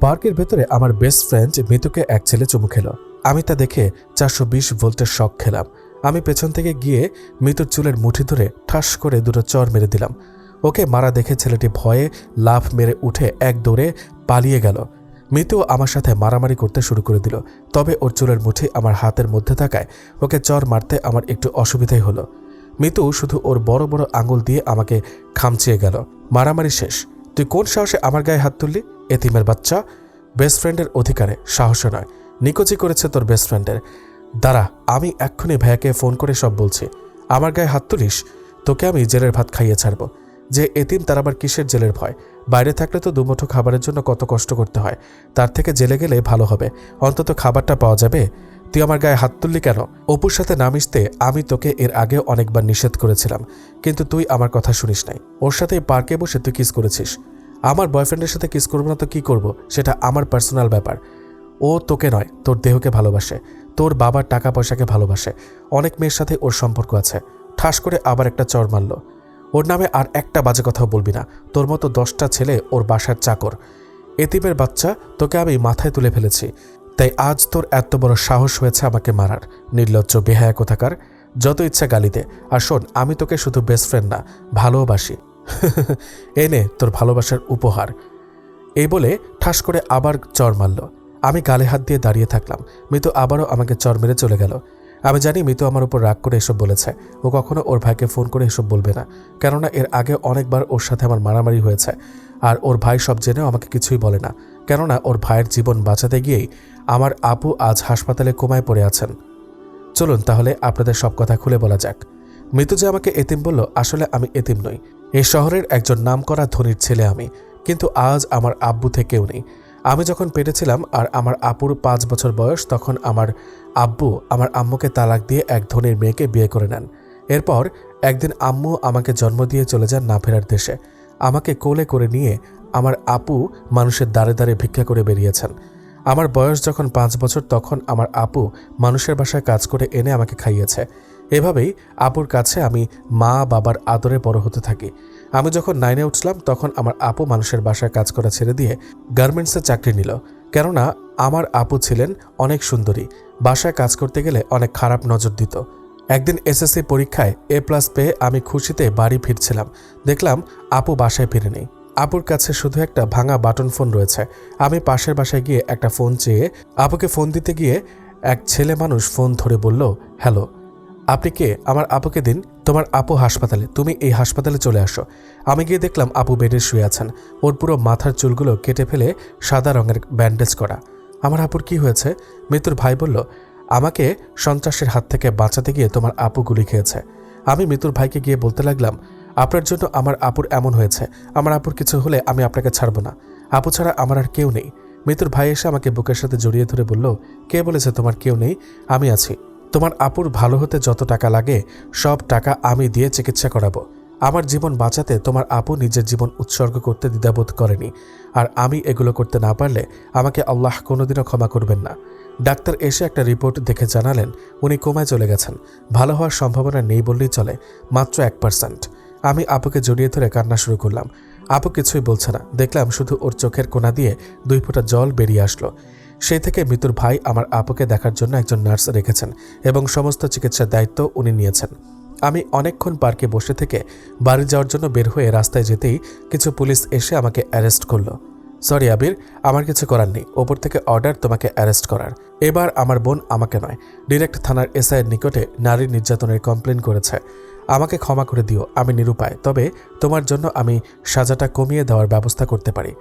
পার্কের ভেতরে আমার বেস্ট ফ্রেন্ড মিতুকে এক ছেলে চুমু খেল। আমি তা দেখে 420 ভোল্টের শক খেলাম। আমি পেছন থেকে গিয়ে মিতুর চুলের মুঠি ধরে ঠাস করে দুটো চর মেরে দিলাম। ওকে মারা দেখে ছেলেটি ভয়ে লাফ মেরে উঠে এক দৌড়ে পালিয়ে গেল। মিতু আমার সাথে মারামারি করতে শুরু করে দিল। তবে ওর চুলের মুঠি আমার হাতের মধ্যে থাকায় ওকে চর মারতে আমার একটু অসুবিধাই হলো। মিতু শুধু ওর বড় বড় আঙুল দিয়ে আমাকে খামচিয়ে গেল। মারামারি শেষ। তুই কোন সাহসে আমার গায়ে হাত তুললি? এতিমের বাচ্চা! বেস্ট ফ্রেন্ডের অধিকারে, সাহসে নয়। নিকুচি করেছে তোর বেস্ট ফ্রেন্ডের। দাঁড়া, আমি এক্ষুনি ভাইয়াকে ফোন করে সব বলছি। আমার গায়ে হাত তুলিস, তোকে আমি জেলের ভাত খাইয়ে ছাড়ব। যে এতিম তার আবার কিসের জেলের ভয়? বাইরে থাকলে তো দুমুঠো খাবারের জন্য কত কষ্ট করতে হয়, তার থেকে জেলে গেলে ভালো হবে, অন্তত খাবারটা পাওয়া যাবে। তুই আমার গায়ে হাত তুললি কেন? অপুর সাথে না মিশতে আমি তোকে এর আগে অনেকবার নিষেধ করেছিলাম, কিন্তু তুই আমার কথা শুনিস নাই। ওর সাথে পার্কে বসে তুই কিস করেছিস। আমার বয়ফ্রেন্ডের সাথে কিস করবো না তো কি করব? সেটা আমার পার্সোনাল ব্যাপার। ও তোকে নয়, তোর দেহকে ভালোবাসে, তোর বাবার টাকা পয়সাকে ভালোবাসে। অনেক মেয়ের সাথে ওর সম্পর্ক আছে। ঠাস করে আবার একটা চর মারল। ওর নামে আর একটা বাজে কথাও বলবি না। তোর মতো 10টা ছেলে ওর বাসার চাকর। এতিমের বাচ্চা, তোকে আমি মাথায় তুলে ফেলেছি, তাই আজ তোর এত বড় সাহস হয়েছে আমাকে মারার। নির্লজ্জ বেহায়া কোথাকার! যত ইচ্ছা গালি দে। আর শোন, আমি তোকে শুধু বেস্ট ফ্রেন্ড না, ভালোবাসি। এনে তোর ভালোবাসার উপহার। এই বলে ঠাস করে আবার চর মারল। আমি গালে হাত দিয়ে দাঁড়িয়ে থাকলাম। মিতু আবারও আমাকে চর মেরে চলে গেল। আমি জানি মিতু আমার উপর রাগ করে এসব বলেছে। ও কখনো ওর ভাইকে ফোন করে এসব বলবে না, কেননা এর আগে অনেকবার ওর সাথে আমার মারামারি হয়েছে। আর ওর ভাই সব জেনেও আমাকে কিছুই বলে না, কেননা ওর ভাইয়ের জীবন বাঁচাতে গিয়েই আমার আপু আজ হাসপাতালে কোমায় পড়ে আছেন। চলুন তাহলে আপনাদের সব কথা খুলে বলা যাক। মিতু যে আমাকে এতিম বলল, আসলে আমি এতিম নই। এই শহরের একজন নামকরা ধনীর ছেলে আমি, কিন্তু আজ আমার আব্বু থেকেও নেই। আমি যখন পেটে ছিলাম আর আমার আপুর 5 বছর বয়স, তখন আমার আব্বু আমার আম্মুকে তালাক দিয়ে এক ধনীর মেয়েকে বিয়ে করে নেন। এরপর একদিন আম্মু আমাকে জন্ম দিয়ে চলে যান না ফেরার দেশে। আমাকে কোলে করে নিয়ে আমার আপু মানুষের দ্বারে দ্বারে ভিক্ষা করে বেরিয়েছেন। আমার বয়স যখন 5 বছর, তখন আমার আপু মানুষের বাসায় কাজ করে এনে আমাকে খাইয়েছে। এভাবেই আপুর কাছে আমি মা বাবার আদরে বড় হতে থাকি। আমি যখন 9-এ উঠলাম, তখন আমার আপু মানুষের বাসায় কাজ করা ছেড়ে দিয়ে গার্মেন্টসে চাকরি নিল, কেননা আমার আপু ছিলেন অনেক সুন্দরী। বাসায় কাজ করতে গেলে অনেক খারাপ নজর দিত। একদিন এসএসসি পরীক্ষায় A+ পেয়ে আমি খুশিতে বাড়ি ফিরছিলাম, দেখলাম আপু বাসায় ফিরে নেই। আপুর কাছে শুধু একটা ভাঙা বাটন ফোন রয়েছে। আমি পাশের বাসায় গিয়ে একটা ফোন চেয়ে আপুকে ফোন দিতে গিয়ে এক ছেলে মানুষ ফোন ধরে বলল, হ্যালো, আপনি কে? আমার আপুকে দিন। তোমার আপু হাসপাতালে, তুমি এই হাসপাতালে চলে আসো। আমি গিয়ে দেখলাম আপু বেডে শুয়ে আছেন। ওর পুরো মাথার চুলগুলো কেটে ফেলে সাদা রঙের ব্যান্ডেজ করা। আমার আপুর কি হয়েছে? মিতুর ভাই বলল, আমাকে সন্ত্রাসের হাত থেকে বাঁচাতে গিয়ে তোমার আপু গুলি খেয়েছে। আমি মিতুর ভাইকে গিয়ে বলতে লাগলাম, আপনার জন্য আমার আপুর এমন হয়েছে। আমার আপুর কিছু হলে আমি আপনাকে ছাড়ব না। আপু ছাড়া আমার আর কেউ নেই। মিতুর ভাই এসে আমাকে বুকের সাথে জড়িয়ে ধরে বলল, কে বলেছে তোমার কেউ নেই? আমি আছি। তোমার আপুর ভালো হতে যত টাকা লাগে সব টাকা আমি দিয়ে চিকিৎসা করাবো। আমার জীবন বাঁচাতে তোমার আপু নিজের জীবন উৎসর্গ করতে দ্বিধাবোধ করেনি, আর আমি এগুলো করতে না পারলে আমাকে আল্লাহ কোনোদিনও ক্ষমা করবেন না। ডাক্তার এসে একটা রিপোর্ট দেখে জানালেন উনি কোমায় চলে গেছেন। ভালো হওয়ার সম্ভাবনা নেই বললেই চলে, মাত্র 1%। আমি আপুকে জড়িয়ে ধরে কান্না শুরু করলাম। আপু কিছুই বলছে না। দেখলাম শুধু ওর চোখের কোনা দিয়ে 2 ফোঁটা জল বেরিয়ে আসলো। সেই থেকে মিতুর ভাই আমার আপুকে দেখার জন্য একজন নার্স রেখেছেন এবং সমস্ত চিকিৎসার দায়িত্ব উনি নিয়েছেন। আমি অনেকক্ষণ পার্কে বসে থেকে বাড়ি যাওয়ার জন্য বের হয়ে রাস্তায় যেতেই কিছু পুলিশ এসে আমাকে অ্যারেস্ট করলো। সরি আবির, আমার কিছু করার নেই। ওপর থেকে অর্ডার তোমাকে অ্যারেস্ট করার। এবার আমার বোন আমাকে নয়, ডিরেক্ট থানার এসআইয়ের নিকটে নারী নির্যাতনের কমপ্লেন করেছে। আমাকে ক্ষমা করে দিও, আমি নিরুপায়। তবে তোমার জন্য আমি সাজাটা কমিয়ে দেওয়ার ব্যবস্থা করতে পারি।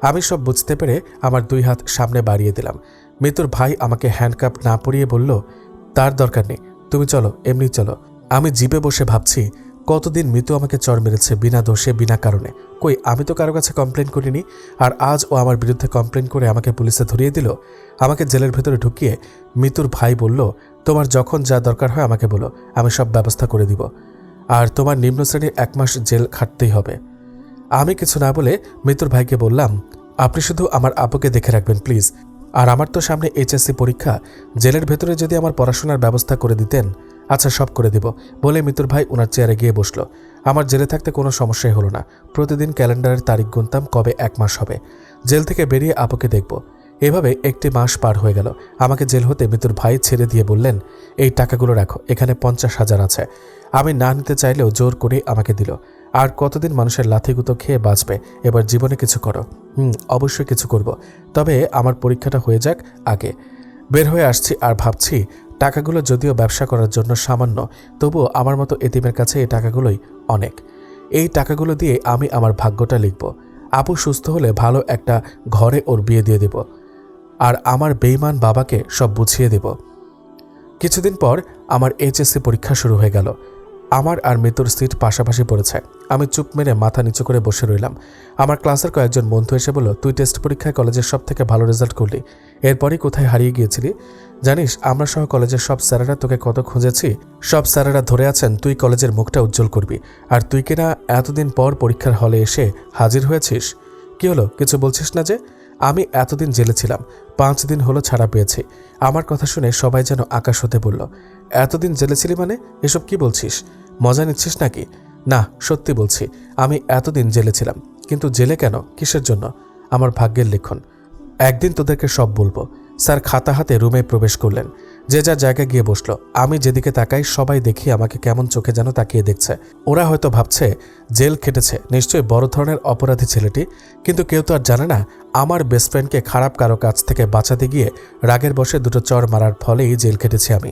আমি সব বুঝতে পেরে আমার 2 হাত সামনে বাড়িয়ে দিলাম। মিতুর ভাই আমাকে হ্যান্ডকাপ না পরিয়ে বলল, তার দরকার নেই, তুমি চলো, এমনি চলো। আমি জিপে বসে ভাবছি, কতদিন মিতু আমাকে চর মেরেছে বিনা দোষে, বিনা কারণে। কই, আমি তো কারো কাছে কমপ্লেন করিনি। আর আজ ও আমার বিরুদ্ধে কমপ্লেন করে আমাকে পুলিশে ধরিয়ে দিল। আমাকে জেলের ভেতরে ঢুকিয়ে মিতুর ভাই বলল, তোমার যখন যা দরকার হয় আমাকে বলো, আমি সব ব্যবস্থা করে দিব। আর তোমার নিম্ন শ্রেণীর 1 মাস জেল খাটতেই হবে। আমি কিছু না বলে মিতুর ভাইকে বললাম, আপনি শুধু আমার আপুকে দেখে রাখবেন প্লিজ। আর আমার তো সামনে HSC পরীক্ষা। জেলের ভেতরে যদি আমার পড়াশোনার ব্যবস্থা করে দিতেন আচ্ছা সব করে দিব বলে মিতুর ভাই ওনার চেয়ারে গিয়ে বসলো। আমার জেলে থাকতে কোনো সমস্যাই হলো না। প্রতিদিন ক্যালেন্ডারের তারিখ গুনতাম কবে 1 মাস হবে। জেল থেকে বেরিয়ে আপুকে দেখব। এভাবে 1টি মাস পার হয়ে গেল। আমাকে জেল হতে মিতুর ভাই ছেড়ে দিয়ে বললেন, এই টাকাগুলো রাখো, এখানে 50,000 আছে। আমি না নিতে চাইলেও জোর করে আমাকে দিল। আর কতদিন মানুষের লাথিগুতো খেয়ে বাঁচবে, এবার জীবনে কিছু করো। অবশ্যই কিছু করব, তবে আমার পরীক্ষাটা হয়ে যাক আগে। বের হয়ে আসছি আর ভাবছি, টাকাগুলো যদিও ব্যবসা করার জন্য সামান্য, তবুও আমার মতো এতিমের কাছে এই টাকাগুলোই অনেক। এই টাকাগুলো দিয়ে আমি আমার ভাগ্যটা লিখব। আপু সুস্থ হলে ভালো একটা ঘরে ওর বিয়ে দিয়ে দেব, আর আমার বেঈমান বাবাকে সব বুঝিয়ে দেব। কিছুদিন পর আমার এইচএসসি পরীক্ষা শুরু হয়ে গেল। আমার আর মিতুর সিট পাশাপাশি পড়েছে। আমি চুপ মেরে মাথা নিচু করে বসে রইলাম। আমার ক্লাসের কয়েকজন বন্ধু এসে বলল, তুই টেস্ট পরীক্ষায় কলেজের সব থেকে ভালো রেজাল্ট করলি, এরপরই কোথায় হারিয়ে গিয়েছিলি? জানিস আমরা সহ কলেজের সব স্যারেরা তোকে কত খুঁজেছি। সব স্যারেরা ধরে আছেন তুই কলেজের মুখটা উজ্জ্বল করবি, আর তুই কিনা এতদিন পর পরীক্ষার হলে এসে হাজির হয়েছিস। কি হলো, কিছু বলছিস না যে? আমি এতদিন জেলে ছিলাম, 5 দিন হলো ছাড়া পেয়েছি। আমার কথা শুনে সবাই যেন আকাশ হতে বলল। এতদিন জেলে ছিলি মানে? এসব কি বলছিস? মজা নিচ্ছিস নাকি? না, সত্যি বলছি, আমি এতদিন জেলে ছিলাম। কিন্তু জেলে কেন, কিসের জন্য? আমার ভাগ্যের লিখন। একদিন তোদেরকে সব বলবো। স্যার খাতা হাতে রুমে প্রবেশ করলেন। যে যার জায়গায় গিয়ে বসলো। আমি যেদিকে তাকাই সবাই দেখি আমাকে কেমন চোখে যেন তাকিয়ে দেখছে। ওরা হয়তো ভাবছে জেল খেটেছে, নিশ্চয়ই বড় ধরনের অপরাধী ছেলেটি। কিন্তু কেউ তো আর জানে না আমার বেস্ট ফ্রেন্ডকে খারাপ কারো কাছ থেকে বাঁচাতে গিয়ে রাগের বশে 2টো চড় মারার ফলেই জেল খেটেছি আমি।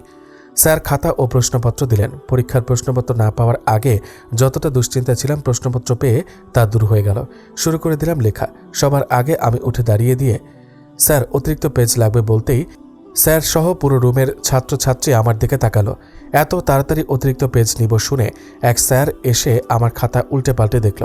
স্যার খাতা ও প্রশ্নপত্র দিলেন। পরীক্ষার প্রশ্নপত্র না পাওয়ার আগে যতটা দুশ্চিন্তা ছিলাম, প্রশ্নপত্র পেয়ে তা দূর হয়ে গেল। শুরু করে দিলাম লেখা। সবার আগে আমি উঠে দাঁড়িয়ে দিয়ে, স্যার অতিরিক্ত পেজ লাগবে বলতেই স্যার সহ পুরো রুমের ছাত্রছাত্রী আমার দিকে তাকালো। এত তাড়াতাড়ি অতিরিক্ত পেজ নিব শুনে এক স্যার এসে আমার খাতা উল্টে পাল্টে দেখল।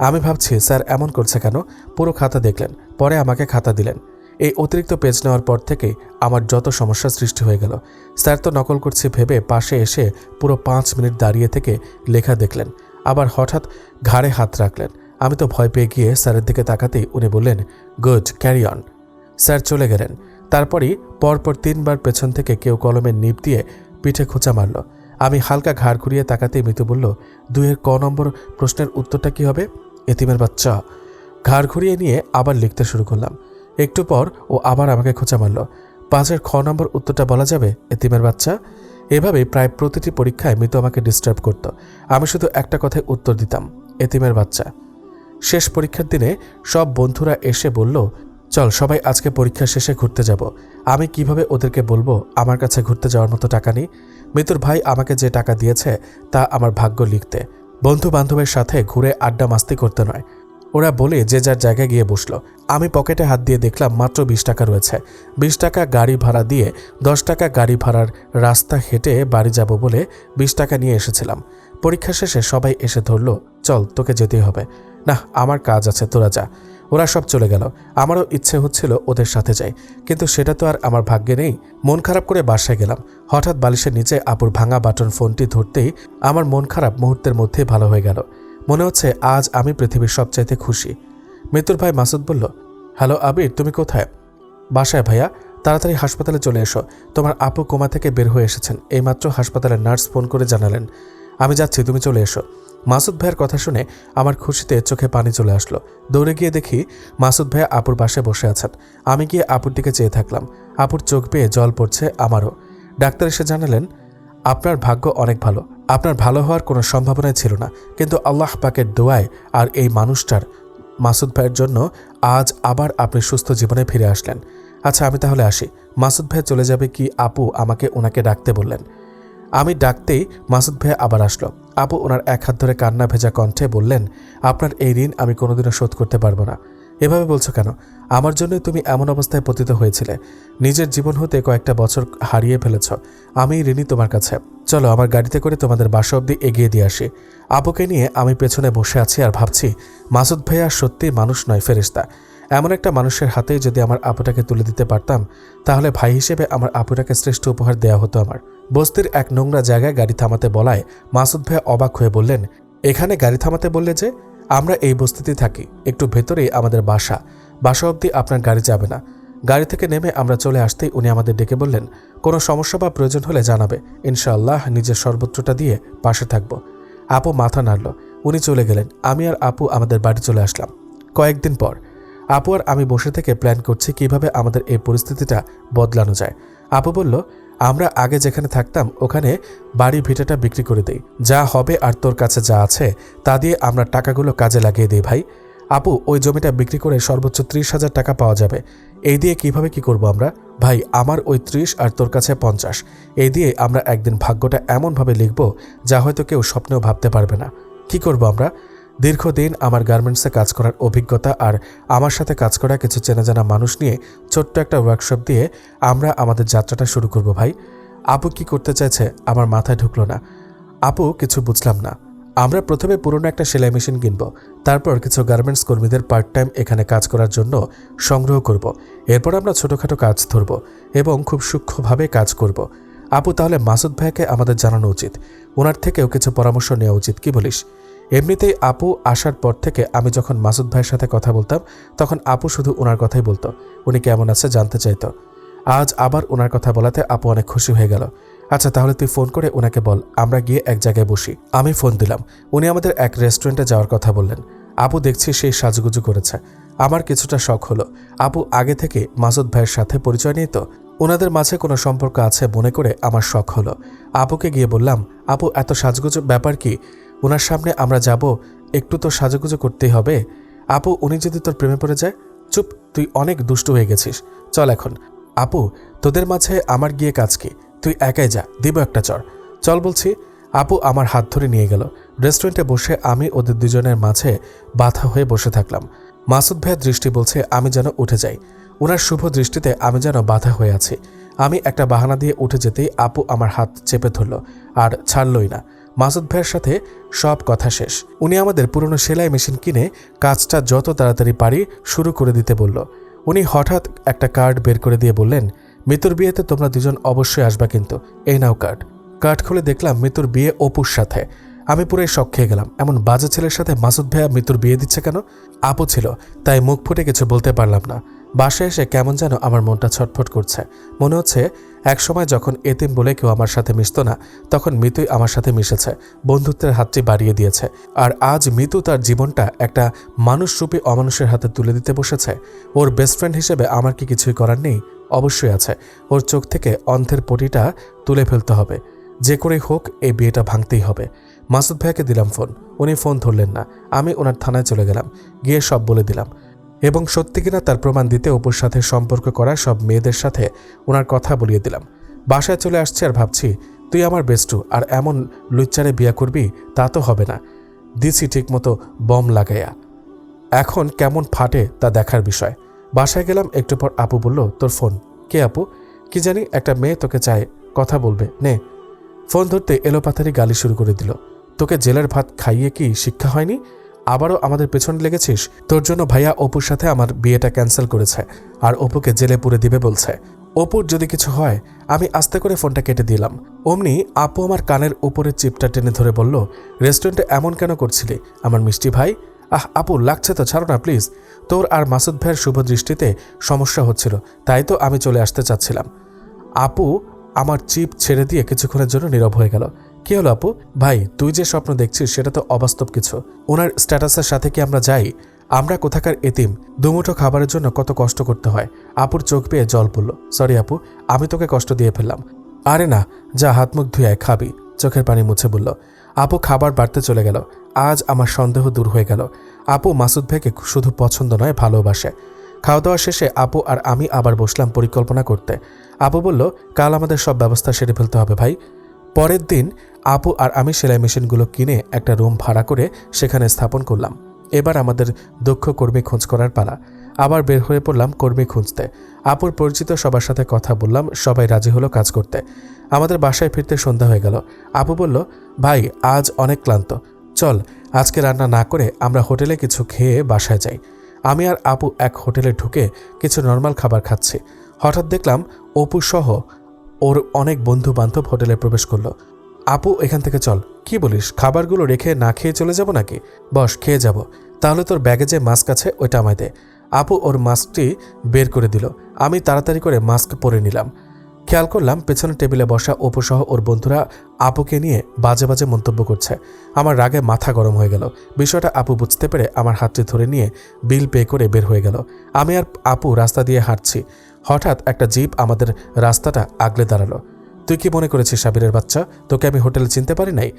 আমি ভাবছি স্যার এমন করছে কেন। পুরো খাতা দেখলেন, পরে আমাকে খাতা দিলেন। এই অতিরিক্ত পেজ নেওয়ার পর থেকে আমার যত সমস্যা সৃষ্টি হয়ে গেল। স্যার তো নকল করছি ভেবে পাশে এসে পুরো 5 মিনিট দাঁড়িয়ে থেকে লেখা দেখলেন, আবার হঠাৎ ঘাড়ে হাত রাখলেন। আমি তো ভয় পেয়ে গিয়ে স্যারের দিকে তাকাতেই উনি বললেন, গুড, ক্যারি অন। স্যার চলে গেলেন। তারপরই পরপর 3 বার পেছন থেকে কেউ কলমের নিব দিয়ে পিঠে খোঁচা মারল। আমি হালকা ঘাড় ঘুরিয়ে তাকাতেই মিতু বলল, 2-এর ক নম্বর প্রশ্নের উত্তরটা কি হবে? এতিমের বাচ্চা। ঘাড় ঘুরিয়ে নিয়ে আবার লিখতে শুরু করলাম। একটু পর ও আবার আমাকে খোঁচা মারল। 5-এর খ নম্বর উত্তরটা বলা যাবে? এতিমের বাচ্চা। এভাবে প্রায় প্রতিটি পরীক্ষায় মিতু আমাকে ডিস্টার্ব করত। আমি শুধু একটা কথায় উত্তর দিতাম, এতিমের বাচ্চা। শেষ পরীক্ষার দিনে সব বন্ধুরা এসে বলল, চল সবাই আজকে পরীক্ষা শেষে ঘুরতে যাব। আমি কিভাবে ওদেরকে বলবো আমার কাছে ঘুরতে যাওয়ার মতো টাকা নেই? মিতুর ভাই আমাকে যে টাকা দিয়েছে তা আমার ভাগ্য লিখতে, বন্ধু বান্ধবের সাথে ঘুরে আড্ডা মাস্তি করতে নয়। ওরা বলে যে যার জায়গায় গিয়ে বসলো। আমি পকেটে হাত দিয়ে দেখলাম মাত্র 20 টাকা রয়েছে। 20 টাকা গাড়ি ভাড়া দিয়ে 10 টাকা গাড়ি ভাড়ার রাস্তা হেঁটে বাড়ি যাব বলে 20 টাকা নিয়ে এসেছিলাম। পরীক্ষা শেষে সবাই এসে ধরল, চল তোকে যেতেই হবে। না, আমার কাজ আছে, তোরা যা। ওরা সব চলে গেল। আমারও ইচ্ছে হচ্ছিল ওদের সাথে যাই, কিন্তু সেটা তো আর আমার ভাগ্যে নেই। মন খারাপ করে বাসায় গেলাম। হঠাৎ বালিশের নিচে আপুর ভাঙা বাটন ফোনটি ধরতেই আমার মন খারাপ মুহূর্তের মধ্যে ভালো হয়ে গেল। মনে হচ্ছে আজ আমি পৃথিবীর সবচাইতে খুশি। মিতুর ভাই মাসুদ বলল, হ্যালো আবির, তুমি কোথায়? বাসায় ভাইয়া, তাড়াতাড়ি হাসপাতালে চলে এসো। তোমার আপু কোমা থেকে বের হয়ে এসেছেন, এইমাত্র হাসপাতালের নার্স ফোন করে জানালেন। আমি যাচ্ছি, তুমি চলে এসো। মাসুদ ভাইয়ের কথা শুনে আমার খুশিতে চোখে পানি চলে আসলো। দৌড়ে গিয়ে দেখি মাসুদ ভাইয়া আপুর পাশে বসে আছেন। আমি গিয়ে আপুর দিকে চেয়ে থাকলাম। আপুর চোখ বেয়ে জল পড়ছে আমারও। ডাক্তার এসে জানালেন, আপনার ভাগ্য অনেক ভালো। আপনার ভালো হওয়ার কোনো সম্ভাবনাই ছিল না, কিন্তু আল্লাহ পাকের দোয়ায় আর এই মানুষটার, মাসুদ ভাইয়ের জন্য আজ আবার আপনি সুস্থ জীবনে ফিরে আসলেন। আচ্ছা আমি তাহলে আসি। মাসুদ ভাই চলে যাবে কি আপু আমাকে ওনাকে ডাকতে বললেন। আমি ডাকতেই মাসুদ ভাই আবার আসলো। আপু ওনার এক হাত ধরে কান্না ভেজা কণ্ঠে বললেন, আপনার এই ঋণ আমি কোনোদিনও শোধ করতে পারবো না। এভাবে বলছো কেন? আমার জন্যই তুমি এমন অবস্থায় পতিত হয়েছিলে। নিজের জীবন হতে কয়েকটা বছর হারিয়ে ফেলেছ। আমি ঋণী তোমার কাছে। চলো আমার গাড়িতে করে তোমাদের বাসা অবধি এগিয়ে দিয়ে আসি। আপুকে নিয়ে আমি পেছনে বসে আছি আর ভাবছি, মাসুদ ভাইয়া সত্যিই মানুষ নয়, ফেরেশতা। এমন একটা মানুষের হাতেই যদি আমার আপুটাকে তুলে দিতে পারতাম, তাহলে ভাই হিসেবে আমার আপুটাকে শ্রেষ্ঠ উপহার দেওয়া হতো আমার। বস্তির এক নোংরা জায়গায় গাড়ি থামাতে বলায় মাসুদ ভাই অবাক হয়ে বললেন, এখানে গাড়ি থামাতে বললে যে? আমরা এই বস্তিতেই থাকি, একটু ভেতরেই আমাদের বাসা। বাসা অবধি আপনার গাড়ি যাবে না। গাড়ি থেকে নেমে আমরা চলে আসতেই উনি আমাদের ডেকে বললেন, কোনো সমস্যা বা প্রয়োজন হলে জানাবে, ইনশাআল্লাহ নিজের সর্বোচ্চটা দিয়ে পাশে থাকব। আপু মাথা নাড়ল। উনি চলে গেলেন। আমি আর আপু আমাদের বাড়ি চলে আসলাম। কয়েকদিন পর আপু আর আমি বসে থেকে প্ল্যান করছি কিভাবে আমাদের এই পরিস্থিতিটা বদলানো যায়। আপু বলল, আমরা আগে যেখানে থাকতাম ওখানে বাড়ি ভিটাটা বিক্রি করে দেই, যা হবে আর তোর কাছে যা আছে তা দিয়ে আমরা টাকাগুলো কাজে লাগিয়ে দিই ভাই। আপু, ওই জমিটা বিক্রি করে সর্বোচ্চ 30,000 টাকা পাওয়া যাবে। এই দিয়ে কিভাবে কি করব আমরা? ভাই, আমার ওই 30 আর তোর কাছে 50, এই দিয়ে আমরা একদিন ভাগ্যটা এমনভাবে লিখব যা হয়তো কেউ স্বপ্নেও ভাবতে পারবে না। কি করব আমরা? দীর্ঘদিন আমার গার্মেন্টসে কাজ করার অভিজ্ঞতা আর আমার সাথে কাজ করা কিছু চেনাজানা মানুষ নিয়ে ছোট্ট একটা ওয়ার্কশপ দিয়ে আমরা আমাদের যাত্রাটা শুরু করব ভাই। আপু কি করতে চাইছে আমার মাথায় ঢুকলো না। আপু, কিছু বুঝলাম না। আমরা প্রথমে পুরনো একটা সেলাই মেশিন কিনব, তারপর কিছু গার্মেন্টস কর্মীদের পার্ট টাইম এখানে কাজ করার জন্য সংগ্রহ করব। এরপর আমরা ছোটোখাটো কাজ ধরব এবং খুব সূক্ষ্মভাবে কাজ করব। আপু, তাহলে মাসুদ ভাইকে আমাদের জানানো উচিত, ওনার থেকেও কিছু পরামর্শ নেওয়া উচিত, কি বলিস? এমনিতেই আপু আসার পর থেকে আমি যখন মাসুদ ভাইয়ের সাথে কথা বলতাম তখন আপু শুধু ওনার কথাই বলতো, উনি কেমন আছে জানতে চাইতো। আজ আবার ওনার কথা বলাতে আপু অনেক খুশি হয়ে গেল। আচ্ছা, তাহলে তুই ফোন করে ওনাকে বল আমরা গিয়ে এক জায়গায় বসি। আমি ফোন দিলাম। উনি আমাদের এক রেস্টুরেন্টে যাওয়ার কথা বললেন। আপু দেখছি সেই সাজুগুজু করেছে। আমার কিছুটা শখ হলো। আপু আগে থেকে মাসুদ ভাইয়ের সাথে পরিচয় নিয়ে তো ওনাদের মাঝে কোনো সম্পর্ক আছে মনে করে আমার শখ হলো। আপুকে গিয়ে বললাম, আপু এত সাজগুজু ব্যাপার কি? ওনার সামনে আমরা যাব, একটু তো সাজুগুজু করতেই হবে। আপু, উনি যদি তোর প্রেমে পড়ে যায়? চুপ, তুই অনেক দুষ্টু হয়ে গেছিস, চল এখন। আপু, তোদের মাঝে আমার গিয়ে কাজ কি? তুই একাই যা, দিব একটা চর। চল বলছি। আপু আমার হাত ধরে নিয়ে গেল। রেস্টুরেন্টে বসে আমি ওদের দুজনের মাঝে বাধা হয়ে বসে থাকলাম। মাসুদ ভাইয়ের দৃষ্টি বলছে আমি যেন উঠে যাই। ওনার শুভ দৃষ্টিতে আমি যেন বাধা হয়ে আছি। আমি একটা বাহানা দিয়ে উঠে যেতেই আপু আমার হাত চেপে ধরল আর ছাড়লই না। মাসুদ ভাইয়ের সাথে সব কথা শেষ। উনি আমাদের পুরনো সেলাই মেশিন কিনে কাজটা যত তাড়াতাড়ি পারি শুরু করে দিতে বলল। উনি হঠাৎ একটা কার্ড বের করে দিয়ে বললেন, মিতুর বিয়েতে তোমরা দুজন অবশ্যই আসবা কিন্তু, এই নাও কার্ড। কার্ড খুলে দেখলাম মিতুর বিয়ে অপুর সাথে। আমি পুরাই শক খেয়ে গেলাম। এমন বাজে ছেলের সাথে মাসুদ ভাইয়া মিতুর বিয়ে দিচ্ছে কেন? আপু ছিল তাই মুখ ফুটে কিছু বলতে পারলাম না। বাসায় এসে কেমন যেন আমার মনটা ছটফট করছে। মনে হচ্ছে একসময় যখন এতিম বলে কেউ আমার সাথে মিশত না তখন মিতুই আমার সাথে মিশেছে, বন্ধুত্বের হাতটি বাড়িয়ে দিয়েছে। আর আজ মিতু তার জীবনটা একটা মানুষরূপী অমানুষের হাতে তুলে দিতে বসেছে। ওর বেস্ট ফ্রেন্ড হিসেবে আমার কি কিছুই করার নেই? অবশ্যই আছে। ওর চোখ থেকে অন্ধের পটিটা তুলে ফেলতে হবে। যে করেই হোক এই বিয়েটা ভাঙতেই হবে। মাসুদ ভাইয়াকে দিলাম ফোন। উনি ফোন ধরলেন না। আমি ওনার থানায় চলে গেলাম। গিয়ে সব বলে দিলাম এবং সত্যি কিনা তার প্রমাণ দিতে অপুর সাথে সম্পর্ক করা সব মেয়েদের সাথে ওনার কথা বলিয়ে দিলাম। বাসায় চলে আসছি আর ভাবছি, তুই আমার বেস্টু আর এমন লুচ্চারে বিয়া করবি তা তো হবে না। দিছি ঠিকমতো বম লাগাইয়া, এখন কেমন ফাটে তা দেখার বিষয়। বাসায় গেলাম। একটু পর আপু বলল, তোর ফোন। কে আপু? কি জানি, একটা মেয়ে তোকে চায়, কথা বলবে, নে। ফোন ধরতে এলোপাথারি গালি শুরু করে দিল। তোকে জেলের ভাত খাইয়ে কি শিক্ষা হয়নি? আবারও আমাদের পেছনে লেগেছিস? তোর জন্য ভাইয়া অপুর সাথে আমার বিয়েটা ক্যান্সেল করেছে আর অপুকে জেলে পুরে দিবে বলছে। অপুর যদি কিছু হয়। আমি আস্তে করে ফোনটা কেটে দিলাম। অমনি আপু আমার কানের উপরে চিপটা টেনে ধরে বলল, রেস্টুরেন্টে এমন কেন করছিলি আমার মিষ্টি ভাই? আপু লাগছে তো, ছাড়ো না প্লিজ। তোর আর মাসুদ ভাইয়ের শুভ দৃষ্টিতে সমস্যা হচ্ছিল, তাই তো আমি চলে আসতে চাচ্ছিলাম। আপু আমার চিপ ছেড়ে দিয়ে কিছুক্ষণের জন্য নীরব হয়ে গেল। কি হলো আপু? ভাই, তুই যে স্বপ্ন দেখছিস সেটা তো অবাস্তব কিছু। ওনার স্ট্যাটাসের সাথে কি আমরা যাই? আমরা কোথাকার এতিম, দুমুঠো খাবারের জন্য কত কষ্ট করতে হয়। আপুর চোখ পেয়ে জল পড়ল। সরি আপু, আমি তোকে কষ্ট দিয়ে ফেললাম। আরে না, যা হাত মুখ ধুয়ে খাবি, চোখের পানি মুছে বলল। আপু খাবার বাড়তে চলে গেল। আজ আমার সন্দেহ দূর হয়ে গেল। আপু মাসুদ ভাইকে শুধু পছন্দ নয়, ভালোবাসে। খাওয়া দাওয়া শেষে আপু আর আমি আবার বসলাম পরিকল্পনা করতে। আপু বলল, কাল আমাদের সব ব্যবস্থা সেরে ফেলতে হবে ভাই। পরের দিন আপু আর আমি সেলাই মেশিনগুলো কিনে একটা রুম ভাড়া করে সেখানে স্থাপন করলাম। এবার আমাদের দক্ষ কর্মী খোঁজ করার পালা। আবার বের হয়ে পড়লাম কর্মী খুঁজতে। আপুর পরিচিত সবার সাথে কথা বললাম, সবাই রাজি হলো কাজ করতে। আমাদের বাসায় ফিরতে সন্ধ্যা হয়ে গেল। আপু বলল, ভাই আজ অনেক ক্লান্ত, চল আজকে রান্না না করে আমরা হোটেলে কিছু খেয়ে বাসায় যাই। আমি আর আপু এক হোটেলে ঢুকে কিছু নর্মাল খাবার খাচ্ছি। হঠাৎ দেখলাম অপু সহ ওর অনেক বন্ধু বান্ধব হোটেলে প্রবেশ করলো। আপু এখান থেকে চল। কি বলিস, খাবারগুলো রেখে না খেয়ে চলে যাব নাকি? বস, খেয়ে যাব। তাহলে তোর ব্যাগে যে মাস্ক আছে ওইটা আমায় দে। আপু ওর মাস্কটি বের করে দিল। আমি তাড়াতাড়ি করে মাস্ক পরে নিলাম। খেয়াল করলাম পেছনের টেবিলে বসা অপু সহ ওর বন্ধুরা আপুকে নিয়ে বাজে বাজে মন্তব্য করছে। আমার রাগে মাথা গরম হয়ে গেল। বিষয়টা আপু বুঝতে পেরে আমার হাতটি ধরে নিয়ে বিল পে করে বের হয়ে গেল। আমি আর আপু রাস্তা দিয়ে হাঁটছি। হঠাৎ একটা জিপ আমাদের রাস্তাটা আগলে দাঁড়ালো। তুই কি মনে করেছিস সাবিরের বাচ্চা, তোকে আমি হোটেলে চিনতে পারি নাই?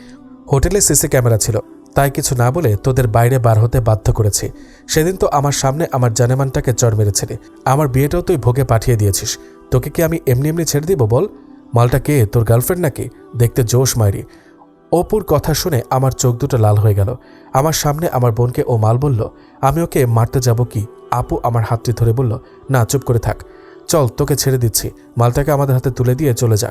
হোটেলে সিসি ক্যামেরা ছিল, তাই কিছু না বলে তোদের বাইরে বার হতে বাধ্য করেছি। সেদিন তো আমার সামনে আমার জানেমানটাকে চড় মেরেছিলি। আমার বিয়েটাও তুই ভোগে পাঠিয়ে দিয়েছিস। তোকে কি আমি এমনি এমনি ছেড়ে দিব বল? মালটা কে, তোর গার্লফ্রেন্ড নাকি? দেখতে জোশ মাইরি। অপুর কথা শুনে আমার চোখ দুটো লাল হয়ে গেল। আমার সামনে আমার বোনকে ও মাল বলল। আমি ওকে মারতে যাব কি? আপু আমার হাতটি ধরে বলল, না চুপ করে থাক, চল তোকে ছেড়ে দিচ্ছি, মালটাকে আমাদের হাতে তুলে দিয়ে চলে যা।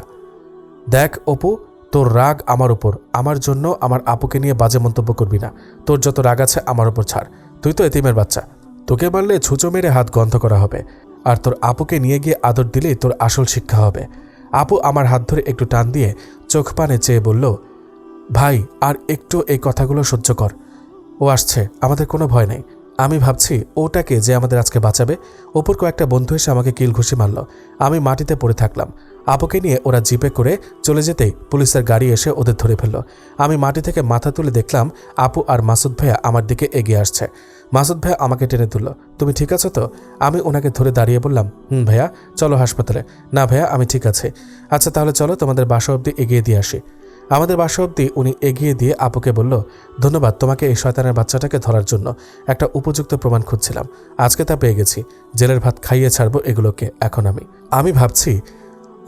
দেখ অপু, তোর রাগ আমার উপর, আমার জন্য আমার আপুকে নিয়ে বাজে মন্তব্য করবি না। তোর যত রাগ আছে আমার উপর ছাড়। তুই তো এতিমের বাচ্চা, তোকে মারলে ছুঁচো মেরে হাত গন্ধ করা হবে, আর তোর আপুকে নিয়ে গিয়ে আদর দিলেই তোর আসল শিক্ষা হবে। আপু আমার হাত ধরে একটু টান দিয়ে চোখ পানে চেয়ে বলল, ভাই আর একটু এই কথাগুলো সহ্য কর, ও আসছে, আমাদের কোনো ভয় নেই। আমি ভাবছি ওটাকে যে আমাদের আজকে বাঁচাবে। অপুর কয়েকটা বন্ধু এসে আমাকে কিল ঘুষি মারল। আমি মাটিতে পড়ে থাকলাম। আপুকে নিয়ে ওরা জিপে করে চলে যেতেই পুলিশের গাড়ি এসে ওদের ধরে ফেলল। আমি মাটি থেকে মাথা তুলে দেখলাম আপু আর মাসুদ ভাইয়া আমার দিকে এগিয়ে আসছে। মাসুদ ভাইয়া আমাকে টেনে তুলল। তুমি ঠিক আছো তো? আমি ওনাকে ধরে দাঁড়িয়ে বললাম, ভাইয়া চলো হাসপাতালে। না ভাইয়া আমি ঠিক আছে। আচ্ছা তাহলে চলো তোমাদের বাসা অবধি এগিয়ে দিয়ে আসি। আমাদের বাসা অবধি উনি এগিয়ে দিয়ে আপুকে বলল, ধন্যবাদ তোমাকে এই শয়তানের বাচ্চাটাকে ধরার জন্য। একটা উপযুক্ত প্রমাণ খুঁজছিলাম, আজকে তা পেয়ে গেছি। জেলের ভাত খাইয়ে ছাড়বো এগুলোকে এখন আমি ভাবছি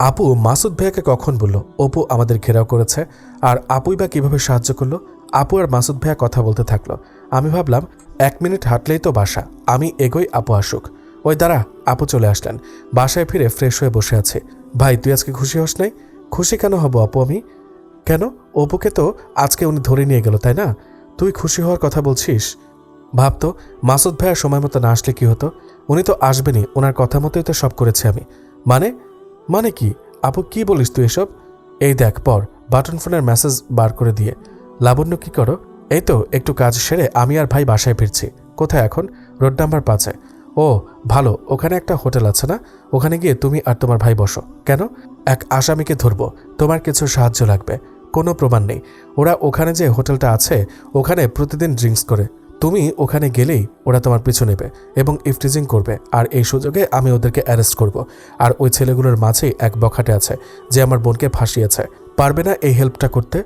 আপু মাসুদ ভাইয়াকে কখন বলল অপু আমাদের ঘেরাও করেছে, আর আপুই বা কিভাবে সাহায্য করলো? আপু আর মাসুদ ভাইয়া কথা বলতে থাকলো। আমি ভাবলাম 1 মিনিট হাঁটলেই তো বাসা, আমি এগোই, আপু আসুক। ওই দাঁড়া, আপু চলে আসলেন। বাসায় ফিরে ফ্রেশ হয়ে বসে আছে। ভাই তুই আজকে খুশি হস নাই? খুশি কেন হব আপু আমি? কেন? অপুকে তো আজকে উনি ধরে নিয়ে গেল, তাই না? তুই খুশি হওয়ার কথা বলছিস? ভাবতো মাসুদ ভাইয়া সময় মতো না আসলে কি হতো? উনি তো আসবেনই, ওনার কথা মতোই তো সব করেছে আমি। মানে কি আপু, কি বলিস তুই এসব? এই দেখ পর, বাটন ফোনের মেসেজ বার করে দিয়ে। লাবণ্য কি করো? এই তো একটু কাজ সেরে আমি আর ভাই বাসায় ফিরছি। কোথায় এখন? Road number 5-এ। ও ভালো, ওখানে একটা হোটেল আছে না, ওখানে গিয়ে তুমি আর তোমার ভাই বসো। কেন? এক আসামিকে ধরবো, তোমার কিছু সাহায্য লাগবে। কোনো প্রমাণ নেই, ওরা ওখানে যে হোটেলটা আছে ওখানে প্রতিদিন ড্রিঙ্কস করে। তুমি ওখানে গেলেই ওরা তোমার পিছু নেবে এবং ইফটিজিং করবে, আর এই সুযোগে আমি ওদেরকে অ্যারেস্ট করব। আর ওই ছেলেগুলোর মাঝেই এক বখাটে আছে যে আমার বোনকে ফাঁসিয়েছে। পারবে না এই হেল্পটা করতে?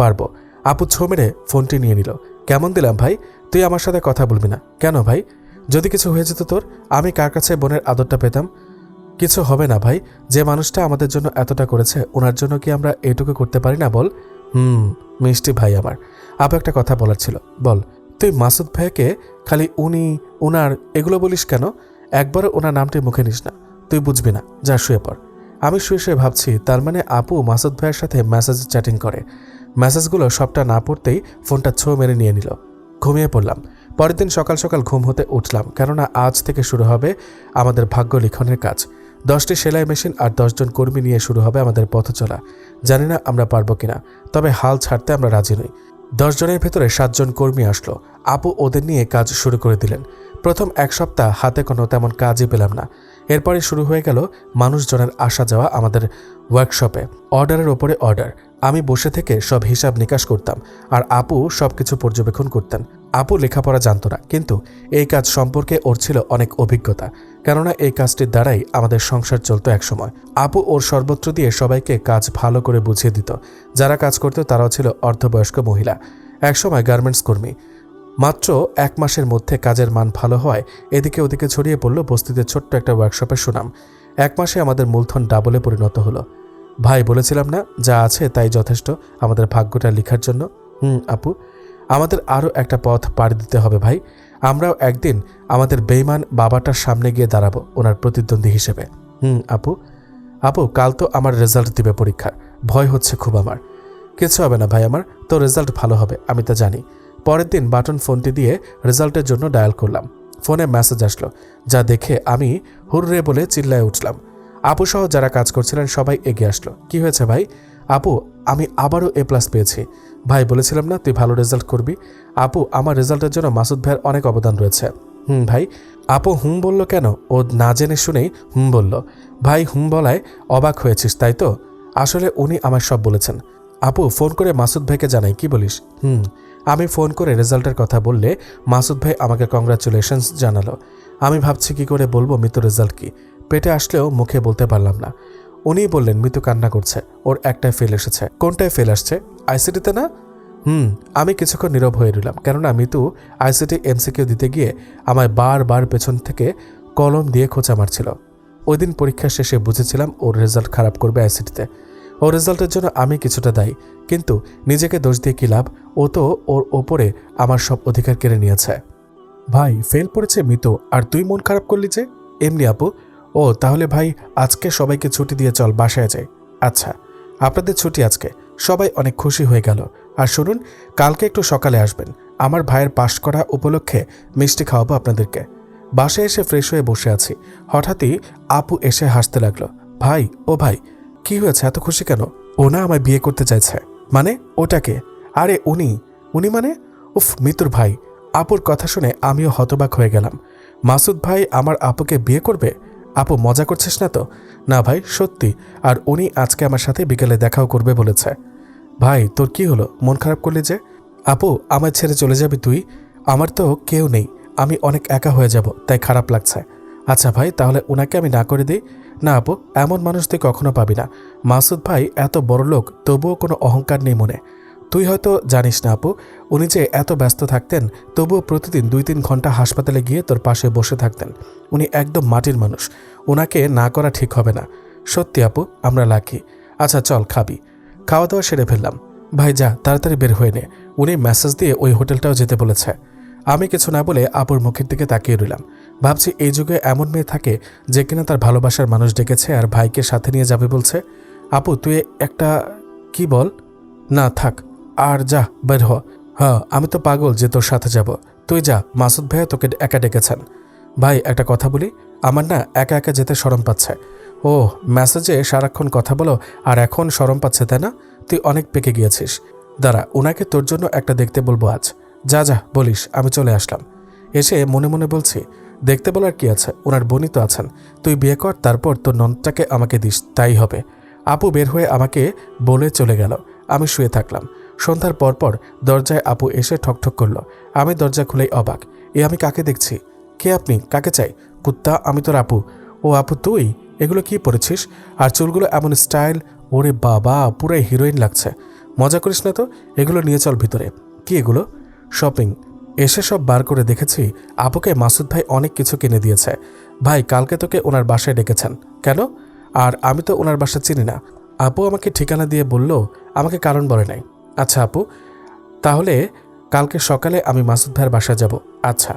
পারবো। আপু ছো মেরে ফোনটি নিয়ে নিল। কেমন দিলাম ভাই? তুই আমার সাথে কথা বলবি না কেন ভাই? যদি কিছু হয়ে যেত তোর, আমি কার কাছে বোনের আদরটা পেতাম? কিছু হবে না ভাই, যে মানুষটা আমাদের জন্য এতটা করেছে ওনার জন্য কি আমরা এইটুকু করতে পারি না বল? মিষ্টি ভাই আমার। আপু একটা কথা বলার ছিল, বল। তুই মাসুদ ভাইকে খালি উনি উনার এগুলো বলিস কেন? একবারও ওনার নামটি মুখে নিস না, তুই বুঝবি না, যা শুয়ে পড়। আমি শুয়ে শুয়ে ভাবছি তার মানে আপু মাসুদ ভাইয়ের সাথে মেসেজ চ্যাটিং করে। মেসেজগুলো সবটা না পড়তেই ফোনটা ছো মেরে নিয়ে নিল। ঘুমিয়ে পড়লাম। পরের দিন সকাল সকাল ঘুম হতে উঠলাম, কেননা আজ থেকে শুরু হবে আমাদের ভাগ্য লিখনের কাজ। 10টি সেলাই মেশিন আর 10 জন কর্মী নিয়ে শুরু হবে আমাদের পথ চলা। জানি না আমরা পারবো কিনা, তবে হাল ছাড়তে আমরা রাজি নই। 10 জনের ভেতরে 7 জন কর্মী আসলো। আপু ওদের নিয়ে কাজ শুরু করে দিলেন। প্রথম 1 সপ্তাহ হাতে কোনো তেমন কাজই পেলাম না। এরপরে শুরু হয়ে গেল মানুষজনের আসা যাওয়া আমাদের ওয়ার্কশপে, অর্ডারের ওপরে অর্ডার। আমি বসে থেকে সব হিসাব নিকাশ করতাম, আর আপু সবকিছু পর্যবেক্ষণ করতেন। আপু লেখাপড়া জানত না, কিন্তু এই কাজ সম্পর্কে ওর ছিল অনেক অভিজ্ঞতা, কেননা এই কাজটির দ্বারাই আমাদের সংসার চলতো একসময়। আপু ওর সর্বত্র দিয়ে সবাইকে কাজ ভালো করে বুঝিয়ে দিত। যারা কাজ করত তারাও ছিল অর্ধবয়স্ক মহিলা, একসময় গার্মেন্টস কর্মী। মাত্র 1 মাসের মধ্যে কাজের মান ভালো হয় এদিকে ওদিকে ছড়িয়ে পড়ল বস্তিতে ছোট্ট একটা ওয়ার্কশপের সুনাম। 1 মাসে আমাদের মূলধন ডাবলে পরিণত হলো। ভাই বলেছিলাম না, যা আছে তাই যথেষ্ট আমাদের ভাগ্যটা লিখার জন্য। আপু, আমাদের আরও একটা পথ পাড়ি দিতে হবে ভাই। আমরাও একদিন আমাদের বেইমান বাবাটার সামনে গিয়ে দাঁড়াবো ওনার প্রতিদ্বন্দ্বী হিসেবে। আপু কাল তো আমার রেজাল্ট দিবে পরীক্ষার, ভয় হচ্ছে খুব আমার। কিছু হবে না ভাই আমার, তো রেজাল্ট ভালো হবে আমি তা জানি। পরের দিন বাটন ফোনটি দিয়ে রেজাল্টের জন্য ডায়াল করলাম। ফোনে মেসেজ আসলো, যা দেখে আমি হুররে বলে চিল্লায় উঠলাম। আপু সহ যারা কাজ করছিলেন সবাই এগিয়ে আসলো। কি হয়েছে ভাই? আপু, আমি আবারও A+ পেয়েছি। ভাই বলেছিলাম না তুই ভালো রেজাল্ট করবি? আপু, আমার রেজাল্টের জন্য মাসুদ ভাইয়ের অনেক অবদান রয়েছে। ভাই। আপু হুম বলল কেন? ও না জেনে শুনেই হুম বলল। ভাই হুম বলায় অবাক হয়েছিস তাই তো? আসলে উনি আমার সব বলেছেন। আপু ফোন করে মাসুদ ভাইকে জানাই, কি বলিস? আমি ফোন করে রেজাল্টের কথা বললে মাসুদ ভাই আমাকে কংগ্রাচুলেশনস জানালো। আমি ভাবছি কি করে বলবো মিতুর রেজাল্ট কি, পেটে আসলেও মুখে বলতে পারলাম না। উনিই বললেন মিতু কান্না করছে, ওর একটাই ফেল এসেছে। কোনটায় ফেল আসছে? আইসিটিতে না? আমি কিছুক্ষণ নীরব হয়ে রইলাম, কেননা মিতু আইসিটি এমসিকিউ দিতে গিয়ে আমায় বারবার পেছন থেকে কলম দিয়ে খোঁচা মারছিল। ওই দিন পরীক্ষা শেষে বুঝেছিলাম ওর রেজাল্ট খারাপ করবে আইসিটিতে। ওর রেজাল্টের জন্য আমি কিছুটা দায়ী, কিন্তু নিজেকে দোষ দিয়ে কী লাভ? ও তো ওর ওপরে আমার সব অধিকার কেড়ে নিয়েছে। ভাই ফেল পড়েছে মিতু, আর তুই মন খারাপ করলি যে? এমনি আপু। ও তাহলে ভাই আজকে সবাইকে ছুটি দিয়ে চল বাসায় যাই। আচ্ছা, আপনাদের ছুটি আজকে, সবাই অনেক খুশি হয়ে গেল। আর শুনুন, কালকে একটু সকালে আসবেন, আমার ভাইয়ের পাশ করা উপলক্ষে মিষ্টি খাওয়াবো আপনাদেরকে। বাসায় এসে ফ্রেশ হয়ে বসে আছি, হঠাৎই আপু এসে হাসতে লাগলো। ভাই, ও ভাই, কি হয়েছে, এত খুশি কেন? ও না আমায় বিয়ে করতে চাইছে। মানে? ওটাকে? আরে উনি। উনি মানে? উফ, মিতুর ভাই। আপুর কথা শুনে আমিও হতবাক হয়ে গেলাম। মাসুদ ভাই আমার আপুকে বিয়ে করবে? আপু মজা করছিস না তো? না ভাই, সত্যি। আর উনি আজকে আমার সাথে বিকেলে দেখাও করবে বলেছে। ভাই তোর কি হলো, মন খারাপ করলি যে? আপু আমায় ছেড়ে চলে যাবি তুই? আমার তো কেউ নেই, আমি অনেক একা হয়ে যাব, তাই খারাপ লাগছে। আচ্ছা ভাই, তাহলে ওনাকে আমি না করে দিই? না আপু, এমন মানুষ তুই কখনো পাবি না। মাসুদ ভাই এত বড় লোক, তবুও কোনো অহংকার নেই মনে। তুই হয়তো জানিস না আপু, উনি যে এত ব্যস্ত থাকতেন, তবুও প্রতিদিন 2-3 ঘন্টা হাসপাতালে গিয়ে তোর পাশে বসে থাকতেন। উনি একদম মাটির মানুষ, ওনাকে না করা ঠিক হবে না। সত্যি আপু, আমরা লাকি। আচ্ছা চল, খাবি? খাওয়া দাওয়া সেরে ফেললাম। ভাই যা, তাড়াতাড়ি বের হয়ে নে, উনি মেসেজ দিয়ে ওই হোটেলটাও যেতে বলেছে। আমি কিছু না বলে আপুর মুখের দিকে তাকিয়ে রইলাম। ভাবছি এই যুগে এমন মেয়ে থাকে যে কিনা তার ভালোবাসার মানুষ ডেকেছে আর ভাইকে সাথে নিয়ে যাবে বলছে। আপু তুই একটা কি বল? না থাক, আর যা বের হ। হ্যাঁ, আমি তো পাগল যে তোর সাথে যাব। তুই যা, মাসুদ ভাইয়া তোকে একা ডেকেছেন। ভাই একটা কথা বলি, আমার না একা একা যেতে শরম পাচ্ছে। ও, মেসেজে সারাক্ষণ কথা বলো আর এখন শরম পাচ্ছে তাই না? তুই অনেক পেকে গিয়েছিস। দাঁড়া, ওনাকে তোর জন্য একটা দেখতে বলবো আজ। যা যা বলিস, আমি চলে আসলাম। এসে মনে মনে বলছি, দেখতে বলার কি আছে, ওনার বোনই তো আছেন। তুই বিয়ে কর, তারপর তোর ননদটাকে আমাকে দিস, তাই হবে। আপু বের হয়ে আমাকে বলে চলে গেল। আমি শুয়ে থাকলাম। সন্ধ্যার পরপর দরজায় আপু এসে ঠকঠক করলো। আমি দরজা খুলেই অবাক। আমি কাকে দেখছি? কে আপনি? কাকে চাই? কুত্তা, আমি তোর আপু। ও আপু তুই? এগুলো কি পরেছিস? আর চুলগুলো এমন স্টাইল! ওরে বাবা, পুরাই হিরোইন লাগছে। মজা করিস না তো, এগুলো নিয়ে চল ভিতরে। কি এগুলো? শপিং। এসে সব বার করে দেখেছি আপুকে মাসুদ ভাই অনেক কিছু কিনে দিয়েছে। ভাই কালকে তোকে ওনার বাসায় ডেকেছেন কেন? আর আমি তো ওনার বাসা চিনি না। আপু আমাকে ঠিকানা দিয়ে বলল, আমাকে কারণ বলে নাই। আচ্ছা আপু, তাহলে কালকে সকালে আমি মাসুদ ভাইয়ের বাসায় যাব। আচ্ছা।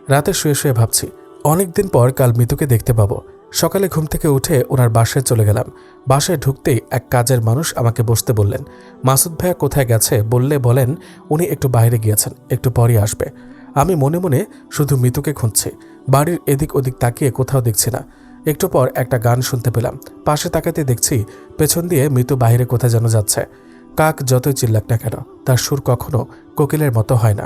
রাতে শুয়ে শুয়ে ভাবছি, অনেক দিন পর কাল মিতুকে দেখতে পাবো। সকালে ঘুম থেকে উঠে ওনার বাসায় চলে গেলাম। বাসায় ঢুকতেই এক কাজের মানুষ আমাকে বসতে বললেন। মাসুদ ভাইয়া কোথায় গেছে বললে বলেন উনি একটু বাইরে গিয়েছেন, একটু পরই আসবে। আমি মনে মনে শুধু মিতুকে খুঁজছি, বাড়ির এদিক ওদিক তাকিয়ে কোথাও দেখছি না। একটু পর একটা গান শুনতে পেলাম। পাশে তাকাতে দেখছি পেছন দিয়ে মিতু বাইরে কোথায় যেন যাচ্ছে। কাক যতই চিল্লাক না কেন, তার সুর কখনো কোকিলের মতো হয় না।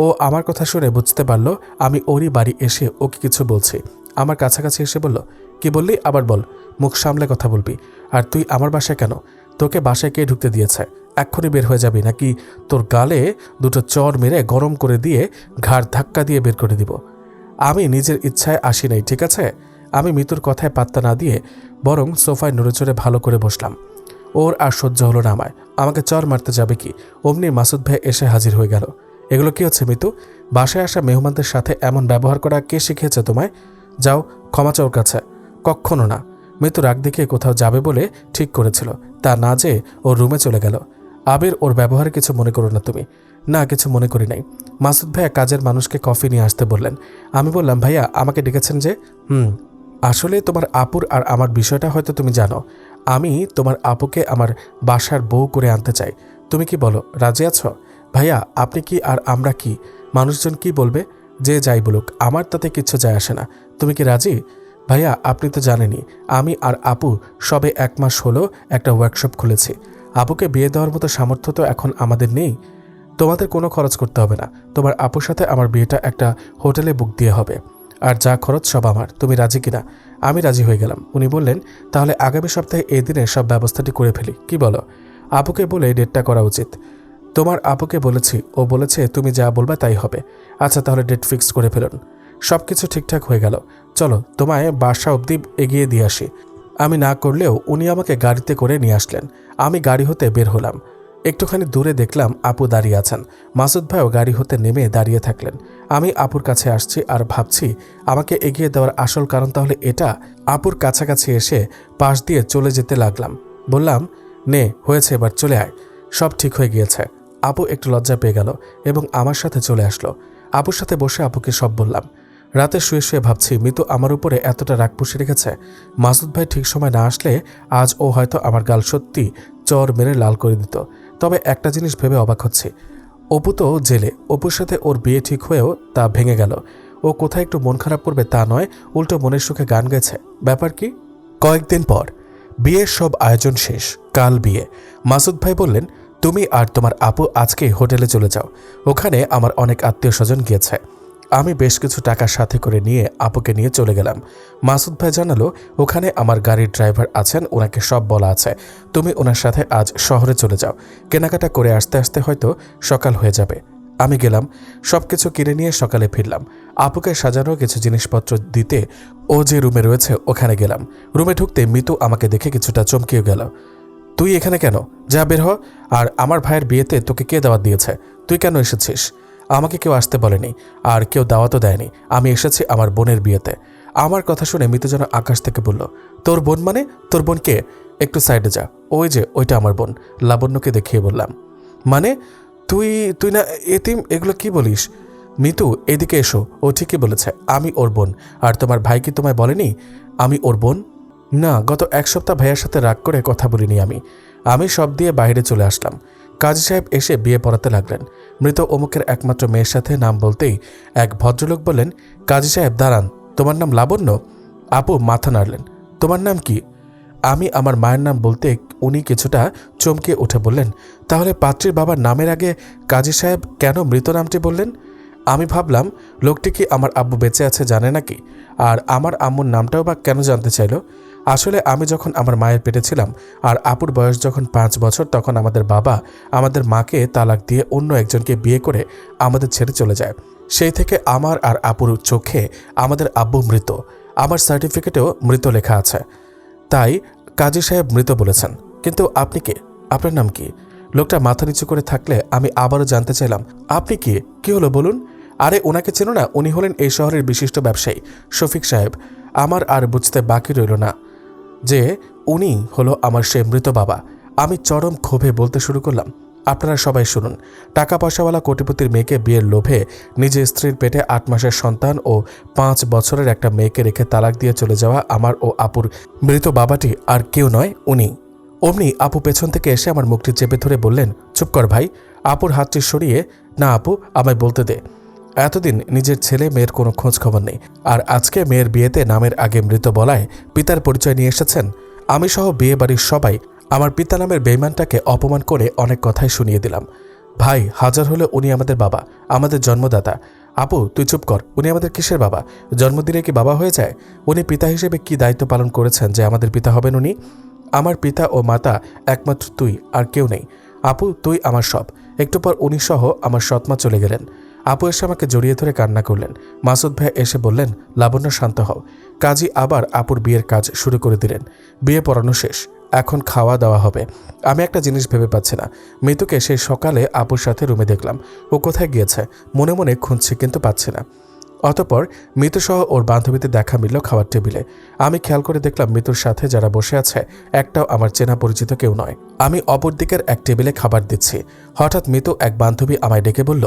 ও আমার কথা শুনে বুঝতে পারল আমি ওরই বাড়ি এসে ওকে কিছু বলছি। আমার কাছাকাছি এসে বলল, কি বললি আবার বল, মুখ সামলে কথা বলবি। আর তুই আমার বাসায় কেন? তোকে বাসায় কে ঢুকতে দিয়েছে? এক্ষুনি বের হয়ে যাবি নাকি তোর গালে দুটো চর মেরে গরম করে দিয়ে ঘাড় ধাক্কা দিয়ে বের করে দিব। আমি নিজের ইচ্ছায় আসি নাই, ঠিক আছে? আমি মিতুর কথায় পাত্তা না দিয়ে বরং সোফায় নড়েচড়ে ভালো করে বসলাম। ওর আর সহ্য হলো না আমাকে চর মারতে যাবে কি, অমনি মাসুদ ভাই এসে হাজির হয়ে গেল। এগুলো কি হচ্ছে মিতু? বাসায় আসা মেহমানদের সাথে এমন ব্যবহার করা কে শিখিয়েছে তোমায়? যাও ক্ষমা চাও ওর কাছে। কক্ষনো না। মিতু রাগ দেখিয়ে কোথাও যাবে বলে ঠিক করেছিল, তা না যেয়ে ওর রুমে চলে গেল। আবির, ওর ব্যবহারে কিছু মনে করো না তুমি। না, কিছু মনে করি নাই। মাসুদ ভাইয়া কাজের মানুষকে কফি নিয়ে আসতে বললেন। আমি বললাম, ভাইয়া আমাকে ডেকেছেন যে? আসলে তোমার আপুর আর আমার বিষয়টা হয়তো তুমি জানো। আমি তোমার আপুকে আমার বাসার বউ করে আনতে চাই। তুমি কি বলো, রাজি আছো? ভাইয়া আপনি কি আর আমরা কি, মানুষজন কি বলবে? যে যাই বলুক, আমার তাতে কিচ্ছু যায় আসে না। তুমি কি রাজি? ভাইয়া আপনি তো জানেনই, আমি আর আপু সবে 1 মাস হলো একটা ওয়ার্কশপ খুলেছি। আপুকে বিয়ে দেওয়ার মতো সামর্থ্য তো এখন আমাদের নেই। তোমাদের কোনো খরচ করতে হবে না। তোমার আপুর সাথে আমার বিয়েটা একটা হোটেলে বুক দিয়ে হবে, আর যা খরচ সব আমার। তুমি রাজি কিনা? আমি রাজি হয়ে গেলাম। উনি বললেন, তাহলে আগামী সপ্তাহে এই দিনে সব ব্যবস্থাটি করে ফেলি, কি বলো? আপুকে বলে ডেটটা করা উচিত। তোমার আপুকে বলেছি, ও বলেছে তুমি যা বলবা তাই হবে। আচ্ছা, তাহলে ডেট ফিক্স করে ফেলুন। সব কিছু ঠিকঠাক হয়ে গেল। চলো তোমায় বাসা অবধি এগিয়ে দিয়ে আসি। আমি না করলেও উনি আমাকে গাড়িতে করে নিয়ে আসলেন। আমি গাড়ি হতে বের হলাম। একটুখানি দূরে দেখলাম আপু দাঁড়িয়ে আছেন। মাসুদ ভাইও গাড়ি হতে নেমে দাঁড়িয়ে থাকলেন। আমি আপুর কাছে আসছি আর ভাবছি আমাকে এগিয়ে দেওয়ার আসল কারণ তাহলে এটা। আপুর কাছাকাছি এসে পাশ দিয়ে চলে যেতে লাগলাম। বললাম, নে হয়েছে, এবার চলে আয়, সব ঠিক হয়ে গিয়েছে। আপু একটু লজ্জা পেয়ে গেল এবং আমার সাথে চলে আসলো। আপুর সাথে বসে আপুকে সব বললাম। রাতে শুয়ে শুয়ে ভাবছি মিতু আমার উপরে এতটা রাগ পুষে রেখেছে। মাসুদ ভাই ঠিক সময় না আসলে আজ ও হয়তো আমার গাল সত্যি চর মেরে লাল করে দিত। তবে একটা জিনিস ভেবে অবাক হচ্ছে, অপু তো জেলে, অপুর সাথে ওর বিয়ে ঠিক হয়েও তা ভেঙে গেল। ও কোথায় একটু মন খারাপ করবে তা নয়, উল্টো মনের সুখে গান গেছে। ব্যাপার কি? কয়েকদিন পর বিয়ের সব আয়োজন শেষ। কাল বিয়ে। মাসুদ ভাই বললেন, তুমি আর তোমার আপু আজকে হোটেলে চলে যাও, ওখানে আমার অনেক আত্মীয় স্বজন গিয়েছে। আমি বেশ কিছু টাকা সাথে করে নিয়ে আপুকে নিয়ে চলে গেলাম। মাসুদ ভাই জানালো, ওখানে আমার গাড়ির ড্রাইভার আছেন, ওনাকে সব বলা আছে। তুমি ওনার সাথে আজ শহরে চলে যাও, কেনাকাটা করে আসতে আসতে হয়তো সকাল হয়ে যাবে। আমি গেলাম, সবকিছু কিনে নিয়ে সকালে ফিরলাম। আপুকে সাজানো কিছু জিনিসপত্র দিতে ও যে রুমে রয়েছে ওখানে গেলাম। রুমে ঢুকতে মিতু আমাকে দেখে কিছুটা চমকিয়ে গেল। তুই এখানে কেন? যা বের হ। আর আমার ভাইয়ের বিয়েতে তোকে কে দাওয়াত দিয়েছে? তুই কেন এসেছিস? আমাকে কেউ আসতে বলেনি, আর কেউ দাওয়াতও দেয়নি। আমি এসেছি আমার বোনের বিয়েতে। আমার কথা শুনে মিতু যেন আকাশ থেকে বলল, তোর বোন মানে? তোর বোন কে? একটু সাইডে যা, ওই যে ওইটা আমার বোন। লাবণ্যকে দেখিয়ে বললাম। মানে তুই তুই না এতিম, এগুলো কি বলিস? মিতু, এদিকে এসো, ও ঠিকই বলেছে, আমি ওর বোন। আর তোমার ভাই কি তোমায় বলেনি আমি ওর বোন? না, গত এক সপ্তাহ ভাইয়ার সাথে রাগ করে কথা বলিনি আমি সব দিয়ে বাইরে চলে আসলাম। কাজী সাহেব এসে বিয়ে পড়াতে লাগলেন। মৃত অমুকের একমাত্র মেয়ের সাথে নাম বলতেই এক ভদ্রলোক বললেন, কাজী সাহেব দাঁড়ান, তোমার নাম লাবণ্য? আপু মাথা নাড়লেন। তোমার নাম কি? আমি আমার মায়ের নাম বলতে উনি কিছুটা চমকে উঠে বললেন, তাহলে পাত্রীর বাবার নামের আগে কাজী সাহেব কেন মৃত নামটি বললেন? আমি ভাবলাম লোকটি কি আমার আব্বু বেঁচে আছে জানে নাকি, আর আমার আম্মুর নামটাও বা কেন জানতে চাইল। আসলে আমি যখন আমার মায়ের পেটে ছিলাম আর আপুর বয়স যখন 5 বছর, তখন আমাদের বাবা আমাদের মাকে তালাক দিয়ে অন্য একজনকে বিয়ে করে আমাদের ছেড়ে চলে যায়। সেই থেকে আমার আর আপুর চোখে আমাদের আব্বু মৃত। আমার সার্টিফিকেটেও মৃত লেখা আছে। তাই কাজী সাহেব মৃত বলেছেন। কিন্তু আপনি কে? আপনার নাম কি? লোকটা মাথা নিচু করে থাকলে আমি আবারও জানতে চাইলাম, আপনি কে? কি হলো বলুন? আরে ওনাকে চেনো না? উনি হলেন এই শহরের বিশিষ্ট ব্যবসায়ী শফিক সাহেব। আমার আর বুঝতে বাকি রইল না যে উনি হলো আমার সে মৃত বাবা। আমি চরম ক্ষোভে বলতে শুরু করলাম, আপনারা সবাই শুনুন, টাকা পয়সাওয়ালা কোটিপতির মেয়েকে বিয়ের লোভে নিজের স্ত্রীর পেটে 8 মাসের সন্তান ও 5 বছরের একটা মেয়েকে রেখে তালাক দিয়ে চলে যাওয়া আমার ও আপুর মৃত বাবাটি আর কেউ নয়, উনি। অমনি আপু পেছন থেকে এসে আমার মুখটি চেপে ধরে বললেন, চুপ কর ভাই। আপুর হাতটি সরিয়ে, না আপু, আমায় বলতে দে। এতদিন নিজের ছেলে মেয়ের কোনো খোঁজ খবর নেই, আর আজকে মেয়ের বিয়েতে নামের আগে মৃত বলায় পিতার পরিচয় নিয়ে এসেছেন। আমি সহ বিয়ে বাড়ির সবাই আমার পিতা নামের বেইমানটাকে অপমান করে অনেক কথাই শুনিয়ে দিলাম। ভাই, হাজার হলে উনি আমাদের বাবা, আমাদের জন্মদাতা। আপু তুই চুপ কর, উনি আমাদের কিসের বাবা? জন্মদিনে কি বাবা হয়ে যায়? উনি পিতা হিসেবে কি দায়িত্ব পালন করেছেন যে আমাদের পিতা হবেন উনি? আমার পিতা ও মাতা একমাত্র তুই, আর কেউ নেই। আপু তুই আমার সব। একটু পর উনি সহ আমার সৎমা চলে গেলেন। আপু এসে আমাকে জড়িয়ে ধরে কান্না করলেন। মাসুদ ভাই এসে বললেন, লাবণ্য শান্ত হও। কাজী আবার আপুর বিয়ের কাজ শুরু করে দিলেন। বিয়ে পড়ানো শেষ, এখন খাওয়া দাওয়া হবে। আমি একটা জিনিস ভেবে পাচ্ছি না। মিতুকে সেই সকালে আপুর সাথে রুমে দেখলাম, ও কোথায় গিয়েছে মনে মনে খুঁজছি, কিন্তু পাচ্ছি না। অতঃপর মিতুসহ ওর বান্ধবীদের দেখা মিলল খাওয়ার টেবিলে। আমি খেয়াল করে দেখলাম মিতুর সাথে যারা বসে আছে একটাও আমার চেনা পরিচিত কেউ নয়। আমি অপর দিকের এক টেবিলে খাবার দিচ্ছি। হঠাৎ মিতু এক বান্ধবী আমায় ডেকে বলল,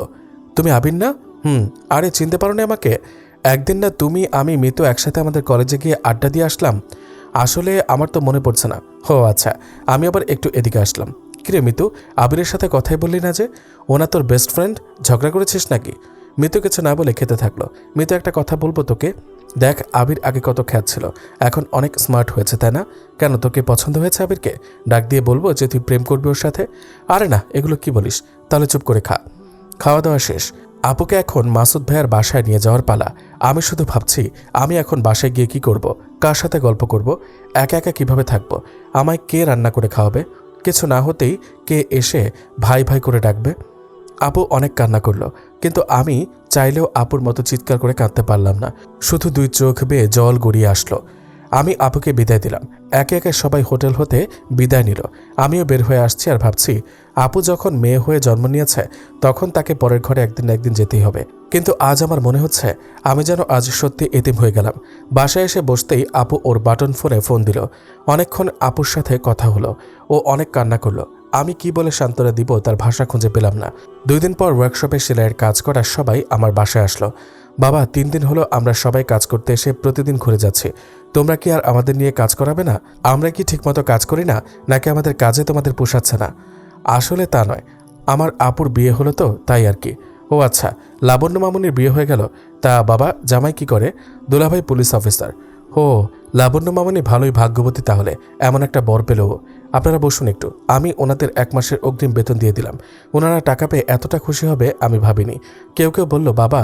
তুমি আবির না? আরে চিনতে পারো না আমাকে? একদিন না তুমি আমি মিতু একসাথে আমাদের কলেজে গিয়ে আড্ডা দিয়ে আসলাম। আসলে আমার তো মনে পড়ছে না। ও আচ্ছা, আমি আবার একটু এদিকে আসলাম। কিরে মিতু, আবিরের সাথে কথাই বললি না যে? ওনা তোর বেস্ট ফ্রেন্ড, ঝগড়া করেছিস নাকি? মিতু কিছু না বলে খেতে থাকলো। মিতু, একটা কথা বলবো তোকে। দেখ, আবির আগে কত খ্যাত ছিল, এখন অনেক স্মার্ট হয়েছে, তাই না? কেন, তোকে পছন্দ হয়েছে আবিরকে? ডাক দিয়ে বলবো যে তুই প্রেম করবি ওর সাথে? আরে না, এগুলো কি বলিস? তাহলে চুপ করে খা। খাওয়া দাওয়া শেষ। আপুকে এখন মাসুদ ভাইয়ার বাসায় নিয়ে যাওয়ার পালা। আমি শুধু ভাবছি আমি এখন বাসায় গিয়ে কি করব, কার সাথে গল্প করব, একা একা কিভাবে থাকব, আমায় কে রান্না করে খাওয়াবে, কিছু না হতেই কে এসে ভাই ভাই করে ডাকবে। আপু অনেক কান্না করলো, কিন্তু আমি চাইলেও আপুর মতো চিৎকার করে কাঁদতে পারলাম না। শুধু 2 চোখ বেয়ে জল গড়িয়ে আসলো। আমি আপুকে বিদায় দিলাম। একে একে সবাই হোটেল হতে বিদায় নিল। আমিও বের হয়ে আসছি আর ভাবছি আপু যখন মেয়ে হয়ে জন্ম নিয়েছে তখন তাকে পরের ঘরে একদিন না একদিন যেতেই হবে। কিন্তু আজ আমার মনে হচ্ছে আমি যেন আজ সত্যি এতিম হয়ে গেলাম। বাসায় এসে বসতেই আপু ওর বাটন ফোনে ফোন দিল। অনেকক্ষণ আপুর সাথে কথা হলো। ও অনেক কান্না করলো। আমি কি বলে সান্ত্বনা দিব তার ভাষা খুঁজে পেলাম না। 2 দিন পর ওয়ার্কশপে সেলাইয়ের কাজ করা সবাই আমার বাসায় আসলো। বাবা, 3 দিন হলো আমরা সবাই কাজ করতে এসে প্রতিদিন ঘুরে যাচ্ছি। তোমরা কি আর আমাদের নিয়ে কাজ করাবে না? আমরা কি ঠিকমতো কাজ করি না, নাকি আমাদের কাজে তোমাদের পোষাচ্ছে না? আসলে তা নয়, আমার আপুর বিয়ে হলো তো তাই আর কি। ও আচ্ছা, লাবণ্য মামুনির বিয়ে হয়ে গেল। তা বাবা, জামাই কি করে? দুলাভাই পুলিশ অফিসার। হো, লাবণ্য মামুনি ভালোই ভাগ্যবতী তাহলে, এমন একটা বর পেল ও। আপনারা বসুন একটু, আমি ওনাদের 1 মাসের অগ্রিম বেতন দিয়ে দিলাম। ওনারা টাকা পেয়ে এতটা খুশি হবে আমি ভাবিনি। কেউ কেউ বলল, বাবা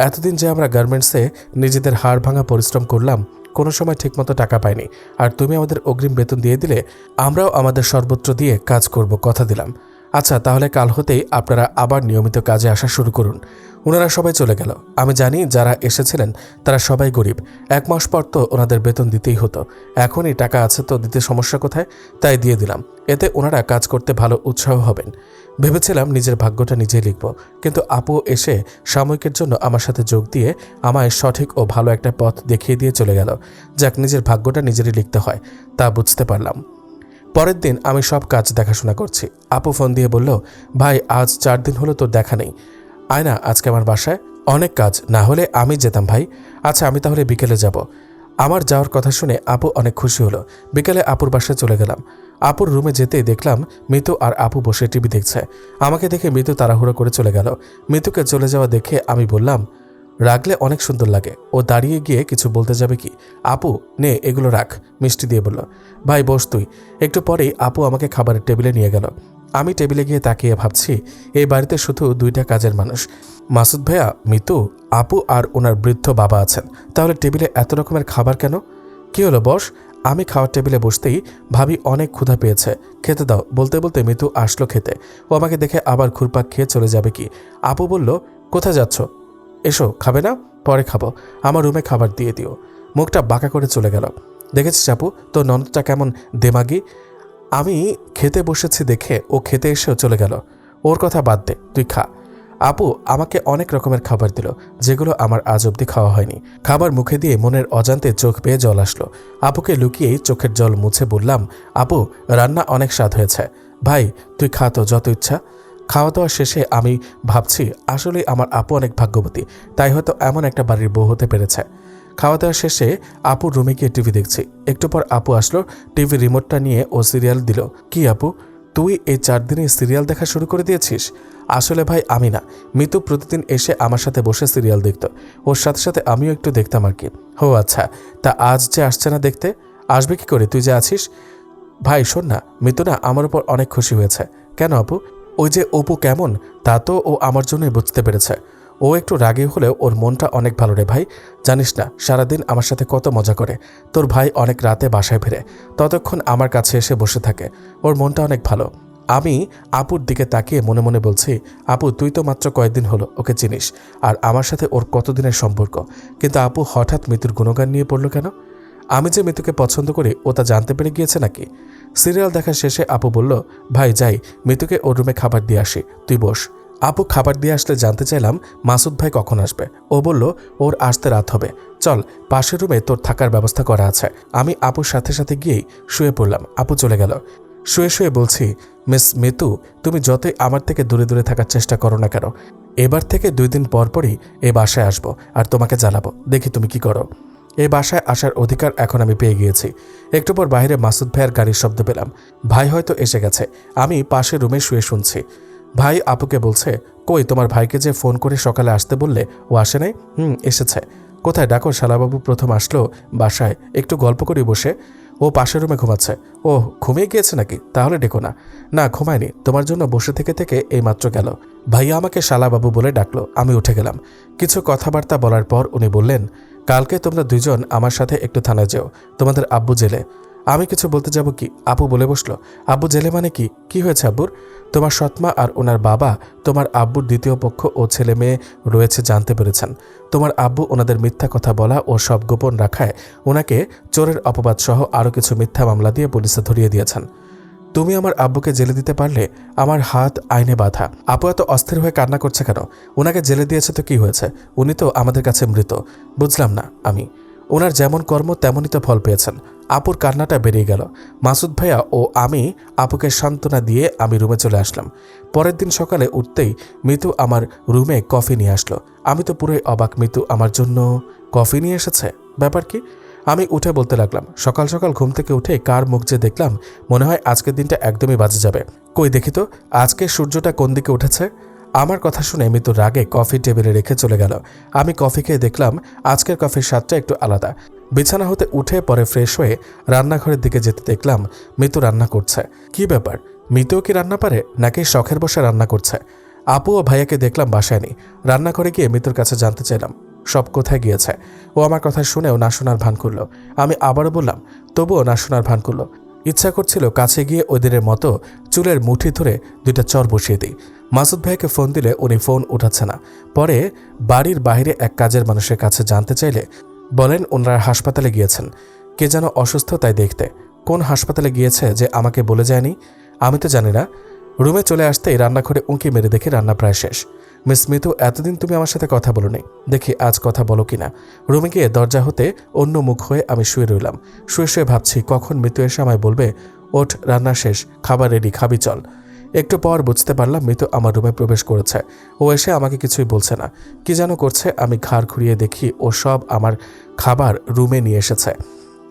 এতদিন যে আমরা গার্মেন্টসে নিজেদের হাড় ভাঙা পরিশ্রম করলাম, কোনো সময় ঠিকমতো টাকা পাইনি, আর তুমি আমাদের অগ্রিম বেতন দিয়ে দিলে আমরাও আমাদের সর্বোচ্চ দিয়ে কাজ করব, কথা দিলাম। আচ্ছা, তাহলে কাল হতেই আপনারা আবার নিয়মিত কাজে আসা শুরু করুন। ওনারা সবাই চলে গেল। আমি জানি যারা এসেছিলেন তারা সবাই গরিব। 1 মাস পর তো ওনাদের বেতন দিতেই হতো। এখনই টাকা আছে তো দিতে সমস্যা কোথায়? তাই দিয়ে দিলাম। এতে ওনারা কাজ করতে ভালো উৎসাহ হবেন। ভেবেছিলাম নিজের ভাগ্যটা নিজেই লিখব, কিন্তু আপু এসে সাময়িকের জন্য আমার সাথে যোগ দিয়ে আমায় সঠিক ও ভালো একটা পথ দেখিয়ে দিয়ে চলে গেল। যাক, নিজের ভাগ্যটা নিজেরই লিখতে হয় তা বুঝতে পারলাম। পরের দিন আমি সব কাজ দেখাশোনা করছি। আপু ফোন দিয়ে বলল, ভাই আজ 4 দিন হলো তোর দেখা নেই, আয় না আজকে আমার বাসায়, অনেক কাজ, না হলে আমি যেতাম ভাই। আচ্ছা, আমি তাহলে বিকেলে যাব। আমার যাওয়ার কথা শুনে আপু অনেক খুশি হলো। বিকেলে আপুর বাসায় চলে গেলাম। আপুর রুমে যেতেই দেখলাম মিতু আর আপু বসে টিভি দেখছে। আমাকে দেখে মিতু তাড়াহুড়ো করে চলে গেল। মিতুকে চলে যাওয়া দেখে আমি বললাম, রাগলে অনেক সুন্দর লাগে। ও দাঁড়িয়ে গিয়ে কিছু বলতে যাবে কি, আপু নে এগুলো রাখ, মিষ্টি দিয়ে বলল। ভাই বস তুই। একটু পরেই আপু আমাকে খাবারের টেবিলে নিয়ে গেল। আমি টেবিলে গিয়ে তাকিয়ে ভাবছি এই বাড়িতে শুধু 2টা কাজের মানুষ, মাসুদ ভাইয়া, মিতু, আপু আর ওনার বৃদ্ধ বাবা আছেন। তাহলে টেবিলে এত রকমের খাবার কেন? কি হলো বস? আমি খাওয়ার টেবিলে বসতেই ভাবি অনেক ক্ষুধা পেয়েছে, খেতে দাও বলতে বলতে মিতু আসলো খেতে। ও আমাকে দেখে আবার ঘুরপাক খেয়ে চলে যাবে কি। আপু বলল, কোথায় যাচ্ছ? এসো, খাবে না? পরে খাবো, আমার রুমে খাবার দিয়ে দিও। মুখটা বাঁকা করে চলে গেল। দেখেছিস আপু, তোর ননদটা কেমন দেমাগি। আমি খেতে বসেছি দেখে ও খেতে এসেও চলে গেল। ওর কথা বাদ দে, তুই খা। আপু আমাকে অনেক রকমের খাবার দিল, যেগুলো আমার আজ অবধি খাওয়া হয়নি। খাবার মুখে দিয়ে মনের অজান্তে চোখ বেয়ে জল আসলো। আপুকে লুকিয়েই চোখের জল মুছে বললাম, আপু রান্না অনেক স্বাদ হয়েছে। ভাই তুই খা তো, যত ইচ্ছা। খাওয়া দাওয়া শেষে আমি ভাবছি আসলে আমার আপু অনেক ভাগ্যবতী, তাই হয়তো এমন একটা বাড়ির বউ হতে পেরেছে। খাওয়া দাওয়া শেষে আপুর রুমে গিয়ে টিভি দেখছি। একটু পর আপু আসলো, টিভি রিমোটটা নিয়ে ও সিরিয়াল দিল। কি আপু, তুই এই 4 দিনে সিরিয়াল দেখা শুরু করে দিয়েছিস? আসলে ভাই আমি না, মিতু প্রতিদিন এসে আমার সাথে বসে সিরিয়াল দেখত, ওর সাথে সাথে আমিও একটু দেখতাম আর কি। হো আচ্ছা, তা আজ যে আসছে না দেখতে? আসবে কি করে, তুই যে আছিস। ভাই শোন না, মিতু না আমার উপর অনেক খুশি হয়েছে। কেন আপু? ওই যে অপু কেমন, তা তো ও আমার জন্যই বুঝতে পেরেছে। ও একটু রাগী হলেও ওর মনটা অনেক ভালো রে ভাই। জানিস না সারাদিন আমার সাথে কত মজা করে। তোর ভাই অনেক রাতে বাসায় ফিরে, ততক্ষণ আমার কাছে এসে বসে থাকে। ওর মনটা অনেক ভালো। আমি আপুর দিকে তাকিয়ে মনে মনে বলছি, আপু তুই তো মাত্র কয়েকদিন হলো ওকে চিনিস, আর আমার সাথে ওর কতদিনের সম্পর্ক, কিন্তু আপু হঠাৎ মিতুর গুণগান নিয়ে পড়লো কেন? আমি যে মিতুকে পছন্দ করি ও তা জানতে পেরে গিয়েছে নাকি? সিরিয়াল দেখা শেষে আপু বলল, ভাই যাই, মিতুকে ওর রুমে খাবার দিয়ে আসি, তুই বস। আপু খাবার দিয়ে আসলে জানতে চাইলাম মাসুদ ভাই কখন আসবে। ও বলল ওর আসতে রাত হবে, চল পাশের রুমে তোর থাকার ব্যবস্থা করা আছে। আমি আপুর সাথে সাথে গিয়েই শুয়ে পড়লাম। আপু চলে গেল। শুয়ে শুয়ে বলছি, মিস মিতু তুমি যতই আমার থেকে দূরে দূরে থাকার চেষ্টা করো না কেন, এবার থেকে 2 দিন পর পরই এই বাসায় আসবো আর তোমাকে জ্বালাবো, দেখি তুমি কি করো। এই বাসায় আসার অধিকার এখন আমি পেয়ে গিয়েছি। একটু পর বাইরে মাসুদ ভাইয়ের গাড়ির শব্দ পেলাম। ভাই হয়তো এসে গেছে। আমি পাশের রুমে শুয়ে শুনছি। ভাই আপুকে বলছে, কই তোমার ভাইকে যে ফোন করে সকালে আসতে বললে ও আসে নাই? এসেছে। কোথায়, ডাকো, শালাবাবু প্রথম আসলো বাসায়, একটু গল্প করি বসে। ও পাশের রুমে ঘুমাচ্ছে। ও ঘুমিয়ে গিয়েছে নাকি? তাহলে ডেকো না। না ঘুমায়নি, তোমার জন্য বসে থেকে থেকে এই মাত্র গেল। ভাইয়া আমাকে শালাবাবু বলে ডাকলো। আমি উঠে গেলাম। কিছু কথাবার্তা বলার পর উনি বললেন, কালকে তোমরা দুজন আমার সাথে একটু থানায় যেও, তোমাদের আব্বু জেলে। আমি কিছু বলতে যাব কি, আপু বলে বসলো, আব্বু জেলে মানে কি? কি হয়েছে আব্বুর? তোমার সৎমা আর ওনার বাবা তোমার আব্বুর দ্বিতীয় পক্ষ ও ছেলে মেয়ে রয়েছে জানতে পেরেছেন। তোমার আব্বু ওনাদের মিথ্যা কথা বলা ও সব গোপন রাখায় ওনাকে চোরের অপবাদ সহ আরও কিছু মিথ্যা মামলা দিয়ে পুলিশে ধরিয়ে দিয়েছেন। তুমি আমার আব্বুকে জেলে দিতে পারলে আমার হাত আইনে বাঁধা। আপু এত অস্থির হয়ে কান্না করছে কেন? ওনাকে জেলে দিয়েছে তো কি হয়েছে? উনি তো আমাদের কাছে মৃত। বুঝলাম না আমি। ওনার যেমন কর্ম তেমনই তো ফল পেয়েছেন। আপুর কান্নাটা বেরিয়ে গেল। মাসুদ ভাইয়া ও আমি আপুকে সান্ত্বনা দিয়ে আমি রুমে চলে আসলাম। পরের দিন সকালে উঠতেই মিতু আমার রুমে কফি নিয়ে আসলো। আমি তো পুরোই অবাক, মিতু আমার জন্য কফি নিয়ে এসেছে, ব্যাপার কি? আমি উঠে বলতে লাগলাম, সকাল সকাল ঘুম থেকে উঠে কার মুখ যে দেখলাম, মনে হয় আজকের দিনটা একদমই বাজে যাবে। কই দেখি তো আজকে সূর্যটা কোন দিকে উঠেছে। আমার কথা শুনে মিতু রাগে কফি টেবিলে রেখে চলে গেল। আমি কফি খেয়ে দেখলাম আজকের কফির স্বাদটা একটু আলাদা। বিছানা হতে উঠে পরে ফ্রেশ হয়ে রান্নাঘরের দিকে যেতে দেখলাম মিতু রান্না করছে। কি ব্যাপার, মিতুও কি রান্না পারে নাকি শখের বসে রান্না করছে? আপু ও ভাইয়াকে দেখলাম বাসায় নেই। রান্নাঘরে গিয়ে মিতুর কাছে জানতে চাইলাম সব কোথায় গিয়েছে। ও আমার কথা শুনেও না শোনার ভান করলো। আমি আবারও বললাম, তবুও না শোনার ভান করলো। ইচ্ছা করছিল কাছে গিয়ে ওই দিনের মতো চুলের মুঠি ধরে দুইটা চর বসিয়ে দিই। মাসুদ ভাইকে ফোন দিলে উনি ফোন উঠাচ্ছে না। পরে বাড়ির বাইরে এক কাজের মানুষের কাছে জানতে চাইলে বলেন ওনারা হাসপাতালে গিয়েছেন, কে যেন অসুস্থ তাই দেখতে। কোন হাসপাতালে গিয়েছে যে আমাকে বলে যায়নি? আমি তো জানি না। রুমে চলে আসতেই রান্নাঘরে উঁকি মেরে দেখি রান্না প্রায় শেষ। মিস মিতু, এতদিন তুমি আমার সাথে কথা বলোনি, দেখি আজ কথা বলো কিনা। রুমে গিয়ে দরজা হতে অন্য মুখ হয়ে আমি শুয়ে রইলাম। শুয়ে শুয়ে ভাবছি কখন মিতু এসে আমায় বলবে, ওঠ রান্না শেষ, খাবার রেডি, খাবি চল। একটু পর বুঝতে পারলাম মিতু আমার রুমে প্রবেশ করেছে। ও এসে আমাকে কিছুই বলছে না, কি যেন করছে। আমি ঘাড় ঘুরিয়ে দেখি ও সব আমার খাবার রুমে নিয়ে এসেছে।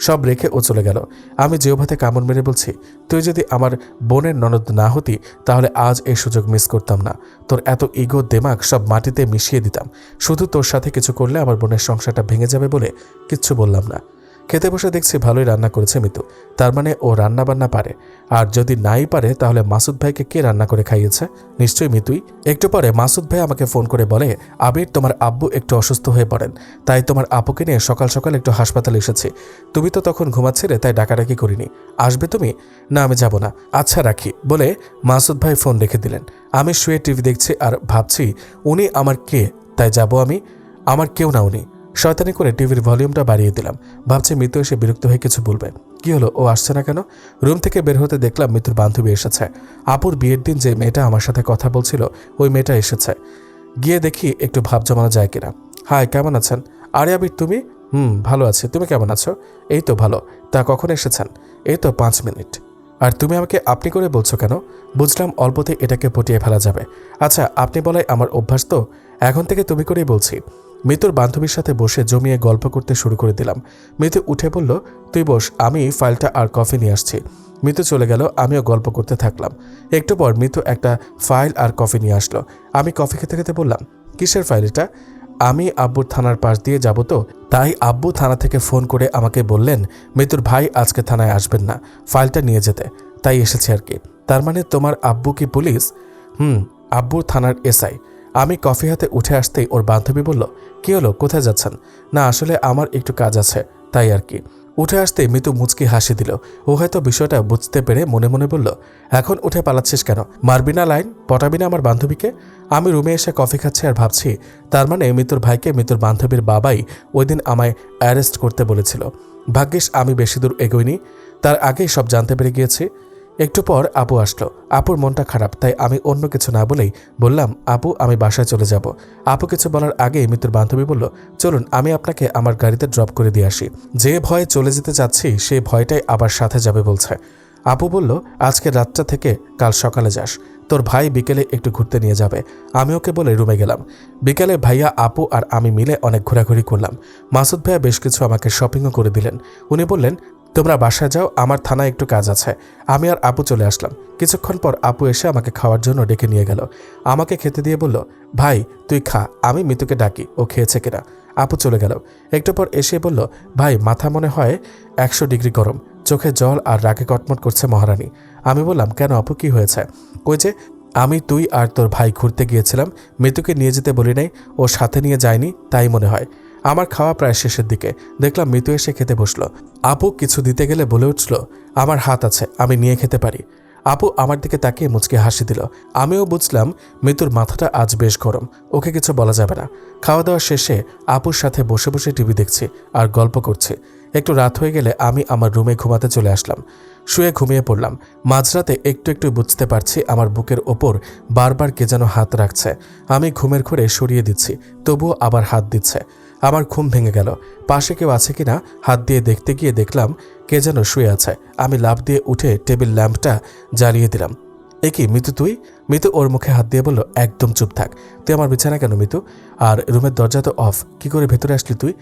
সব রেখে ও চলে গেল। আমি জিহ্বাতে কামড় মেরে বলছি, তুই যদি আমার বোনের ননদ না হতি তাহলে আজ এই সুযোগ মিস করতাম না। তোর এত ইগো দেমাগ সব মাটিতে মিশিয়ে দিতাম। শুধু তোর সাথে কিছু করলে আমার বোনের সংসারটা ভেঙে যাবে বলে কিচ্ছু বললাম না। খেতে বসে দেখছি ভালোই রান্না করেছে মিতু। তার মানে ও রান্না বান্না পারে। আর যদি নাই পারে তাহলে মাসুদ ভাইকে কে রান্না করে খাইয়েছে? নিশ্চয়ই মিতুই। একটু পরে মাসুদ ভাই আমাকে ফোন করে বলে, আবির তোমার আব্বু একটু অসুস্থ হয়ে পড়েন, তাই তোমার আপুকে নিয়ে সকাল সকাল একটু হাসপাতালে এসেছি। তুমি তো তখন ঘুমাচ্ছিলে তাই ডাকাডাকি করিনি। আসবে তুমি? না আমি যাব না। আচ্ছা রাখি বলে মাসুদ ভাই ফোন রেখে দিলেন। আমি শুয়ে টিভি দেখছি আর ভাবছি উনি আমার কে, তাই যাব আমি? আমার কেউ না উনি। শয়তানি করে টিভির ভলিউমটা বাড়িয়ে দিলাম। ভাবছি মিতু এসে বিরক্ত হয়ে কিছু বলবে। কি হলো, ও আসছে না কেন? রুম থেকে বের হতে দেখলাম মিতুর বান্ধবী এসেছে। আপুর বিয়ের দিন যে মেয়েটা আমার সাথে কথা বলছিল ওই মেয়েটা এসেছে। গিয়ে দেখি একটু ভাব জমানো যায় কিনা। হাই, কেমন আছেন? আরে আবির তুমি? ভালো আছি, তুমি কেমন আছো? এই তো ভালো। তা কখন এসেছেন? এই তো 5 মিনিট। আর তুমি আমাকে আপনি করে বলছো কেন? বুঝলাম অল্পতে এটাকে পটিয়ে ফেলা যাবে। আচ্ছা, আপনি বলাই আমার অভ্যাস, তো এখন থেকে তুমি করেই বলছি। মিতুর বান্ধবীর সাথে বসে জমিয়ে গল্প করতে শুরু করে দিলাম। মিতু উঠে বলল, তুই বস, আমি ফাইলটা আর কফি নিয়ে আসছি। মিতু চলে গেল, আমিও গল্প করতে থাকলাম। একটু পর মিতু একটা ফাইল আর কফি নিয়ে আসলো। আমি কফি খেতে খেতে বললাম, কিসের ফাইল এটা? আমি আব্বুর থানার পাশ দিয়ে যাব তো, তাই আব্বু থানা থেকে ফোন করে আমাকে বললেন মিতুর ভাই আজকে থানায় আসবেন না, ফাইলটা নিয়ে যেতে, তাই এসেছে আর কি। তার মানে তোমার আব্বু কি পুলিশ? আব্বুর থানার এসআই। আমি কফি হাতে উঠে আসতেই ওর বান্ধবী বলল, কি হলো, কোথায় যাচ্ছেন? না আসলে আমার একটু কাজ আছে, তাই আর কি। উঠে আসতেই মিতু মুচকি হাসি দিল। ও হয়তো বিষয়টা বুঝতে পেরে মনে মনে বলল, এখন উঠে পালাচ্ছিস কেন? মারবি না লাইন, পটাবি না আমার বান্ধবীকে? আমি রুমে এসে কফি খাচ্ছি আর ভাবছি, তার মানে মিতুর ভাইকে মিতুর বান্ধবীর বাবাই ওই দিন আমায় অ্যারেস্ট করতে বলেছিল। ভাগ্যিস আমি বেশি দূর এগোইনি, তার আগেই সব জানতে পেরে গিয়েছি। একটু পর আপু আসলো। আপুর মনটা খারাপ, তাই আমি অন্য কিছু না বলেই বললাম, আপু আমি বাসায় চলে যাব। আপু কিছু বলার আগেই মিতুর বান্ধবী বলল, চলুন আমি আপনাকে আমার গাড়িতে ড্রপ করে দিয়ে আসি। যে ভয়ে চলে যেতে চাচ্ছি সেই ভয়টাই আবার সাথে যাবে বলছে। আপু বলল, আজকে রাতটা থেকে কাল সকালে যাস, তোর ভাই বিকেলে একটু ঘুরতে নিয়ে যাবে। আমি ওকে বলে রুমে গেলাম। বিকেলে ভাইয়া, আপু আর আমি মিলে অনেক ঘোরাঘুরি করলাম। মাসুদ ভাইয়া বেশ কিছু আমাকে শপিংও করে দিলেন। উনি বললেন, তোমরা বাসায় যাও, আমার থানায় একটু কাজ আছে। আমি আর আপু চলে আসলাম। কিছুক্ষণ পর আপু এসে আমাকে খাওয়ার জন্য ডেকে নিয়ে গেল। আমাকে খেতে দিয়ে বলল, ভাই তুই খা, আমি মিতুকে ডাকি ও খেয়েছে কিনা। আপু চলে গেল। একটু পর এসে বলল, ভাই মাথা মনে হয় 100 ডিগ্রি গরম, চোখে জল আর রাগে কটমট করছে মহারানী। আমি বললাম, কেন আপু কি হয়েছে? কই যে আমি, তুই আর তোর ভাই ঘুরতে গিয়েছিলাম, মিতুকে নিয়ে যেতে বলি নাই, ও সাথে নিয়ে যায়নি তাই মনে হয়। আমার খাওয়া প্রায় শেষের দিকে, দেখলাম মিতু এসে খেতে বসলো। আপু কিছু দিতে গেলে বলে উঠল, আমার হাত আছে, আমি নিয়ে খেতে পারি। আপু আমার দিকে তাকিয়ে মুচকে হাসি দিল। আমিও বুঝলাম মিতুর মাথাটা আজ বেশ গরম, ওকে কিছু বলা যাবে না। খাওয়া দাওয়া শেষে আপুর সাথে বসে বসে টিভি দেখছি আর গল্প করছি। একটু রাত হয়ে গেলে আমি আমার রুমে ঘুমাতে চলে আসলাম। শুয়ে ঘুমিয়ে পড়লাম। মাঝরাতে একটু একটু বুঝতে পারছি আমার বুকের ওপর বারবার কে যেন হাত রাখছে। আমি ঘুমের ঘোরে সরিয়ে দিচ্ছি, তবুও আবার হাত দিচ্ছে। আমার ঘুম ভেঙে গেল। পাশে কেউ আছে কিনা হাত দিয়ে দেখতে গিয়ে দেখলাম কে যেন শুয়ে আছে। আমি লাফ দিয়ে উঠে টেবিল ল্যাম্পটা জ্বালিয়ে দিলাম। এ কি মিতু তুই? মিতু ওর মুখে হাত দিয়ে বলল, একদম চুপ থাক, তুই আমার বিছানা কেন মিতু? আর রুমের দরজা তো অফ, কি করে ভেতরে আসলি তুই?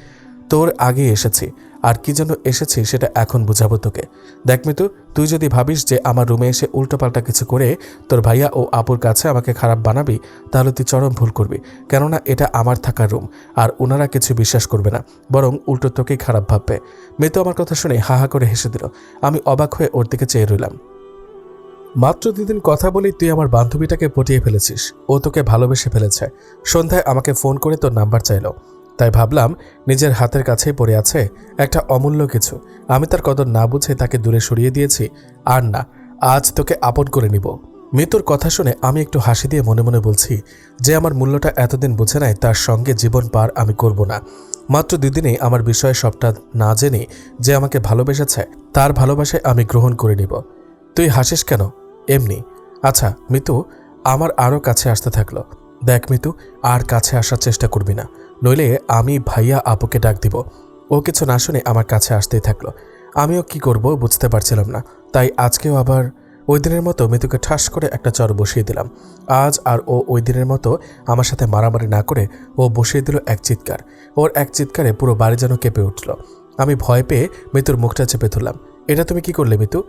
তোর আগে এসেছি, আর কি জন্য এসেছি সেটা এখন বুঝাবো তোকে। দেখ মিতু, তুই যদি ভাবিস যে আমার রুমে এসে উল্টোপাল্টা কিছু করে তোর ভাইয়া ও আপুর কাছে আমাকে খারাপ বানাবি, তাহলে তুই চরম ভুল করবি। কেননা এটা আমার থাকার রুম, আর ওনারা কিছু বিশ্বাস করবে না, বরং উল্টো তোকেই খারাপ ভাববে। মিতু আমার কথা শুনে হা হা করে হেসে দিল। আমি অবাক হয়ে ওর দিকে চেয়ে রইলাম। মাত্র 2 দিন কথা বলি তুই আমার বান্ধবীটাকে পটিয়ে ফেলেছিস, ও তোকে ভালোবেসে ফেলেছে। সন্ধ্যায় আমাকে ফোন করে তোর নাম্বার চাইল, তাই ভাবলাম নিজের হাতের কাছেই পড়ে আছে একটা অমূল্য কিছু, আমি তার কদর না বুঝে তাকে দূরে সরিয়ে দিয়েছি। আর না, আজ তোকে আপন করে নিব। মিতুর কথা শুনে আমি একটু হাসি দিয়ে মনে মনে বলছি, যে আমার মূল্যটা এতদিন বুঝে নেয় তার সঙ্গে জীবন পার আমি করব না। মাত্র 2 দিনেই আমার বিষয়ে সবটা না জেনে যে আমাকে ভালোবেসেছে, তার ভালোবাসায় আমি গ্রহণ করে নিব। তুই হাসিস কেন? এমনি। আচ্ছা মিতু, আমার আরও কাছে আসতে থাকলো। দেখ মিতু, আর কাছে আসার চেষ্টা করবি না, নইলে আমি ভাইয়া আপুকে ডাক দিব। ও কিছু না শুনে আমার কাছে আসতেই থাকলো। আমিও কি করব বুঝতে পারছিলাম না, তাই আজকেও আবার ওই দিনের মতো মিতুকে ঠাস করে একটা চর বসিয়ে দিলাম। আজ আর ও ওই দিনের মতো আমার সাথে মারামারি না করে ও বসিয়ে দিল এক চিৎকার। ওর এক চিৎকারে পুরো বাড়ি যেন কেঁপে উঠল। আমি ভয় পেয়ে মিতুর মুখটা চেপে ধরলাম। এটা তুমি কি করলে মিতু?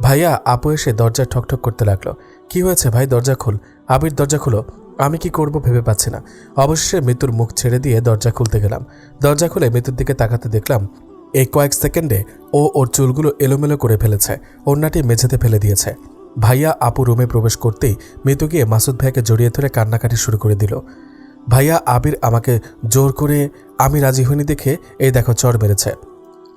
ভাইয়া আপু এসে দরজা ঠকঠক করতে লাগলো। কি হয়েছে ভাই, দরজা খোল, আবির দরজা খুলো। আমি কি করব ভেবে পাচ্ছি না। অবশেষে মিতুর মুখ ছেড়ে দিয়ে দরজা খুলতে গেলাম। দরজা খুলে মিতুর দিকে তাকাতে দেখলাম এই কয়েক সেকেন্ডে ও ওর চুলগুলো এলোমেলো করে ফেলেছে, ওড়নাটি মেঝেতে ফেলে দিয়েছে। ভাইয়া আপু রুমে প্রবেশ করতেই মিতু গিয়ে মাসুদ ভাইকে জড়িয়ে ধরে কান্নাকাটি শুরু করে দিল। ভাইয়া আবির আমাকে জোর করে, আমি রাজি হইনি দেখে এই দেখো চর মেরেছে।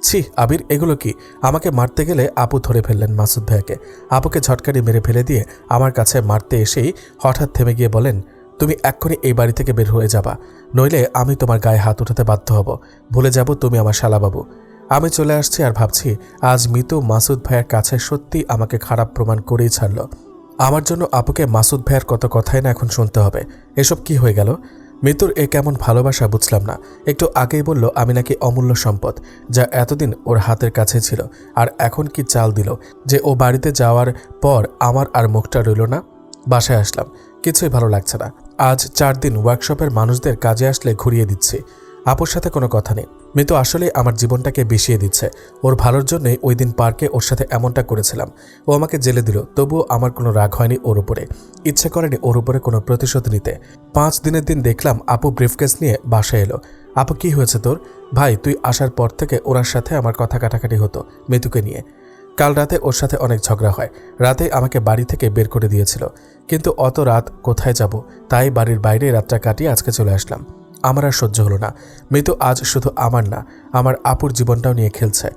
ছি আবির, এগুলো কি? আমাকে মারতে গেলে আপু ধরে ফেললেন মাসুদ ভাইয়াকে। আপুকে ঝটকানি মেরে ফেলে দিয়ে আমার কাছে মারতে এসেই হঠাৎ থেমে গিয়ে বলেন, তুমি এক্ষুনি এই বাড়ি থেকে বের হয়ে যাবা, নইলে আমি তোমার গায়ে হাত উঠাতে বাধ্য হব। ভুলে যাব তুমি আমার শালাবাবু। আমি চলে আসছি আর ভাবছি আজ মিতু মাসুদ ভাইয়ের কাছে সত্যি আমাকে খারাপ প্রমাণ করেই ছাড়ল। আমার জন্য আপুকে মাসুদ ভাইয়ের কত কথাই না এখন শুনতে হবে। এসব কি হয়ে গেল? মিতুর এ কেমন ভালোবাসা বুঝলাম না। একটু আগেই বলল আমি নাকি অমূল্য সম্পদ, যা এতদিন ওর হাতের কাছে ছিল, আর এখন কি চাল দিল যে ও বাড়িতে যাওয়ার পর আমার আর মুখটা রইল না। বাসায় আসলাম, কিছুই ভালো লাগছে না। আজ 4 দিন ওয়ার্কশপের মানুষদের কাজে আসলে ঘুরিয়ে দিচ্ছি। আপুর সাথে কোনো কথা নেই। মিতু আসলে আমার জীবনটাকে বিষিয়ে দিচ্ছে। ওর ভালোর জন্যই ওই দিন পার্কে ওর সাথে এমনটা করেছিলাম। ও আমাকে জেলে দিল, তবুও আমার কোনো রাগ হয়নি ওর উপরে। ইচ্ছে করেনি ওর উপরে কোনো প্রতিশোধ নিতে। 5 দিনের দিন দেখলাম আপু ব্রিফকেস নিয়ে বাসায় এলো। আপু কি হয়েছে তোর? ভাই তুই আসার পর থেকে ওনার সাথে আমার কথা কাটাকাটি হতো মিতুকে নিয়ে। কাল রাতে ওর সাথে অনেক ঝগড়া হয়। রাতে আমাকে বাড়ি থেকে বের করে দিয়েছিল, কিন্তু অত রাত কোথায় যাব, তাই বাড়ির বাইরে রাতটা কাটিয়ে আজকে চলে আসলাম। আমার আর সহ্য হলো না। মিতু আজ শুধু আমার না, আমার আপুর জীবনটাও নিয়ে খেলছে।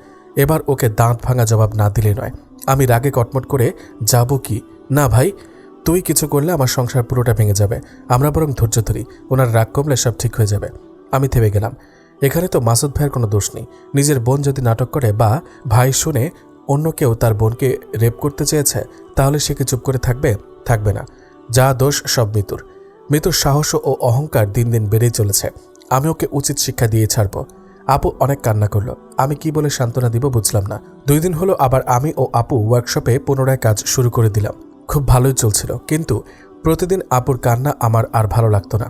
এবার ওকে দাঁত ভাঙা জবাব না দিলে নয়। আমি রাগে কটমট করে যাব কি না ভাই, তুই কিছু করলে আমার সংসার পুরোটা ভেঙে যাবে। আমরা বরং ধৈর্য ধরি, ওনার রাগ কমলে সব ঠিক হয়ে যাবে। আমি থেমে গেলাম। এখানে তো মাসুদ ভাইয়ের কোনো দোষ নেই। নিজের বোন যদি নাটক করে বা ভাই শুনে অন্য কেউ তার বোনকে রেপ করতে চেয়েছে, তাহলে সে কি চুপ করে থাকবে? থাকবে না। যা দোষ সব মিতুর। মিতুর সাহস ও অহংকার দিন দিন বেড়েই চলেছে। আমি ওকে উচিত শিক্ষা দিয়ে ছাড়ব। আপু অনেক কান্না করলো। আমি কি বলে সান্ত্বনা দিব বুঝলাম না। 2 দিন হলো আবার আমি ও আপু ওয়ার্কশপে পুনরায় কাজ শুরু করে দিলাম। খুব ভালোই চলছিল, কিন্তু প্রতিদিন আপুর কান্না আমার আর ভালো লাগতো না।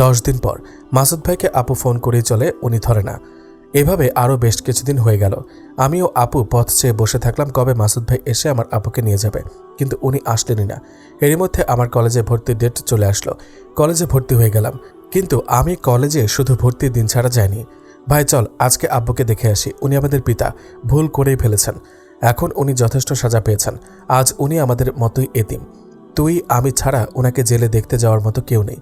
10 দিন পর মাসুদ ভাইকে আপু ফোন করেই চলে, উনি ধরে না। এভাবে আরও বেশ কিছুদিন হয়ে গেল। আমিও আপু পথ চেয়ে বসে থাকলাম কবে মাসুদ ভাই এসে আমার আপুকে নিয়ে যাবে, কিন্তু উনি আসলেনই না। এরই মধ্যে আমার কলেজে ভর্তির ডেট চলে আসলো। কলেজে ভর্তি হয়ে গেলাম, কিন্তু আমি কলেজে শুধু ভর্তির দিন ছাড়া যাইনি। ভাই চল আজকে আব্বুকে দেখে আসি, উনি আমাদের পিতা, ভুল করেই ফেলেছেন। এখন উনি যথেষ্ট সাজা পেয়েছেন। আজ উনি আমাদের মতোই এতিম। তুই আমি ছাড়া ওনাকে জেলে দেখতে যাওয়ার মতো কেউ নেই।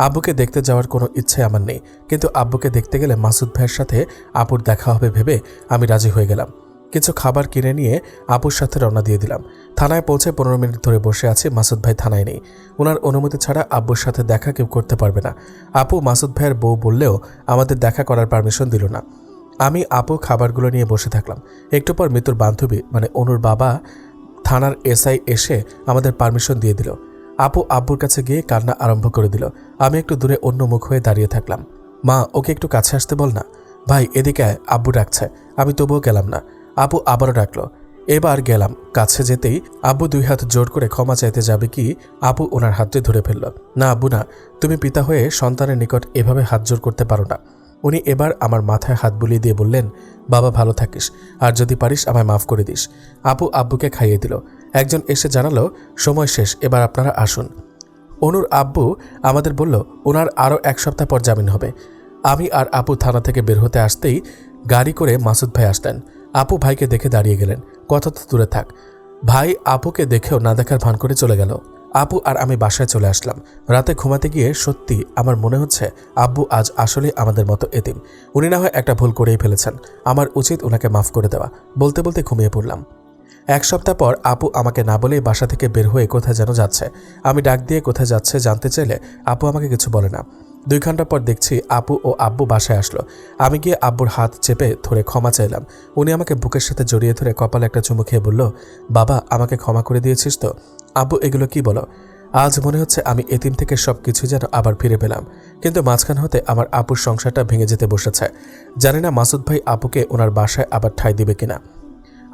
আব্বুকে দেখতে যাওয়ার কোনো ইচ্ছে আমার নেই, কিন্তু আব্বুকে দেখতে গেলে মাসুদ ভাইয়ের সাথে আপুর দেখা হবে ভেবে আমি রাজি হয়ে গেলাম। কিছু খাবার কিনে নিয়ে আপুর সাথে রওনা দিয়ে দিলাম। থানায় পৌঁছে 15 মিনিট ধরে বসে আছি, মাসুদ ভাই থানায় নেই। ওনার অনুমতি ছাড়া আব্বুর সাথে দেখা কেউ করতে পারবে না। আপু মাসুদ ভাইয়ের বউ বললেও আমাদের দেখা করার পারমিশন দিল না। আমি আপু খাবারগুলো নিয়ে বসে থাকলাম। একটু পর মৃত্যুর বান্ধবী মানে অনুর বাবা থানার এসআই এসে আমাদের পারমিশন দিয়ে দিল। আপু আব্বুর কাছে গিয়ে কান্না আরম্ভ করে দিল। আমি একটু দূরে অন্য মুখ হয়ে দাঁড়িয়ে থাকলাম। মা, ওকে একটু কাছে আসতে বল না। ভাই এদিকে আয়, আব্বু ডাকছে। আমি তবুও গেলাম না। আপু আবারও ডাকলো। এবার গেলাম। কাছে যেতেই আব্বু 2 হাত জোর করে ক্ষমা চাইতে যাবে কি আপু ওনার হাতটি ধরে ফেলল। না আব্বু না, তুমি পিতা হয়ে সন্তানের নিকট এভাবে হাত জোর করতে পারো না। উনি এবার আমার মাথায় হাত বুলিয়ে দিয়ে বললেন, বাবা ভালো থাকিস, আর যদি পারিস আমায় মাফ করে দিস। আপু আব্বুকে খাইয়ে দিল। একজন এসে জানালো সময় শেষ, এবার আপনারা আসুন। অনুর আব্বু আমাদের বলল ওনার আরও 1 সপ্তাহ পর জামিন হবে। আমি আর আপু থানা থেকে বের হতে আসতেই গাড়ি করে মাসুদ ভাই আসলেন। আপু ভাইকে দেখে দাঁড়িয়ে গেলেন। কথা তো দূরে থাক, ভাই আপুকে দেখেও না দেখার ভান করে চলে গেল। আপু আর আমি বাসায় চলে আসলাম। রাতে ঘুমাতে গিয়ে সত্যি আমার মনে হচ্ছে আব্বু আজ আসলে আমাদের মতো এতিম। উনি না হয় একটা ভুল করেই ফেলেছেন, আমার উচিত ওনাকে মাফ করে দেওয়া। বলতে বলতে ঘুমিয়ে পড়লাম। 1 সপ্তাহ পর আপু আমাকে না বলেই বাসা থেকে বের হয়ে কোথায় যেন যাচ্ছে। আমি ডাক দিয়ে কোথায় যাচ্ছে জানতে চাইলে আপু আমাকে কিছু বলে না। 2 ঘন্টা পর দেখছি আপু ও আব্বু বাসায় আসলো। আমি গিয়ে আব্বুর হাত চেপে ধরে ক্ষমা চাইলাম। উনি আমাকে বুকের সাথে জড়িয়ে ধরে কপালে একটা চুমু খেয়ে বলল, বাবা আমাকে ক্ষমা করে দিয়েছিস তো? আব্বু এগুলো কি বলো? আজ মনে হচ্ছে আমি এতিম থেকে সবকিছু যেন আবার ফিরে পেলাম। কিন্তু মাঝখান হতে আমার আপুর সংসারটা ভেঙে যেতে বসেছে। জানি না মাসুদ ভাই আপুকে ওনার বাসায় আবার ঠাঁই দিবে কিনা।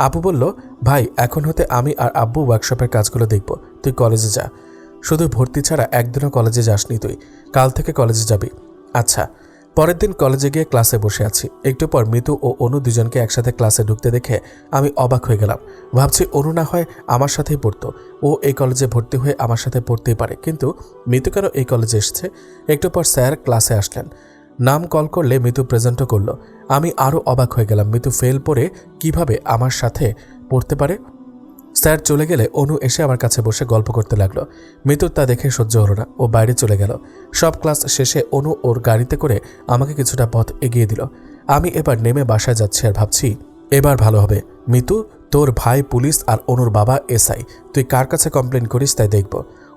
আপু বলল, ভাই এখন হতে আমি আর আব্বু ওয়ার্কশপের কাজগুলো দেখব। তুই কলেজে যা। শুধু ভর্তি ছাড়া একদিনও কলেজে যাসনি তুই। কাল থেকে কলেজে যাবি। আচ্ছা। পরের দিন কলেজে গিয়ে ক্লাসে বসে আছি। একটু পর মিতু ও অনু দুজনকে একসাথে ক্লাসে ঢুকতে দেখে আমি অবাক হয়ে গেলাম। ভাবছি অনু না হয় আমার সাথেই পড়তো, ও এই কলেজে ভর্তি হয়ে আমার সাথে পড়তেই পারে, কিন্তু মিতু কেন এই কলেজে এসেছে? একটু পর স্যার ক্লাসে আসলেন। নাম কল করলে মিতু প্রেজেন্টও করলো। আমি আরও অবাক হয়ে গেলাম, মিতু ফেল পড়ে কিভাবে আমার সাথে পড়তে পারে। স্যার চলে গেলে অনু এসে আমার কাছে বসে গল্প করতে লাগলো। মিতুর তা দেখে সহ্য হলো না, ও বাইরে চলে গেল। সব ক্লাস শেষে অনু ওর গাড়িতে করে আমাকে কিছুটা পথ এগিয়ে দিল। আমি এবার নেমে বাসায় যাচ্ছি আর ভাবছি এবার ভালো হবে। মিতু, তোর ভাই পুলিশ আর অনুর বাবা এসআই, তুই কার কাছে কমপ্লেন করিস তাই দেখব।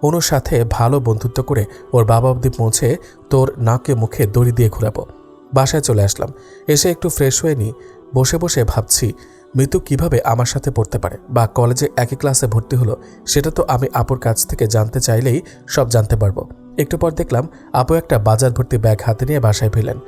অনুর সাথে ভালো বন্ধুত্ব করে ওর বাবা অবধি পৌঁছে তোর নাকে মুখে দড়ি দিয়ে ঘুরাবো। বাসায় চলে আসলাম। এসে একটু ফ্রেশ হয়ে নিই। বসে বসে ভাবছি মিতু কিভাবে আমার সাথে পড়তে পারে, বা কলেজে একই ক্লাসে ভর্তি হলো সেটা তো আমি আপুর কাছ থেকে জানতে চাইলেই সব জানতে পারবো। একটু পর দেখলাম আপু একটা বাজার ভর্তি ব্যাগ হাতে নিয়ে বাসায় ফিরলেন।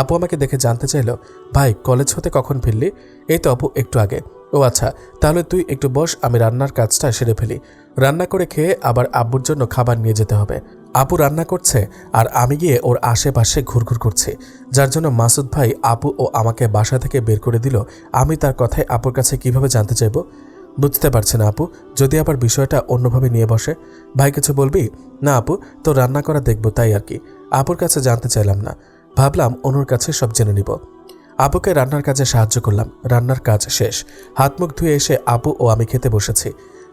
আপু আমাকে দেখে জানতে চাইল, ভাই কলেজ হতে কখন ফিরলি? এই তো আপু একটু আগে। ও আচ্ছা, তাহলে তুই একটু বস, আমি রান্নার কাজটা সেরে ফেলি। রান্না করে খেয়ে আবার আব্বুর জন্য খাবার নিয়ে যেতে হবে। আপু রান্না করছে আর আমি গিয়ে ওর আশেপাশে ঘুরঘুর করছি, যার জন্য মাসুদ ভাই আপু ও আমাকে বাসা থেকে বের করে দিল। আমি তার কথায় আপুর কাছে কিভাবে জানতে চাইব? বুঝতে পারছি না আপু, যদি আবার বিষয়টা অন্যভাবে নিয়ে বসে। ভাই কিছু বলবি? না আপু, তো রান্না করা দেখবো তাই আর কি। আপুর কাছে জানতে চাইলাম না, ভাবলাম অনুর কাছে সব জেনে নিব। আপুকে রান্নার কাজে সাহায্য করলাম। রান্নার কাজ শেষ, হাত মুখ ধুয়ে এসে আপু ও আমি খেতে বসেছি।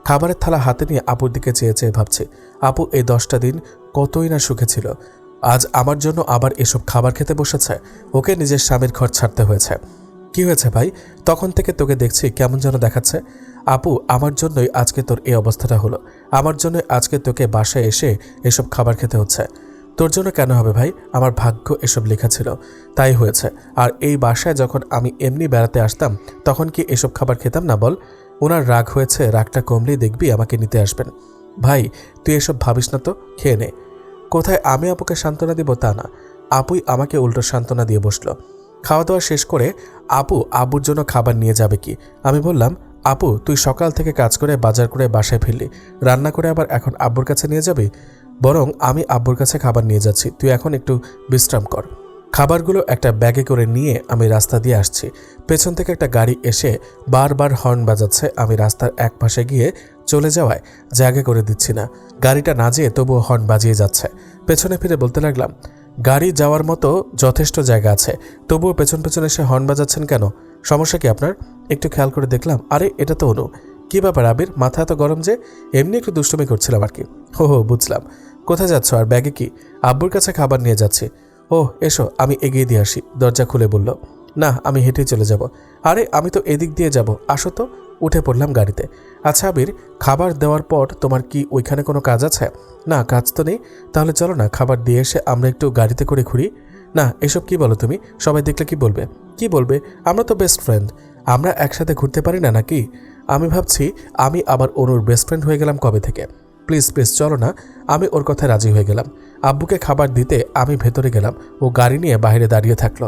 খাবারের থালা হাতে নিয়ে আপুর দিকে চেয়ে চেয়ে ভাবছি আপু এই 10টা দিন কতই না সুখে ছিল, আজ আমার জন্য আবার এসব খাবার খেতে বসেছে। ওকে নিজের স্বামীর ঘর ছাড়তে হয়েছে। কি হয়েছে ভাই? তখন থেকে তোকে দেখছি কেমন যেন দেখাচ্ছে। আপু আমার জন্যই আজকে তোর এই অবস্থাটা হলো, আমার জন্যই আজকে তোকে বাসায় এসে এসব খাবার খেতে হচ্ছে। তোর জন্য কেন হবে ভাই? আমার ভাগ্য এসব লেখা ছিল, তাই হয়েছে। আর এই বাসায় যখন আমি এমনি বেড়াতে আসতাম তখন কি এসব খাবার খেতাম না বল? ওনার রাগ হয়েছে, রাগটা কমলেই দেখবি আমাকে নিতে আসবেন। ভাই তুই এসব ভাবিস না তো, খেয়ে নে। কোথায় আমি আপুকে সান্ত্বনা দিব তা না, আপুই আমাকে উল্টো সান্ত্বনা দিয়ে বসলো। খাওয়া দাওয়া শেষ করে আপু আব্বুর জন্য খাবার নিয়ে যাবে কি? আমি বললাম, আপু তুই সকাল থেকে কাজ করে বাজার করে বাসায় ফিরলি, রান্না করে আবার এখন আব্বুর কাছে নিয়ে যাবি? বরং আমি আব্বুর কাছে খাবার নিয়ে যাচ্ছি, তুই এখন একটু বিশ্রাম কর। খাবারগুলো একটা ব্যাগে করে নিয়ে আমি রাস্তা দিয়ে আসছি। পেছন থেকে একটা গাড়ি এসে বারবার হর্ন বাজাচ্ছে। আমি রাস্তার এক পাশে গিয়ে চলে যাওয়ায় জায়গা করে দিচ্ছি না। গাড়িটা না যেয়ে তবুও হর্ন বাজিয়ে যাচ্ছে। পেছনে ফিরে বলতে লাগলাম, গাড়ি যাওয়ার মতো যথেষ্ট জায়গা আছে, তবুও পেছন পেছন এসে হর্ন বাজাচ্ছেন কেন? সমস্যা কি আপনার? একটু খেয়াল করে দেখলাম, আরে এটা তো অনু। কি ব্যাপার আবির, মাথা এত গরম যে? এমনি একটু দুষ্টুমি করছিলাম আর কি। হো বুঝলাম। কোথায় যাচ্ছ আর ব্যাগে কি? আব্বুর কাছে খাবার নিয়ে যাচ্ছি। ও এসো, আমি এগিয়ে দিয়ে আসি, দরজা খুলে বলল। না, আমি হেঁটেই চলে যাব। আরে আমি তো এদিক দিয়ে যাব, আসো তো। উঠে পড়লাম গাড়িতে। আচ্ছা আবির, খাবার দেওয়ার পর তোমার কি ওইখানে কোনো কাজ আছে? না, কাজ তো নেই। তাহলে চলো না, খাবার দিয়ে এসে আমরা একটু গাড়িতে করে ঘুরি। না, এসব কি বলো তুমি? সবাই দেখলে কি বলবে? কি বলবে? আমরা তো বেস্ট ফ্রেন্ড, আমরা একসাথে ঘুরতে পারি না নাকি? আমি ভাবছি আমি আবার অনুর বেস্ট ফ্রেন্ড হয়ে গেলাম কবে থেকে। প্লিজ প্লিজ চলো না। আমি ওর কথায় রাজি হয়ে গেলাম। আব্বুকে খাবার দিতে আমি ভেতরে গেলাম, ও গাড়ি নিয়ে বাইরে দাঁড়িয়ে থাকলো।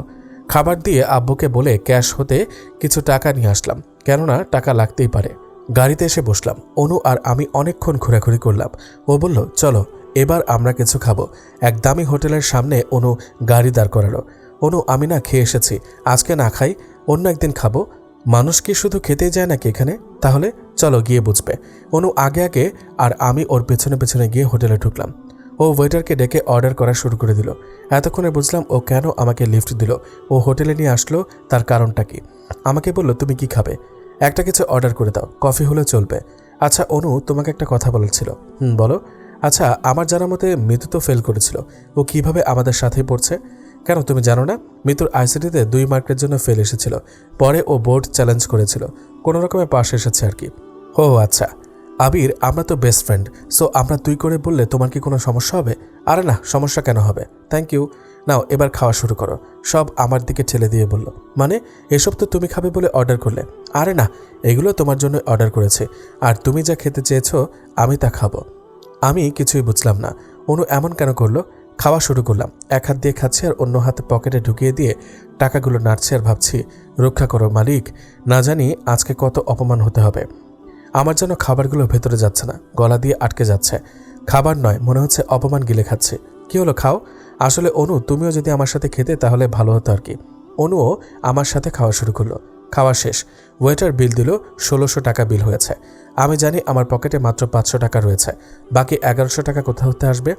খাবার দিয়ে আব্বুকে বলে ক্যাশ হতে কিছু টাকা নিয়ে আসলাম, কেননা টাকা লাগতেই পারে। গাড়িতে এসে বসলাম। অনু আর আমি অনেকক্ষণ ঘোরাঘুরি করলাম। ও বলল চলো এবার আমরা কিছু খাবো। এক দামি হোটেলের সামনে অনু গাড়ি দাঁড় করালো। অনু, আমি না খেয়ে এসেছি, আজকে না খাই, অন্য একদিন খাবো। মানুষ কি শুধু খেতেই যায় নাকি এখানে? তাহলে চলো গিয়ে বুঝবে। অনু আগে আগে আর আমি ওর পেছনে পেছনে গিয়ে হোটেলে ঢুকলাম। ও ওয়েটারকে ডেকে অর্ডার করা শুরু করে দিল। এতক্ষণে বুঝলাম ও কেন আমাকে লিফট দিল। ও হোটেলে নিয়ে আসলো, তার কারণটা কি? আমাকে বলল তুমি কি খাবে? একটা কিছু অর্ডার করে দাও, কফি হলে চলবে। আচ্ছা অনু, তোমাকে একটা কথা বলার ছিল। বলো। আচ্ছা, আমার জানার মতে মিতু তো ফেল করেছিল, ও কিভাবে আমাদের সাথেই পড়ছে? কেন তুমি জানো না? মিতুর আইসিটিতে 2 মার্কের জন্য ফেল এসেছিল, পরে ও বোর্ড চ্যালেঞ্জ করেছিল, কোনো রকমে পাশ এসেছে আর কি। ও আচ্ছা আবির, আমরা তো বেস্ট ফ্রেন্ড, সো আমরা তুই করে বললে তোমার কি কোনো সমস্যা হবে? আরে না, সমস্যা কেন হবে? Thank you. নাও এবার খাওয়া শুরু করো। সব আমার দিকে ঠেলে দিয়ে বলল, মানে এসব তো তুমি খাবে বলে অর্ডার করলে? আরে না, এগুলো তোমার জন্য অর্ডার করেছে, আর তুমি যা খেতে চেয়েছো আমি তা খাবো। আমি কিছুই বুঝলাম না, অনু এমন কেন করলো। খাওয়া শুরু করলাম, এক হাত দিয়ে খাচ্ছি আর অন্য হাতে পকেটে ঢুকিয়ে দিয়ে টাকাগুলো নাড়ছি আর ভাবছি, রক্ষা করো মালিক, না জানি আজকে কত অপমান হতে হবে। আমার যেন খাবারগুলো ভেতরে যাচ্ছে না, গলা দিয়ে আটকে যাচ্ছে। খাবার নয়, মনে হচ্ছে অপমান গিলে খাচ্ছে। কি হলো, খাও। আসলে অনু, তুমিও যদি আমার সাথে খেতে তাহলে ভালো হতো আর কি। অনুও আমার সাথে খাওয়া শুরু করলো। খাওয়া শেষ, ওয়েটার বিল দিল। 1600 টাকা বিল হয়েছে। আমি জানি আমার পকেটে মাত্র 500 টাকা রয়েছে, বাকি 1100 টাকা কোথা হতে আসবে?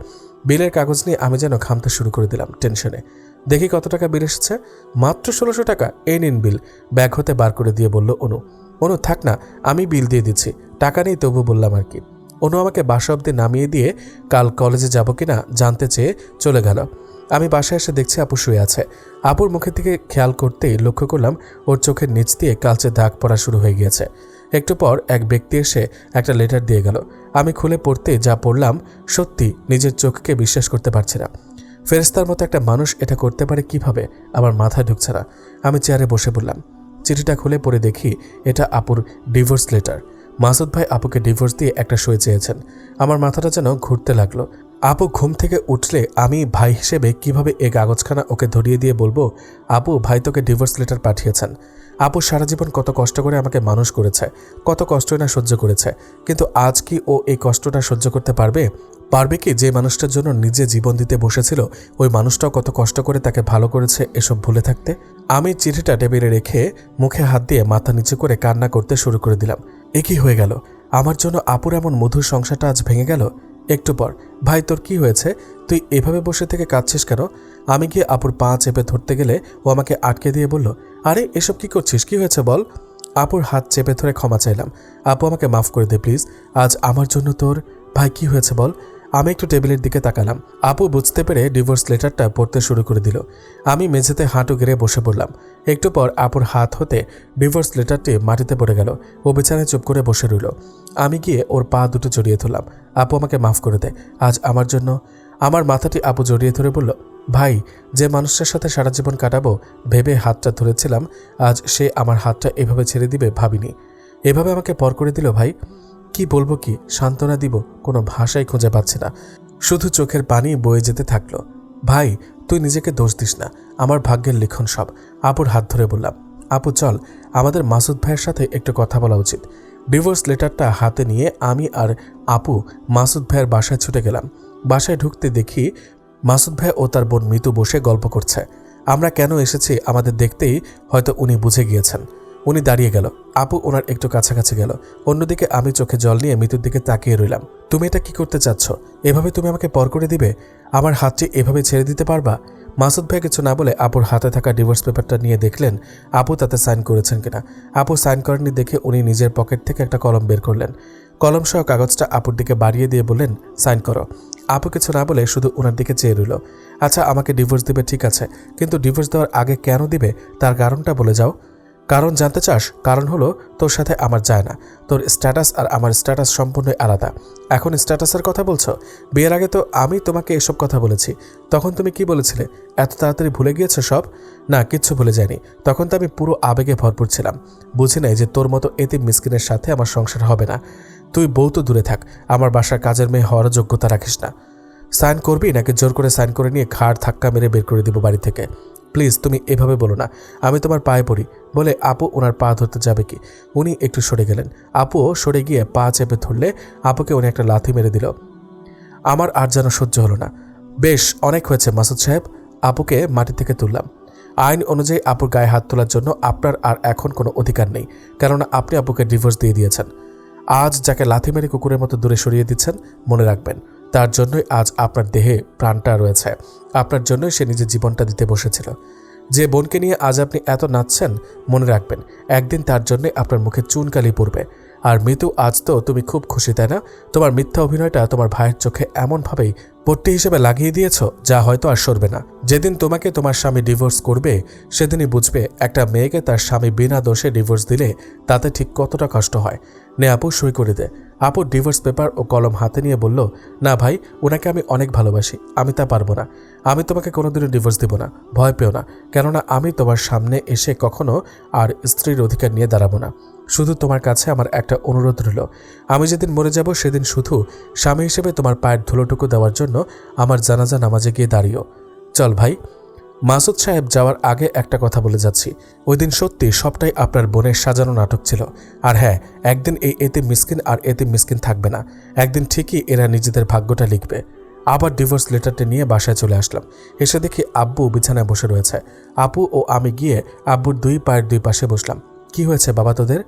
বিলের কাগজ নিয়ে আমি যেন ঘামতে শুরু করে দিলাম টেনশনে। দেখি কত টাকা বিল এসেছে, মাত্র 1600 টাকা। এই নিন বিল। ব্যাগ হতে বার করে দিয়ে বলল অনু। অনু, থাক না, আমি বিল দিয়ে দিচ্ছি, টাকা নেই তবু বললাম আর কি। অনু আমাকে বাসা অব্দি নামিয়ে দিয়ে কাল কলেজে যাব কিনা জানতে চেয়ে চলে গেল। আমি বাসায় এসে দেখছি আপু শুয়ে আছে। আপুর মুখের দিকে খেয়াল করতেই লক্ষ্য করলাম ওর চোখের নিচ দিয়ে কালচে দাগ পড়া শুরু হয়ে গিয়েছে। একটু পর এক ব্যক্তি এসে একটা লেটার দিয়ে গেল। আমি খুলে পড়তে যা পড়লাম, সত্যি নিজের চোখকে বিশ্বাস করতে পারছি না। ফেরেশতার মতো একটা মানুষ এটা করতে পারে কিভাবে, আমার মাথায় ঢুকছে না। আমি চেয়ারে বসে পড়লাম। চিঠিটা খুলে পড়ে দেখি এটা আপুর ডিভোর্স লেটার। মাসুদ ভাই আপুকে ডিভোর্স দিয়ে একটা সই চেয়েছেন। আমার মাথাটা যেন ঘুরতে লাগলো। আপু ঘুম থেকে উঠলে আমি ভাই হিসেবে কিভাবে এই কাগজখানা ওকে ধরিয়ে দিয়ে বলবো, আপু ভাই তোকে ডিভোর্স লেটার পাঠিয়েছেন। আপু সারা জীবন কত কষ্ট করে আমাকে মানুষ করেছে, কত কষ্টই না সহ্য করেছে, কিন্তু আজ কি ও এই কষ্টটা সহ্য করতে পারবে? পারবে কি? যে মানুষটার জন্য নিজে জীবন দিতে বসেছিল, ওই মানুষটাও কত কষ্ট করে তাকে ভালো করেছে, এসব ভুলে থাকতে? আমি চিঠিটা টেবিলে রেখে মুখে হাত দিয়ে মাথা নিচু করে কান্না করতে শুরু করে দিলাম। এ কি হয়ে গেল? আমার জন্য আপুর এমন মধুর সংসারটা আজ ভেঙে গেল। একটু পর, ভাই তোর কি হয়েছে? তুই এভাবে বসে থেকে কাঁদছিস কেন? আমি গিয়ে আপুর পা চেপে ধরতে গেলে ও আমাকে আটকে দিয়ে বলল, আরে এসব কি করছিস, কি হয়েছে বল? আপুর হাত চেপে ধরে ক্ষমা চাইলাম। আপু আমাকে মাফ করে দে প্লিজ, আজ আমার জন্য তোর। ভাই কি হয়েছে বল? আমি একটু টেবিলের দিকে তাকালাম। আপু বুঝতে পেরে ডিভোর্স লেটারটা পড়তে শুরু করে দিল। আমি মেঝেতে হাঁটু গেড়ে বসে পড়লাম। একটু পর আপুর হাত হতে ডিভোর্স লেটারটি মাটিতে পড়ে গেল। ও বিছানায় চুপ করে বসে রইল। আমি গিয়ে ওর পা দুটো জড়িয়ে ধরলাম। আপু আমাকে মাফ করে দে, আজ আমার জন্য। আমার মাথাটি আপু জড়িয়ে ধরে বলল, ভাই যে মানুষটার সাথে সারা জীবন কাটাবো ভেবে হাতটা ধরেছিলাম, আজ সে আমার হাতটা এভাবে ছেড়ে দিবে ভাবিনি। এভাবে আমাকে পর করে দিল ভাই। কি বলবো, কি সান্ত্বনা দিব, কোনো ভাষাই খুঁজে পাচ্ছি না। শুধু চোখের পানি বয়ে যেতে থাকলো। ভাই তুই নিজেকে দোষ দিস না, আমার ভাগ্যের লিখন সব। আপুর হাত ধরে বললাম, আপু চল, আমাদের মাসুদ ভাইয়ের সাথে একটু কথা বলা উচিত। ডিভোর্স লেটারটা হাতে নিয়ে আমি আর আপু মাসুদ ভাইয়ের বাসায় ছুটে গেলাম। বাসায় ঢুকতে দেখি মাসুদ ভাই ও তার বোন মিতু বসে গল্প করছে। আমরা কেন এসেছি আমাদের দেখতেই হয়তো উনি বুঝে গিয়েছেন। উনি দাঁড়িয়ে গেল। আপু ওনার একটু কাছাকাছি গেল। অন্যদিকে আমি চোখে জল নিয়ে মিতুর দিকে তাকিয়ে রইলাম। তুমি এটা কি করতে চাচ্ছ? এভাবে তুমি আমাকে পর করে দিবে? আমার হাতটি এভাবে ছেড়ে দিতে পারবা? মাসুদ ভাই কিছু না বলে আপুর হাতে থাকা ডিভোর্স পেপারটা নিয়ে দেখলেন আপু তাতে সাইন করেছেন কিনা। আপু সাইন করেননি দেখে উনি নিজের পকেট থেকে একটা কলম বের করলেন। কলম সহ কাগজটা আপুর দিকে বাড়িয়ে দিয়ে বললেন, সাইন করো। আপু কিছু না বলে শুধু ওনার দিকে চেয়ে রইল। আচ্ছা, আমাকে ডিভোর্স দিবে ঠিক আছে, কিন্তু ডিভোর্স দেওয়ার আগে কেন দিবে তার কারণটা বলে যাও। কারণ জানতে চাস? কারণ হলো তোর সাথে আমার যায় না। তোর স্ট্যাটাস আর আমার স্ট্যাটাস সম্পূর্ণই আলাদা। এখন স্ট্যাটাসের কথা বলছো? বিয়ের আগে তো আমি তোমাকে এসব কথা বলেছি। তখন তুমি কি বলেছিলে? এত তাড়াতাড়ি ভুলে গিয়েছো সব? না, কিচ্ছু ভুলে যায়নি। তখন তো আমি পুরো আবেগে ভরপুর ছিলাম। বুঝি নাই যে তোর মতো এতিম মিসকিনের সাথে আমার সংসার হবে না। তুই বউ তো দূরে থাক, আমার বাসার কাজের মেয়ে হওয়ার যোগ্যতা রাখিস না। সাইন করবি নাকি জোর করে সাইন করে নিয়ে ঘাড় ধাক্কা মেরে বের করে দিব বাড়ি থেকে? প্লিজ তুমি এভাবে বলো না, আমি তোমার পায়ে পড়ি। বলে আপু ওনার পা ধরতে যাবে কি উনি একটু সরে গেলেন। আপুও সরে গিয়ে পা চেপে ধরলে আপুকে উনি একটা লাথি মেরে দিল। আমার আর যেন সহ্য হলো না। বেশ অনেক হয়েছে মাসুদ সাহেব। আপুকে মাটি থেকে তুললাম। আইন অনুযায়ী আপুর গায়ে হাত তোলার জন্য আপনার আর এখন কোনো অধিকার নেই, কেননা আপনি আপুকে ডিভোর্স দিয়ে দিয়েছেন। আজ যাকে লাথি মেরে কুকুরের মতো দূরে সরিয়ে দিচ্ছেন, মনে রাখবেন তার জন্যই আজ আপনার দেহে প্রাণটা রয়েছে। আপনার জন্যই সে নিজের জীবনটা দিতে বসেছিল। যে বোনকে নিয়ে আজ আপনি এত নাচছেন, মনে রাখবেন একদিন তার জন্যই আপনার মুখে চুনকালি পড়বে। আর মৃত্যু, আজ তো তুমি খুব খুশি তাই না? তোমার মিথ্যা অভিনয়টা তোমার ভাইয়ের চোখে এমনভাবেই পট্টি হিসেবে লাগিয়ে দিয়েছ যা হয়তো আর সরবে না। যেদিন তোমাকে তোমার স্বামী ডিভোর্স করবে সেদিনই বুঝবে একটা মেয়েকে তার স্বামী বিনা দোষে ডিভোর্স দিলে তাতে ঠিক কতটা কষ্ট হয়। নে আপু, সই করে দে। আপু ডিভোর্স পেপার ও কলম হাতে নিয়ে বলল, না ভাই, ওনাকে আমি অনেক ভালোবাসি, আমি তা পারবো না। আমি তোমাকে কোনোদিনও ডিভোর্স দিব না, ভয় পেও না। কেননা আমি তোমার সামনে এসে কখনো আর স্ত্রীর অধিকার নিয়ে দাঁড়াবো না। শুধু তোমার কাছে আমার একটা অনুরোধ রইল, আমি যেদিন মরে যাব সেদিন শুধু স্বামী হিসেবে তোমার পায়ের ধুলোটুকু দেওয়ার জন্য আমার জানাজা নামাজে গিয়ে দাঁড়িও। চল ভাই। মাসুদ সাহেব যাওয়ার আগে একটা কথা বলে যাচ্ছি, ওই দিন সত্যি সবটাই আপনার বোনের সাজানো নাটক ছিল। আর হ্যাঁ, একদিন এই এতিম মিসকিন আর এতিম মিসকিন থাকবে না। একদিন ঠিকই এরা নিজেদের ভাগ্যটা লিখবে। আবার ডিভোর্স লেটারটা নিয়ে বাসায় চলে আসলাম। এসে দেখি আব্বু বিছানায় বসে রয়েছে। আপু ও আমি গিয়ে আব্বুর দুই পায়ের দুই পাশে বসলাম। কি হয়েছে বাবা তোদের?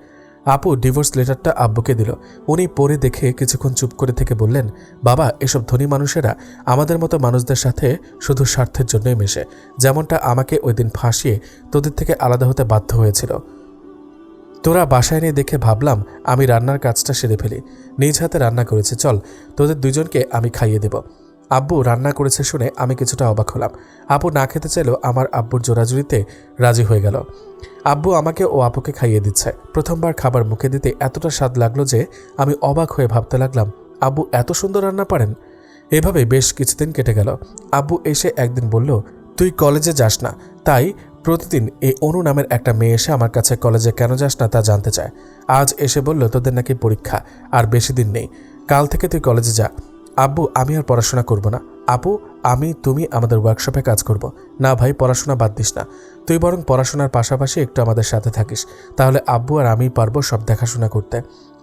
আপু ডিভোর্স লেটারটা আব্বুকে দিল। উনি পড়ে দেখে কিছুক্ষণ চুপ করে থেকে বললেন, বাবা, এসব ধনী মানুষেরা আমাদের মতো মানুষদের সাথে শুধু স্বার্থের জন্যই মেশে, যেমনটা আমাকে ওই দিন ফাঁসিয়ে তোদের থেকে আলাদা হতে বাধ্য হয়েছিল। তোরা বাসায় নিয়ে দেখে ভাবলাম আমি রান্নার কাজটা সেরে ফেলি। নিজ হাতে রান্না করেছি, চল তোদের দুজনকে আমি খাইয়ে দেব। আব্বু রান্না করেছে শুনে আমি কিছুটা অবাক হলাম। আপু না খেতে চাইলেও আমার আব্বুর জোরাজুরিতে রাজি হয়ে গেল। আব্বু আমাকে ও আপুকে খাইয়ে দিচ্ছে। প্রথমবার খাবার মুখে দিতে এতটা স্বাদ লাগলো যে আমি অবাক হয়ে ভাবতে লাগলাম, আব্বু এত সুন্দর রান্না পারেন। এভাবে বেশ কিছুদিন কেটে গেল। আব্বু এসে একদিন বলল, তুই কলেজে যাস না, তাই প্রতিদিন এই অনু নামের একটা মেয়ে এসে আমার কাছে কলেজে কেন যাস না তা জানতে চায়। আজ এসে বলল, তোদের নাকি পরীক্ষা, আর বেশি দিন নেই, কাল থেকে তুই কলেজে যা। আব্বু, আমি আর পড়াশোনা করব না। আপু, তুমি আমাদের ওয়ার্কশপে কাজ করব। না ভাই, পড়াশোনা বাদ দিস না, তুই বরং পড়াশোনার পাশাপাশি একটু আমাদের সাথে থাকিস, তাহলে আব্বু আর আমি পারবো সব দেখাশোনা করতে।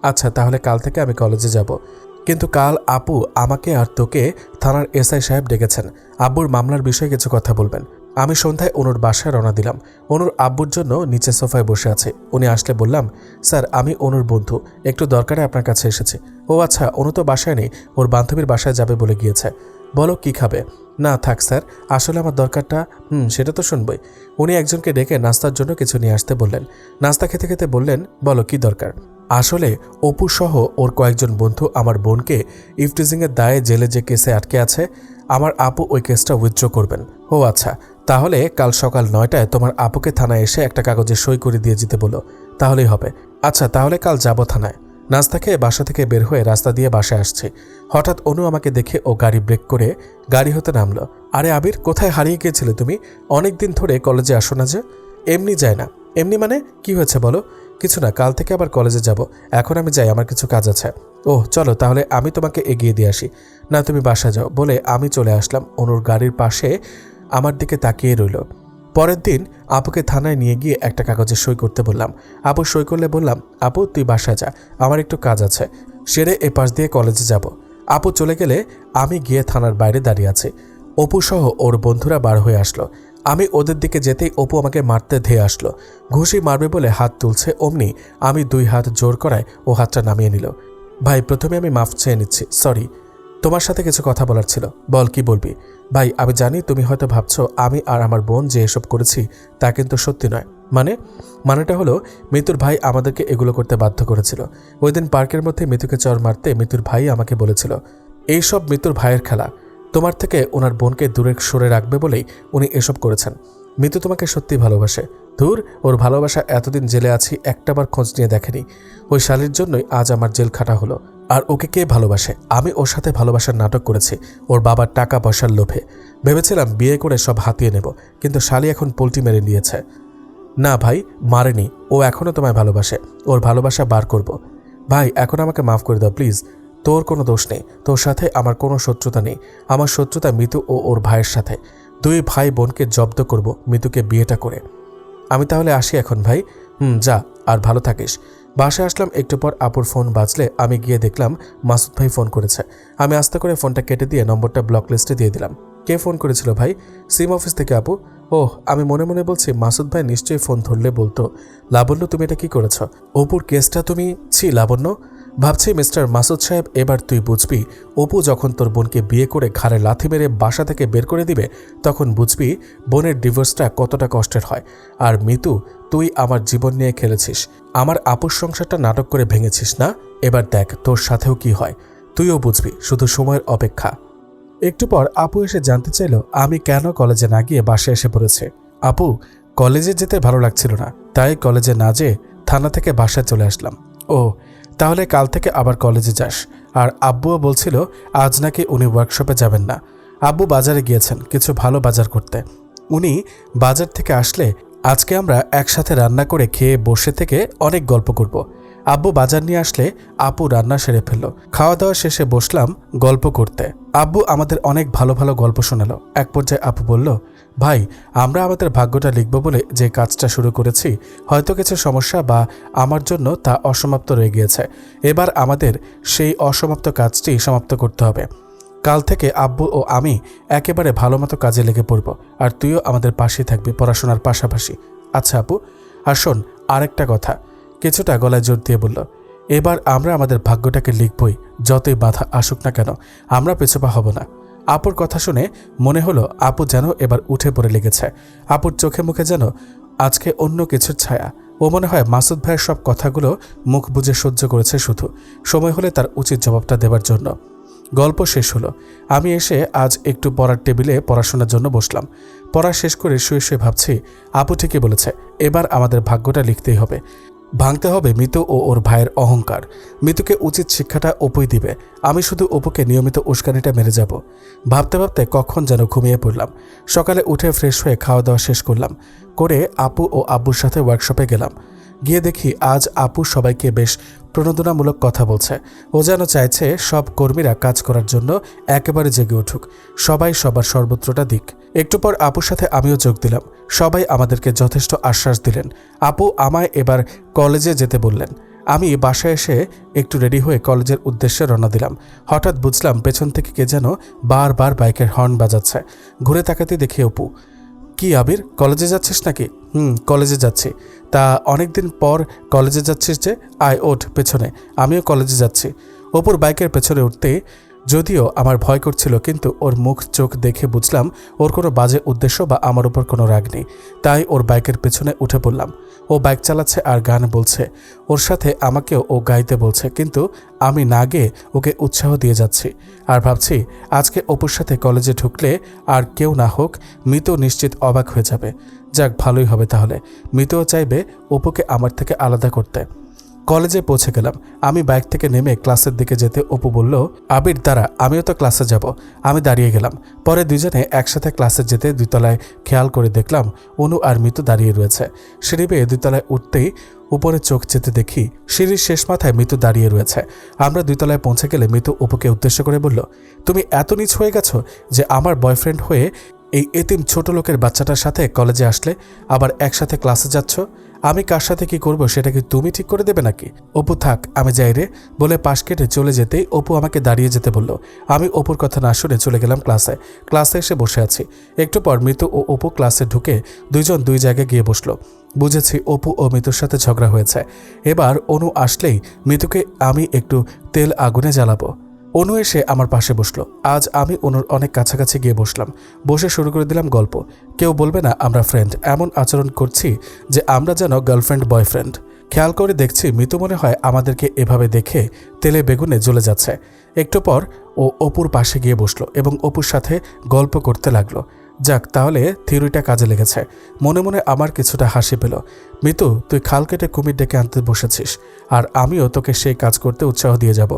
আচ্ছা, তাহলে কাল থেকে আমি কলেজে যাব। কিন্তু কাল আপু আমাকে আর তোকে থানার এসআই সাহেব ডেকেছেন। আব্বুর মামলার বিষয়ে কিছু কথা বলবেন। আমি সন্ধ্যায় অনুর বাসায় রওনা দিলাম। অনুর আব্বুর জন্য নিচে সোফায় বসে আছে। উনি আসলে বললাম, স্যার, আমি অনুর বন্ধু, একটু দরকারে আপনার কাছে এসেছি। ও আচ্ছা, অনু তো বাসায় নেই, ওর বান্ধবীর বাসায় যাবে বলে গিয়েছে। বলো কি খাবে? না থাক স্যার, আসলে আমার দরকারটা সেটা তো শুনবই। উনি একজনকে ডেকে নাস্তার জন্য কিছু নিয়ে আসতে বললেন। নাস্তা খেতে খেতে বললেন, বলো কি দরকার? আসলে অপু সহ ওর কয়েকজন বন্ধু আমার বোনকে ইফটিজিংয়ের দায়ে জেলে যে কেসে আটকে আছে, আমার আপু ওই কেসটা উইথড্র করবেন। ও আচ্ছা, তাহলে কাল সকাল 9টায় তোমার আপুকে থানায় এসে একটা কাগজে সই করে দিয়ে যেতে বলো, তাহলেই হবে। আচ্ছা, তাহলে কাল যাব থানায়। নাস্তা খেয়ে বাসা থেকে বের হয়ে রাস্তা দিয়ে বাসায় আসছে। হঠাৎ অনু আমাকে দেখে ও গাড়ি ব্রেক করে গাড়ি হতে নামলো। আরে আবির, কোথায় হারিয়ে গিয়েছিলে তুমি? অনেক দিন ধরে কলেজে আসো না যে? এমনি যায় না। এমনি মানে কি হয়েছে বলো? কিছু না, কাল থেকে আবার কলেজে যাব। এখন আমি যাই, আমার কিছু কাজ আছে। ওহ চলো, তাহলে আমি তোমাকে এগিয়ে দিয়ে আসি। না, তুমি বাসা যাও বলে আমি চলে আসলাম। অনুর গাড়ির পাশে আমার দিকে তাকিয়ে রইল। পরের দিন আপুকে থানায় নিয়ে গিয়ে একটা কাগজে সই করতে বললাম। আপু সই করলে বললাম, আপু তুই বাসা যা, আমার একটু কাজ আছে, সেরে এ পাশ দিয়ে কলেজে যাব। আপু চলে গেলে আমি গিয়ে থানার বাইরে দাঁড়িয়ে আছি। অপু সহ ওর বন্ধুরা বার হয়ে আসলো। আমি ওদের দিকে যেতেই অপু আমাকে মারতে ধেয়ে আসলো। ঘুষি মারবে বলে হাত তুলছে, অমনি আমি দুই হাত জোর করায় ও হাতটা নামিয়ে নিল। ভাই, প্রথমে আমি মাফ চেয়ে নিচ্ছি, সরি। তোমার সাথে কিছু কথা বলার ছিল। বল, কি বলবি? ভাই, আমি জানি তুমি হয়তো ভাবছো আমি আর আমার বোন যে এসব করেছি তা কিন্তু সত্যি নয়। মানেটা হলো মিতুর ভাই আমাদেরকে এগুলো করতে বাধ্য করেছিল। ওই দিন পার্কের মধ্যে মিতুকে চর মারতে মিতুর ভাই আমাকে বলেছিল এইসব মিতুর ভাইয়ের খেলা, তোমার থেকে ওনার বোনকে দূরে সরে রাখবে বলেই উনি এসব করেছেন। মিতু তোমাকে সত্যি ভালোবাসে। ধুর, ওর ভালোবাসা এতদিন জেলে আছি একটাবার খোঁজ নিয়ে দেখেনি। ওই শালির জন্যই আজ আমার জেল খাটা হলো। আর ওকে কে ভালোবাসে? আমি ওর সাথে ভালোবাসার নাটক করেছি ওর বাবার টাকা পয়সার লোভে। ভেবেছিলাম বিয়ে করে সব হাতিয়ে নেব, কিন্তু শালি এখন পোল্টি মেরে নিয়েছে। না ভাই, মারেনি, ও এখনও তোমায় ভালোবাসে। ওর ভালোবাসা বার করব। ভাই, এখন আমাকে মাফ করে দাও প্লিজ। তোর কোনো দোষ নেই, তোর সাথে আমার কোনো শত্রুতা নেই। আমার শত্রুতা মিতু ও ওর ভাইয়ের সাথে। দুই ভাই বোনকে জব্দ করব মিতুকে বিয়েটা করে। আমি তাহলে আসি এখন ভাই। যা, আর ভালো থাকিস। বাসায় আসলাম, একটু পর আপুর ফোন বাজলে আমি গিয়ে দেখলাম মাসুদ ভাই ফোন করেছে। আমি আস্তে করে ফোনটা কেটে দিয়ে নম্বরটা ব্লক লিস্টে দিয়ে দিলাম। কে ফোন করেছিল ভাই? সিম অফিস থেকে আপু। ওহ, আমি মনে মনে বলছি মাসুদ ভাই নিশ্চয়ই ফোন ধরলে বলতো লাবণ্য তুমি এটা কি করেছ? অপুর কেসটা তুমি লাবণ্য ভাবছি মিস্টার মাসুদ সাহেব, এবার তুই বুঝবি অপু যখন তোর বোনকে বিয়ে করে ঘাড়ে লাথি মেরে বাসা থেকে বের করে দিবে তখন বুঝবি বোনের ডিভোর্সটা কতটা কষ্টের হয়। আর মিতু, তুই আমার জীবন নিয়ে খেলেছিস, আমার আপুর সংসারটা নাটক করে ভেঙেছিস না? এবার দেখ তোর সাথেও কি হয়, তুইও বুঝবি, শুধু সময়ের অপেক্ষা। একটু পর আপু এসে জানতে চাইল আমি কেন কলেজে না গিয়ে বাসায় এসে পড়েছে। আপু, কলেজে যেতে ভালো লাগছিল না, তাই কলেজে না যেয়ে থানা থেকে বাসায় চলে আসলাম। ও, তাহলে কাল থেকে আবার কলেজে যাস। আর আব্বুও বলছিল আজ নাকি উনি ওয়ার্কশপে যাবেন না। আব্বু বাজারে গিয়েছেন কিছু ভালো বাজার করতে। উনি বাজার থেকে আসলে আজকে আমরা একসাথে রান্না করে খেয়ে বসে থেকে অনেক গল্প করব। আব্বু বাজার নিয়ে আসলে আপু রান্না সেরে ফেলল। খাওয়া দাওয়া শেষে বসলাম গল্প করতে। আব্বু আমাদের অনেক ভালো ভালো গল্প শোনালো। এক পর্যায়ে আপু বলল, ভাই, আমরা আমাদের ভাগ্যটা লিখব বলে যে কাজটা শুরু করেছি, হয়তো কিছু সমস্যা বা আমার জন্য তা অসমাপ্ত রয়ে গিয়েছে। এবার আমাদের সেই অসমাপ্ত কাজটি সমাপ্ত করতে হবে। কাল থেকে আব্বু ও আমি একেবারে ভালো মতো কাজে লেগে পড়ব। আর তুইও আমাদের পাশেই থাকবি পড়াশোনার পাশাপাশি। আচ্ছা আপু, আর শোন, আরেকটা কথা। কিছুটা গলায় জোর দিয়ে বলল, এবার আমরা আমাদের ভাগ্যটাকে লিখবই, যতই বাধা আসুক না কেন, আমরা পেছপা হব না। আপুর কথা শুনে মনে হলো আপু যেন এবার উঠে পড়ে লেগেছে। আপুর চোখে মুখে যেন আজকে অন্য কিছুর ছায়া। ও মনে হয় মাসুদ ভাইয়ের সব কথাগুলো মুখ বুজে সহ্য করেছে, শুধু সময় হলে তার উচিত জবাবটা দেবার জন্য। গল্প শেষ হলো। আমি এসে আজ একটু পড়ার টেবিলে পড়াশোনার জন্য বসলাম। পড়া শেষ করে শুয়ে শুয়ে ভাবছি আপু ঠিকই বলেছে, এবার আমাদের ভাগ্যটা লিখতেই হবে। ভাঙতে হবে মিতু ও ওর ভাইয়ের অহংকার। মিতুকে উচিত শিক্ষাটা অপুই দিবে, আমি শুধু অপুকে নিয়মিত উস্কানিটা মেরে যাব। ভাবতে ভাবতে কখন যেন ঘুমিয়ে পড়লাম। সকালে উঠে ফ্রেশ হয়ে খাওয়া দাওয়া শেষ করলাম, করে আপু ও আব্বুর সাথে ওয়ার্কশপে গেলাম। গিয়ে দেখি আজ আপু সবাইকে বেশ প্রণোদনামূলক কথা বলছে। ও যেন চাইছে সব কর্মীরা কাজ করার জন্য একেবারে জেগে উঠুক, সবাই সবার সর্বত্রটা দিক। একটু পর আপুর সাথে আমিও যোগ দিলাম। সবাই আমাদেরকে যথেষ্ট আশ্বাস দিলেন। আপু আমায় এবার কলেজে যেতে বললেন। আমি বাসায় এসে একটু রেডি হয়ে কলেজের উদ্দেশ্যে রওনা দিলাম। হঠাৎ বুঝলাম পেছন থেকে কে যেন বারবার বাইকের হর্ন বাজাচ্ছে। ঘুরে তাকাতে দেখি অপু। কি আবির, কলেজে যাচ্ছিস নাকি? কলেজে যাচ্ছি। তা অনেকদিন পর কলেজে যাচ্ছিস যে? আয় ওঠ পেছনে, আমিও কলেজে যাচ্ছি। অপুর বাইকের পেছনে উঠতে যদিও আমার ভয় করছিল, কিন্তু ওর মুখ চোখ দেখে বুঝলাম ওর কোনো বাজে উদ্দেশ্য বা আমার উপর কোনো রাগ নেই। তাই ওর বাইকের পেছনে উঠে পড়লাম। ও বাইক চালাচ্ছে আর গান বলছে। ওর সাথে আমাকেও ও গাইতে বলছে, কিন্তু আমি না গেয়ে ওকে উৎসাহ দিয়ে যাচ্ছি। আর ভাবছি আজকে অপুর সাথে কলেজে ঢুকলে আর কেউ না হোক মিতু নিশ্চিত অবাক হয়ে যাবে। যাক, ভালোই হবে তাহলে। মিতুও চাইবে অপুকে আমার থেকে আলাদা করতে। কলেজে পৌঁছে গেলাম। আমি বাইক থেকে নেমে ক্লাসের দিকে যেতে অপু বলল, আবির দাঁড়া, আমিও তো ক্লাসে যাব। আমি দাঁড়িয়ে গেলাম। পরে দুজনে একসাথে ক্লাসে যেতে দুতলায় খেয়াল করে দেখলাম অনু আর মিতু দাঁড়িয়ে রয়েছে। সিঁড়ি বেয়ে দুতলায় উঠতেই উপরে চোখ যেতে দেখি সিঁড়ির শেষ মাথায় মিতু দাঁড়িয়ে রয়েছে। আমরা দুতলায় পৌঁছে গেলে মিতু অপুকে উদ্দেশ্য করে বলল, তুমি এত নিচ হয়ে গেছো যে আমার বয়ফ্রেন্ড হয়ে এই এতিম ছোট লোকের বাচ্চাটার সাথে কলেজে আসলে, আবার একসাথে ক্লাসে যাচ্ছ। আমি কার সাথে কি করব সেটা কি তুমি ঠিক করে দেবে নাকি? অপু থাক, আমি যাই রে বলে পাশ কেটে চলে যেতেই অপু আমাকে দাঁড়িয়ে যেতে বলল। আমি অপুর কথা না শুনে চলে গেলাম ক্লাসে। ক্লাসে এসে বসে আছি। একটু পর মিতু ও অপু ক্লাসে ঢুকে দুইজন দুই জায়গায় গিয়ে বসলো। বুঝেছি অপু ও মিতুর সাথে ঝগড়া হয়েছে। এবার অনু আসলেই মিতুকে আমি একটু তেল আগুনে জ্বালাবো। অনু এসে আমার পাশে বসলো। আজ আমি অনুর অনেক কাছাকাছি গিয়ে বসলাম। বসে শুরু করে দিলাম গল্প। কেউ বলবে না আমরা ফ্রেন্ড, এমন আচরণ করছি যে আমরা যেন গার্লফ্রেন্ড বয়ফ্রেন্ড। খেয়াল করে দেখছি মিতু মনে হয় আমাদেরকে এভাবে দেখে তেলে বেগুনে জ্বলে যাচ্ছে। একটু পর ও অপুর পাশে গিয়ে বসলো এবং অপুর সাথে গল্প করতে লাগলো। যাক, তাহলে থিওরিটা কাজে লেগেছে। মনে মনে আমার কিছুটা হাসি পেল। মিতু, তুই খাল কেটে কুমির ডেকে আনতে বসেছিস, আর আমিও তোকে সেই কাজ করতে উৎসাহ দিয়ে যাব।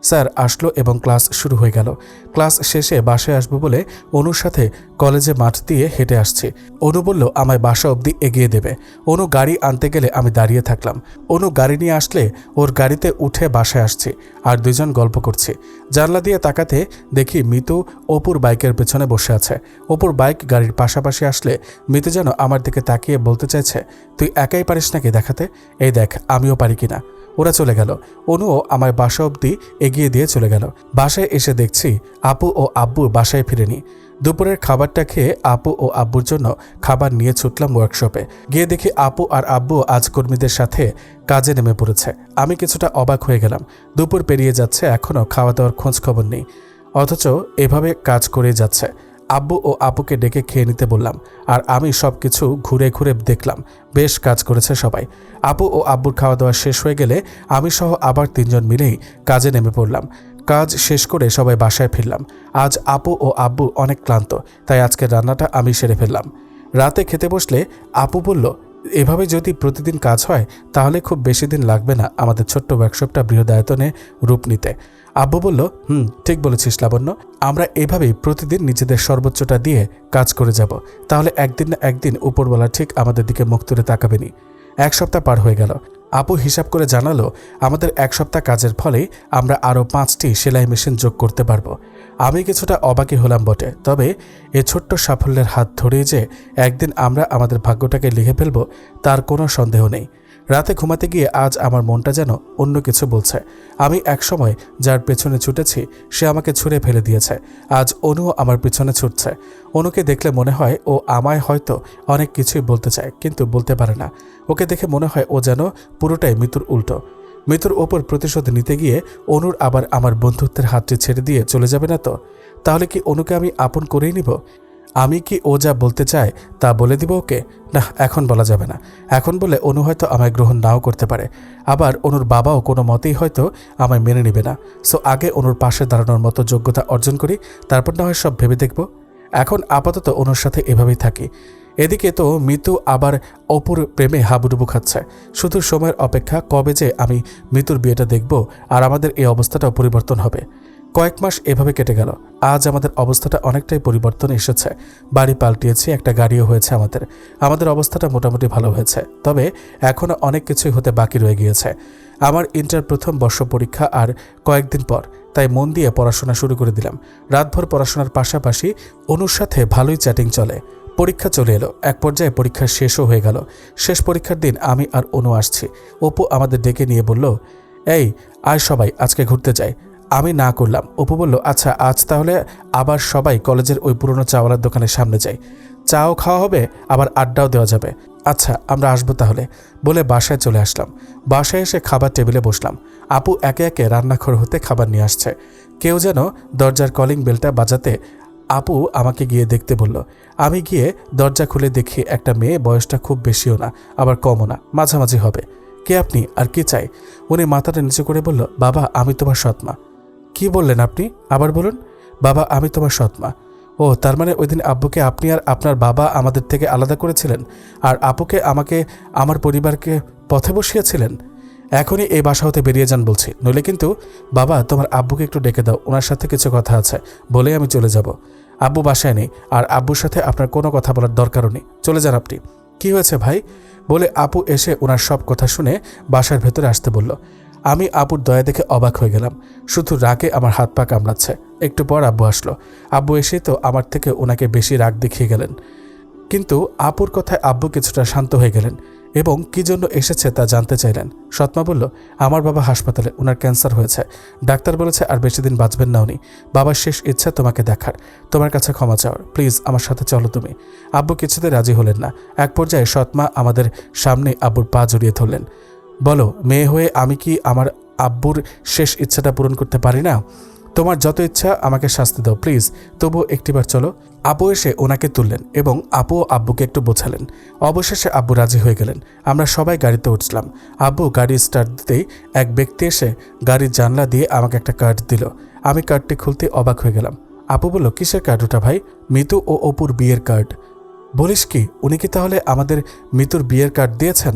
স্যার আসলো এবং ক্লাস শুরু হয়ে গেল। ক্লাস শেষে বাসায় আসবো বলে অনুর সাথে কলেজে মাঠ দিয়ে হেঁটে আসছি। অনু বলল আমায় বাসা অবধি এগিয়ে দেবে। অনু গাড়ি আনতে গেলে আমি দাঁড়িয়ে থাকলাম। অনু গাড়ি নিয়ে আসলে ওর গাড়িতে উঠে বাসায় আসছি, আর দুজন গল্প করছি। জানলা দিয়ে তাকাতে দেখি মিতু অপুর বাইকের পেছনে বসে আছে। অপুর বাইক গাড়ির পাশাপাশি আসলে মিতু যেন আমার দিকে তাকিয়ে বলতে চাইছে, তুই একাই পারিস নাকি দেখাতে? এই দেখ আমিও পারি কিনা। ওরা চলে গেল। অনুও আমায় বাসা অবধি এগিয়ে দিয়ে চলে গেল। বাসায় এসে দেখছি আপু ও আব্বু বাসায় ফিরেনি। দুপুরের খাবারটা খেয়ে আপু ও আব্বুর জন্য খাবার নিয়ে ছুটলাম ওয়ার্কশপে। গিয়ে দেখি আপু আর আব্বু আজ কর্মীদের সাথে কাজে নেমে পড়েছে। আমি কিছুটা অবাক হয়ে গেলাম। দুপুর পেরিয়ে যাচ্ছে, এখনও খাওয়া দাওয়ার খোঁজ খবর নেই, অথচ এভাবে কাজ করে যাচ্ছে। আব্বু ও আপুকে ডেকে খেয়ে নিতে বললাম, আর আমি সব কিছু ঘুরে ঘুরে দেখলাম। বেশ কাজ করেছে সবাই। আপু ও আব্বুর খাওয়া দাওয়া শেষ হয়ে গেলে আমি সহ আবার তিনজন মিলেই কাজে নেমে পড়লাম। কাজ শেষ করে সবাই বাসায় ফিরলাম। আজ আপু ও আব্বু অনেক ক্লান্ত, তাই আজকের রান্নাটা আমি সেরে ফেললাম। রাতে খেতে বসলে আপু বলল, এভাবে যদি প্রতিদিন কাজ হয় তাহলে খুব বেশি দিন লাগবে না আমাদের ছোট্ট ওয়ার্কশপটা বৃহদায়তনে রূপ নিতে। আব্বু বলল, ঠিক বলেছিস লাবণ্য, আমরা এভাবেই প্রতিদিন নিজেদের সর্বোচ্চটা দিয়ে কাজ করে যাব। তাহলে একদিন না একদিন উপরওয়ালা ঠিক আমাদের দিকে মুখ তুলে তাকাবেনি। এক সপ্তাহ পার হয়ে গেল। আপু হিসাব করে জানালো আমাদের এক সপ্তাহ কাজের ফলে আমরা আরও 5টি সেলাই মেশিন যোগ করতে পারবো। আমি কিছুটা অবাকই হলাম বটে, তবে এ ছোট্ট সাফল্যের হাত ধরেই যে একদিন আমরা আমাদের ভাগ্যটাকে লিখে ফেলব তার কোনো সন্দেহ নেই। রাতে ঘুমাতে গিয়ে আজ আমার মনটা যেন অন্য কিছু বলছে। আমি একসময় যার পেছনে ছুটেছি সে আমাকে ছুঁড়ে ফেলে দিয়েছে। আজ অনুও আমার পেছনে ছুটছে। অনুকে দেখলে মনে হয় ও আমায় হয়তো অনেক কিছুই বলতে চায়, কিন্তু বলতে পারে না। ওকে দেখে মনে হয় ও যেন পুরোটাই মিতুর উল্টো। মিতুর ওপর প্রতিশোধ নিতে গিয়ে অনুর আবার আমার বন্ধুত্বের হাতটি ছেড়ে দিয়ে চলে যাবে না তো? তাহলে কি অনুকে আমি আপন করেই নিব? আমি কি ও যা বলতে চায় তা বলে দিব ওকে? না, এখন বলা যাবে না। এখন বলে অনু হয়তো আমায় গ্রহণ নাও করতে পারে। আবার অনুর বাবাও কোনো মতেই হয়তো আমায় মেনে নেবে না। সো আগে অনুর পাশে দাঁড়ানোর মতো যোগ্যতা অর্জন করি, তারপর না হয় সব ভেবে দেখব। এখন আপাতত অনুর সাথে এভাবেই থাকি। এদিকে তো মিতু আবার অপুর প্রেমে হাবুডুবু খাচ্ছে। শুধু সময়ের অপেক্ষা, কবে যে আমি মিতুর বিয়েটা দেখব আর আমাদের এই অবস্থাটাও পরিবর্তন হবে। কয়েক মাস এভাবে কেটে গেল। আজ আমাদের অবস্থাটা অনেকটাই পরিবর্তন এসেছে। বাড়ি পাল্টিয়েছি, একটা গাড়িও হয়েছে আমাদের অবস্থাটা মোটামুটি ভালো হয়েছে। তবে এখনও অনেক কিছুই হতে বাকি রয়ে গিয়েছে। আমার ইন্টার প্রথম বর্ষ পরীক্ষা আর কয়েকদিন পর, তাই মন দিয়ে পড়াশোনা শুরু করে দিলাম। রাতভর পড়াশোনার পাশাপাশি অনুর সাথে ভালোই চ্যাটিং চলে। পরীক্ষা চলে এলো। এক পর্যায়ে পরীক্ষা শেষও হয়ে গেল। শেষ পরীক্ষার দিন আমি আর অনু আসছি। অপু আমাদের ডেকে নিয়ে বলল, এই আয় সবাই আজকে ঘুরতে যাই। আমি না করলাম। অপু বলল, আচ্ছা আজ তাহলে আবার সবাই কলেজের ওই পুরনো চাওয়ালার দোকানের সামনে যাই, চাও খাওয়া হবে, আবার আড্ডাও দেওয়া যাবে। আচ্ছা আমরা আসবো তাহলে বলে বাসায় চলে আসলাম। বাসায় এসে খাবার টেবিলে বসলাম। আপু একে একে রান্নাঘর হতে খাবার নিয়ে আসছে। কেউ যেন দরজার কলিং বেলটা বাজাতে আপু আমাকে গিয়ে দেখতে বলল। আমি গিয়ে দরজা খুলে দেখি একটা মেয়ে, বয়সটা খুব বেশিও না আবার কমও না, মাঝামাঝি হবে। কে আপনি আর কি চাই? উনি মাথাটা নিচু করে বলল, বাবা আমি তোমার সৎমা। কি বললেন আপনি? আবার বলুন। বাবা আমি তোমার সৎমা। ও তার মানে ওই দিন আব্বুকে আপনি আর আপনার বাবা আমাদের থেকে আলাদা করেছিলেন, আর আপুকে আমাকে আমার পরিবারকে পথে বসিয়েছিলেন। এখনই এই বাসা হতে বেরিয়ে যান বলছি, নইলে কিন্তু। বাবা তোমার আব্বুকে একটু ডেকে দাও, ওনার সাথে কিছু কথা আছে, বলেই আমি চলে যাব। আব্বু বাসায় নেই, আর আব্বুর সাথে আপনার কোনো কথা বলার দরকারও নেই, চলে যান আপনি। কি হয়েছে ভাই? বলে আপু এসে ওনার সব কথা শুনে বাসার ভেতরে আসতে বলল। আমি আপুর দয়া দেখে অবাক হয়ে গেলাম। শুধু রাগে আমার হাত পা কামড়াচ্ছে। একটু পর আব্বু আসলো। আব্বু এসে তো আমার থেকে ওনাকে বেশি রাগ দেখিয়ে গেলেন, কিন্তু আপুর কথায় আব্বু কিছুটা শান্ত হয়ে গেলেন এবং কি জন্য এসেছে তা জানতে চাইলেন। সৎমা বলল, আমার বাবা হাসপাতালে, ওনার ক্যান্সার হয়েছে, ডাক্তার বলেছে আর বেশি দিন বাঁচবেন না উনি। বাবার শেষ ইচ্ছা তোমাকে দেখার, তোমার কাছে ক্ষমা চাওয়ার, প্লিজ আমার সাথে চলো তুমি। আব্বু কিছুতে রাজি হলেন না। এক পর্যায়ে সৎমা আমাদের সামনে আব্বুর পা জড়িয়ে ধরলেন। বলো, মেয়ে হয়ে আমি কি আমার আব্বুর শেষ ইচ্ছাটা পূরণ করতে পারি না? তোমার যত ইচ্ছা আমাকে শাস্তি দাও প্লিজ, তবু একটিবার চলো। আব্বু এসে ওনাকে তুললেন এবং আপু ও আব্বুকে একটু বোঝালেন। অবশেষে আব্বু রাজি হয়ে গেলেন। আমরা সবাই গাড়িতে উঠলাম। আব্বু গাড়ি স্টার্ট দিতেই এক ব্যক্তি এসে গাড়ির জানলা দিয়ে আমাকে একটা কার্ড দিল। আমি কার্ডটি খুলতে অবাক হয়ে গেলাম। আপু বলল, কিসের কার্ড ওটা ভাই? মিতু ও অপুর বিয়ের কার্ড। বলিস কি, উনি কি তাহলে আমাদের মিতুর বিয়ের কার্ড দিয়েছেন?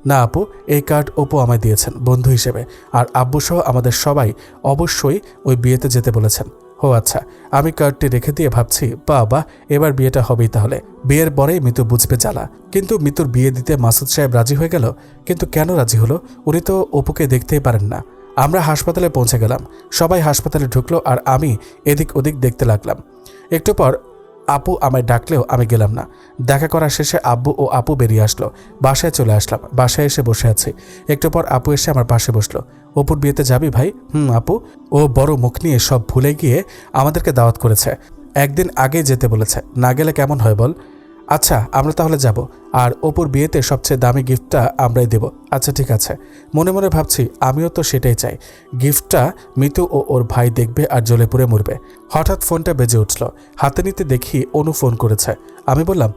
না আপু, এই কার্ড অপু আমায় দিয়েছেন বন্ধু হিসেবে, আর আব্বু সহ আমাদের সবাই অবশ্যই ওই বিয়েতে যেতে বলেছেন। ও আচ্ছা। আমি কার্ডটি রেখে দিয়ে ভাবছি, বাবা এবার বিয়েটা হবেই তাহলে। বিয়ের পরেই মিতু বুঝবে জ্বালা। কিন্তু মিতুর বিয়ে দিতে মাসুদ সাহেব রাজি হয়ে গেল। কিন্তু কেন রাজি হলো? উনি তো অপুকে দেখতেই পারেন না। আমরা হাসপাতালে পৌঁছে গেলাম। সবাই হাসপাতালে ঢুকলো আর আমি এদিক ওদিক দেখতে লাগলাম। একটু পর আপু আমায় ডাকলেও আমি গেলাম না। দেখা করা শেষে আব্বু ও আপু বেরিয়ে আসলো। বাসায় চলে আসলাম। বাসায় এসে বসে আছি। একটু পর আপু এসে আমার পাশে বসলো। অপুর বিয়েতে যাবি ভাই? আপু। ও বড় মুখ নিয়ে সব ভুলে গিয়ে আমাদেরকে দাওয়াত করেছে। একদিন আগে যেতে বলেছে, না গেলে কেমন হয় বল? আচ্ছা আমরা তাহলে যাব। আর অপুর বিয়েতে সবচেয়ে দামি গিফটটা আমরাই দেব। আচ্ছা ঠিক আছে। মনে মনে ভাবছি আমিও তো সেটাই চাই। গিফটটা মিতু ও ওর ভাই দেখবে আর জ্বলে পুড়ে মরবে। হঠাৎ ফোনটা বেজে উঠল। হাতে নিতে দেখি অনু ফোন করেছে। আমি বললাম,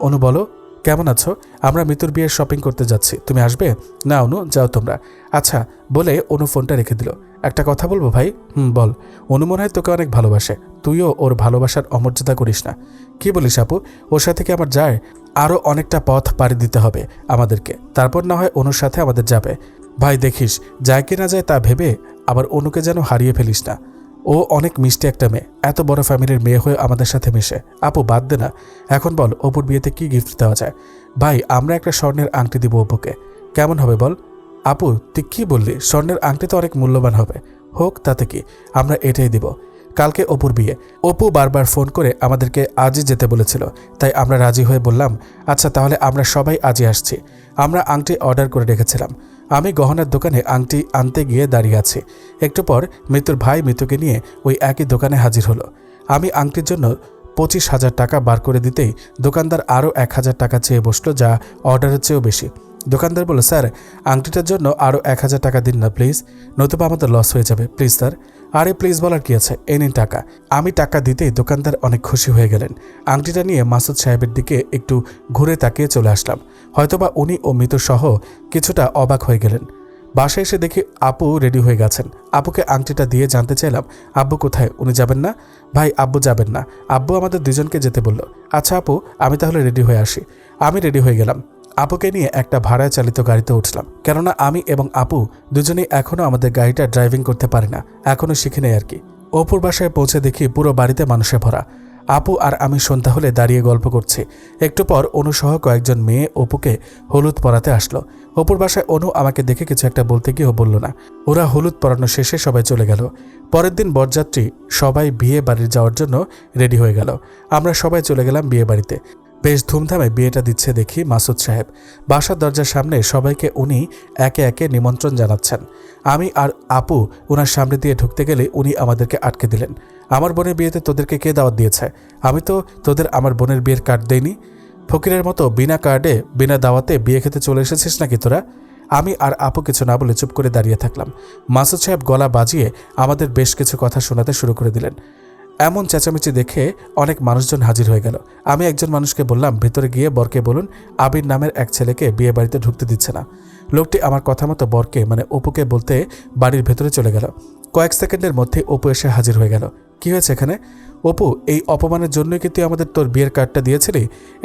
অনু বলো, কেমন আছো? আমরা মিতুর বিয়ের শপিং করতে যাচ্ছি, তুমি আসবে? না অনু, যাও তোমরা। আচ্ছা বলে অনু ফোনটা রেখে দিল। একটা কথা বলবো ভাই? বল। অনু মনে হয় তোকে অনেক ভালোবাসে, তুইও ওর ভালোবাসার অমর্যাদা করিস না। কি বলিস আপু? ওর সাথে কি আমার যায়? আরও অনেকটা পথ পাড়ি দিতে হবে আমাদেরকে, তারপর না হয় অনুর সাথে আমাদের যাবে। ভাই দেখিস, যায় কি না যায় তা ভেবে আবার অনুকে যেন হারিয়ে ফেলিস না। ও অনেক মিষ্টি একটা মেয়ে, এত বড় ফ্যামিলির মেয়ে হয়ে আমাদের সাথে মিশে। আপু বাদ দে না। এখন বল অপুর বিয়েতে কি গিফট দেওয়া যায়? ভাই আমরা একটা স্বর্ণের আংটি দিব অপুকে। কেমন হবে বল? আপু তুই কি বললি? স্বর্ণের আংটি তো অনেক মূল্যবান হবে। হোক তাতে কি, আমরা এটাই দিব। কালকে অপুর বিয়ে। অপু বারবার ফোন করে আমাদেরকে আজই যেতে বলেছিল, তাই আমরা রাজি হয়ে বললাম আচ্ছা তাহলে আমরা সবাই আজই আসছি। আমরা আংটি অর্ডার করে রেখেছিলাম। আমি গহনার দোকানে আংটি আনতে গিয়ে দাঁড়িয়ে আছি। একটু পর মিতুর ভাই মিতুকে নিয়ে ওই একই দোকানে হাজির হলো। আমি আংটির জন্য 25,000 টাকা বার করে দিতেই দোকানদার আরও 1,000 টাকা চেয়ে বসলো, যা অর্ডারের চেয়েও বেশি। দোকানদার বলল, স্যার আংটিটার জন্য আরও 1,000 টাকা দিন না প্লিজ, নতুবা আমাদের লস হয়ে যাবে প্লিজ স্যার। আরে প্লিজ বলার কি আছে, এই নিন টাকা। আমি টাকা দিতেই দোকানদার অনেক খুশি হয়ে গেলেন। আংটিটা নিয়ে মাসুদ সাহেবের দিকে একটু ঘুরে তাকিয়ে চলে আসলাম। হয়তোবা উনি ও মিতু সহ কিছুটা অবাক হয়ে গেলেন। বাসায় এসে দেখি আপু রেডি হয়ে গেছেন। আপুকে আংটিটা দিয়ে জানতে চাইলাম, আব্বু কোথায়? উনি যাবেন না? ভাই আব্বু যাবেন না, আব্বু আমাদের দুজনকে যেতে বলল। আচ্ছা আপু আমি তাহলে রেডি হয়ে আসি। আমি রেডি হয়ে গেলাম। আপুকে নিয়ে একটা ভাড়ায় চালিত গাড়িতে উঠলাম, কেননা আমি এবং আপু দুজনেই এখনও আমাদের গাড়িটা ড্রাইভিং করতে পারি না, এখনও শিখে নেই আর কি। অপুর বাসায় পৌঁছে দেখি পুরো বাড়িতে মানুষে ভরা। আপু আর আমি সন্ধ্যা হলে দাঁড়িয়ে গল্প করছি। একটু পর অনুসহ কয়েকজন মেয়ে অপুকে হলুদ পরাতে আসলো। অপুর বাসায় অনু আমাকে দেখে কিছু একটা বলতে গিয়েও বলল না। ওরা হলুদ পরানো শেষে সবাই চলে গেল। পরের দিন বরযাত্রী সবাই বিয়ে বাড়ি যাওয়ার জন্য রেডি হয়ে গেল। আমরা সবাই চলে গেলাম বিয়ে বাড়িতে। বেশ ধুমধামে বিয়েটা দিচ্ছে দেখি মাসুদ সাহেব। বাসার দরজার সামনে সবাইকে উনি একে একে নিমন্ত্রণ জানাচ্ছেন। আমি আর আপু ওনার সামনে দিয়ে ঢুকতে গেলে উনি আমাদেরকে আটকে দিলেন। আমার বোনের বিয়েতে তোদেরকে কে দাওয়াত দিয়েছে? আমি তো তোদের আমার বোনের বিয়ের কার্ড দেইনি। ফকিরের মতো বিনা কার্ডে বিনা দাওয়াতে বিয়ে খেতে চলে এসেছিস নাকি তোরা? আমি আর আপু কিছু না বলে চুপ করে দাঁড়িয়ে থাকলাম। মাসুদ সাহেব গলা বাজিয়ে আমাদের বেশ কিছু কথা শোনাতে শুরু করে দিলেন। এমন চেঁচামেচি দেখে অনেক মানুষজন হাজির হয়ে গেল। আমি একজন মানুষকে বললাম, ভেতরে গিয়ে বরকে বলুন আবির নামের এক ছেলেকে বিয়ে বাড়িতে ঢুকতে দিচ্ছে না। লোকটি আমার কথা মতো বরকে মানে অপুকে বলতে বাড়ির ভেতরে চলে গেল। কয়েক সেকেন্ডের মধ্যে অপু এসে হাজির হয়ে গেল। কি হয়েছে এখানে? অপু, এই অপমানের জন্যই কি তুই আমাদের তোর বিয়ের কার্ডটা দিয়েছিলি?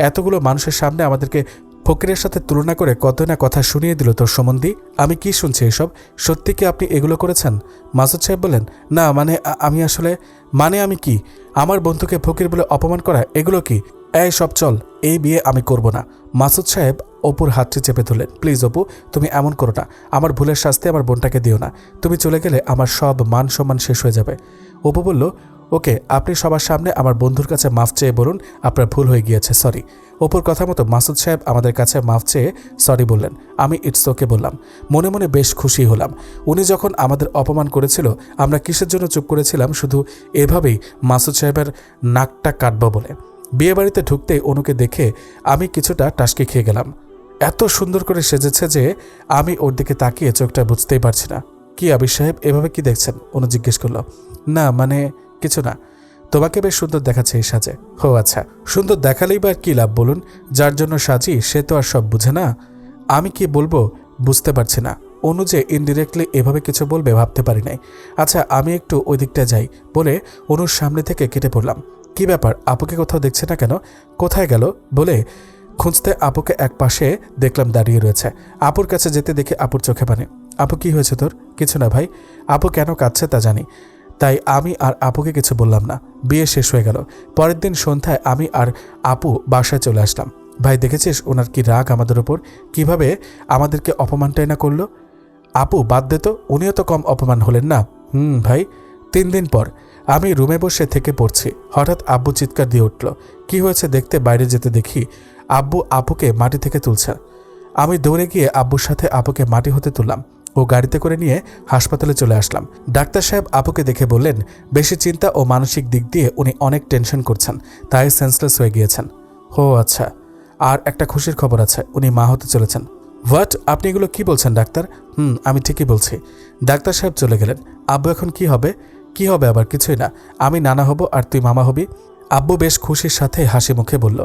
এতগুলো মানুষের সামনে আমাদেরকে ফকিরের সাথে তুলনা করে কত না কথা শুনিয়ে দিল তোর সম্বন্ধী। আমি কি শুনছি এসব? সত্যি কি আপনি এগুলো করেছেন? মাসুদ সাহেব বললেন, না মানে আমি আসলে আমি কি? আমার বন্ধুকে ফকির বলে অপমান করা এগুলো কি? এই সব চল, এই বিয়ে আমি করব না। মাসুদ সাহেব অপুর হাতটি চেপে ধরলেন। প্লিজ অপু, তুমি এমন করো না। আমার ভুলের শাস্তি আমার বোনটাকে দিও না। তুমি চলে গেলে আমার সব মান সম্মান শেষ হয়ে যাবে। অপু বলল, ওকে, আপনি সবার সামনে আমার বন্ধুর কাছে মাফ চেয়ে বলুন আপনার ভুল হয়ে গিয়েছে, সরি। অপুর কথা মতো মাসুদ সাহেব আমাদের কাছে মাফ চেয়ে সরি বললেন। আমি ইটস ওকে বললাম। মনে মনে বেশ খুশি হলাম। উনি যখন আমাদের অপমান করেছিল আমরা কিসের জন্য চুপ করেছিলাম? শুধু এভাবেই মাসুদ সাহেবের নাকটা কাটব বলে। বিয়ে বাড়িতে ঢুকতেই অনুকে দেখে আমি কিছুটা টাসকে খেয়ে গেলাম। এত সুন্দর করে সেজেছে যে আমি ওর দিকে তাকিয়ে চোখটা বুঝতেই পারছি না। কি আবির সাহেব, এভাবে কি দেখছেন? অনু জিজ্ঞেস করল। না মানে কিছু না, তোমাকে বেশ সুন্দর দেখাচ্ছে এই সাজে। হো আচ্ছা, সুন্দর দেখালেই বা কি লাভ বলুন? যার জন্য সাজি সে তো আর সব বুঝে না। আমি কি বলবো বুঝতে পারছি না। অনু যে ইনডিরেক্টলি এভাবে কিছু বলবে ভাবতে পারি নাই। আচ্ছা আমি একটু ওই দিকটা যাই বলে অনুর সামনে থেকে কেটে পড়লাম। কি ব্যাপার, আপুকে কোথাও দেখছে না কেন? কোথায় গেল বলে খুঁজতে আপুকে এক পাশে দেখলাম দাঁড়িয়ে রয়েছে। আপুর কাছে যেতে দেখে আপুর চোখে পানি। আপু কি হয়েছে তোর? কিছু না ভাই। আপু কেন কাঁদছে তা জানি, তাই আমি আর আপুকে কিছু বললাম না। বিয়ে শেষ হয়ে গেল। পরের দিন সন্ধ্যায় আমি আর আপু বাসায় চলে আসলাম। ভাই দেখেছিস ওনার কি রাগ আমাদের ওপর, কিভাবে আমাদেরকে অপমানটাই না করলো। আপু বাদ দে তো, উনিও তো কম অপমান হলেন না। ভাই। 3 দিন পর আমি রুমে বসে থেকে পড়ছি, হঠাৎ আব্বু চিৎকার দিয়ে উঠল। কি হয়েছে দেখতে বাইরে যেতে দেখি আব্বু আপুকে মাটি থেকে তুলছে। আমি দৌড়ে গিয়ে আব্বুর সাথে আপুকে মাটি হতে তুললাম ও গাড়িতে করে নিয়ে হাসপাতালে চলে আসলাম। ডাক্তার সাহেব আপুকে দেখে বললেন বেশি চিন্তা ও মানসিক দিক দিয়ে উনি অনেক টেনশন করছেন, তাই সেন্সলেস হয়ে গিয়েছেন। ও আচ্ছা, আর একটা খুশির খবর আছে, উনি মা হতে চলেছেন। হোয়াট? আপনি এগুলো কি বলছেন ডাক্তার? আমি ঠিকই বলছি। ডাক্তার সাহেব চলে গেলেন। আব্বু এখন কি হবে? কি হবে আবার? কিছুই না, আমি নানা হব আর তুই মামা হবি। আব্বু বেশ খুশির সাথে হাসি মুখে বলল।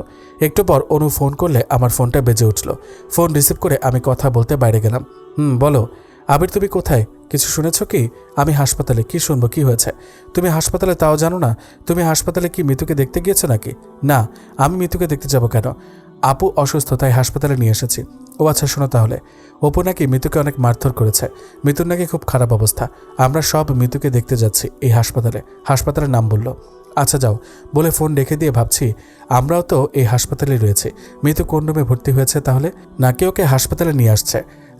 একটু পর অনু ফোন করলে আমার ফোনটা বেজে উঠল। ফোন রিসিভ করে আমি কথা বলতে বাইরে গেলাম। বলো আবির, তুমি কোথায়? কিছু শুনেছ কি? আমি হাসপাতালে। কি শুনবো, কি হয়েছে? তুমি হাসপাতালে তাও জানো না? তুমি হাসপাতালে কি মিতুকে দেখতে গিয়েছো নাকি? না, আমি মিতুকে দেখতে যাব কেন? আপু অসুস্থ তাই হাসপাতালে নিয়ে এসেছি। ও আচ্ছা, শোনো তাহলে, অপু নাকি মিতুকে অনেক মারধর করেছে। মিতুর নাকি খুব খারাপ অবস্থা। আমরা সব মিতুকে দেখতে যাচ্ছি এই হাসপাতালে। হাসপাতালের নাম বলল। আচ্ছা যাও বলে ফোন রেখে দিয়ে ভাবছি আমরাও তো এই হাসপাতালে রয়েছে। মিতু কোন রুমে ভর্তি হয়েছে তাহলে? নাকি ওকে হাসপাতালে নিয়ে আসছে?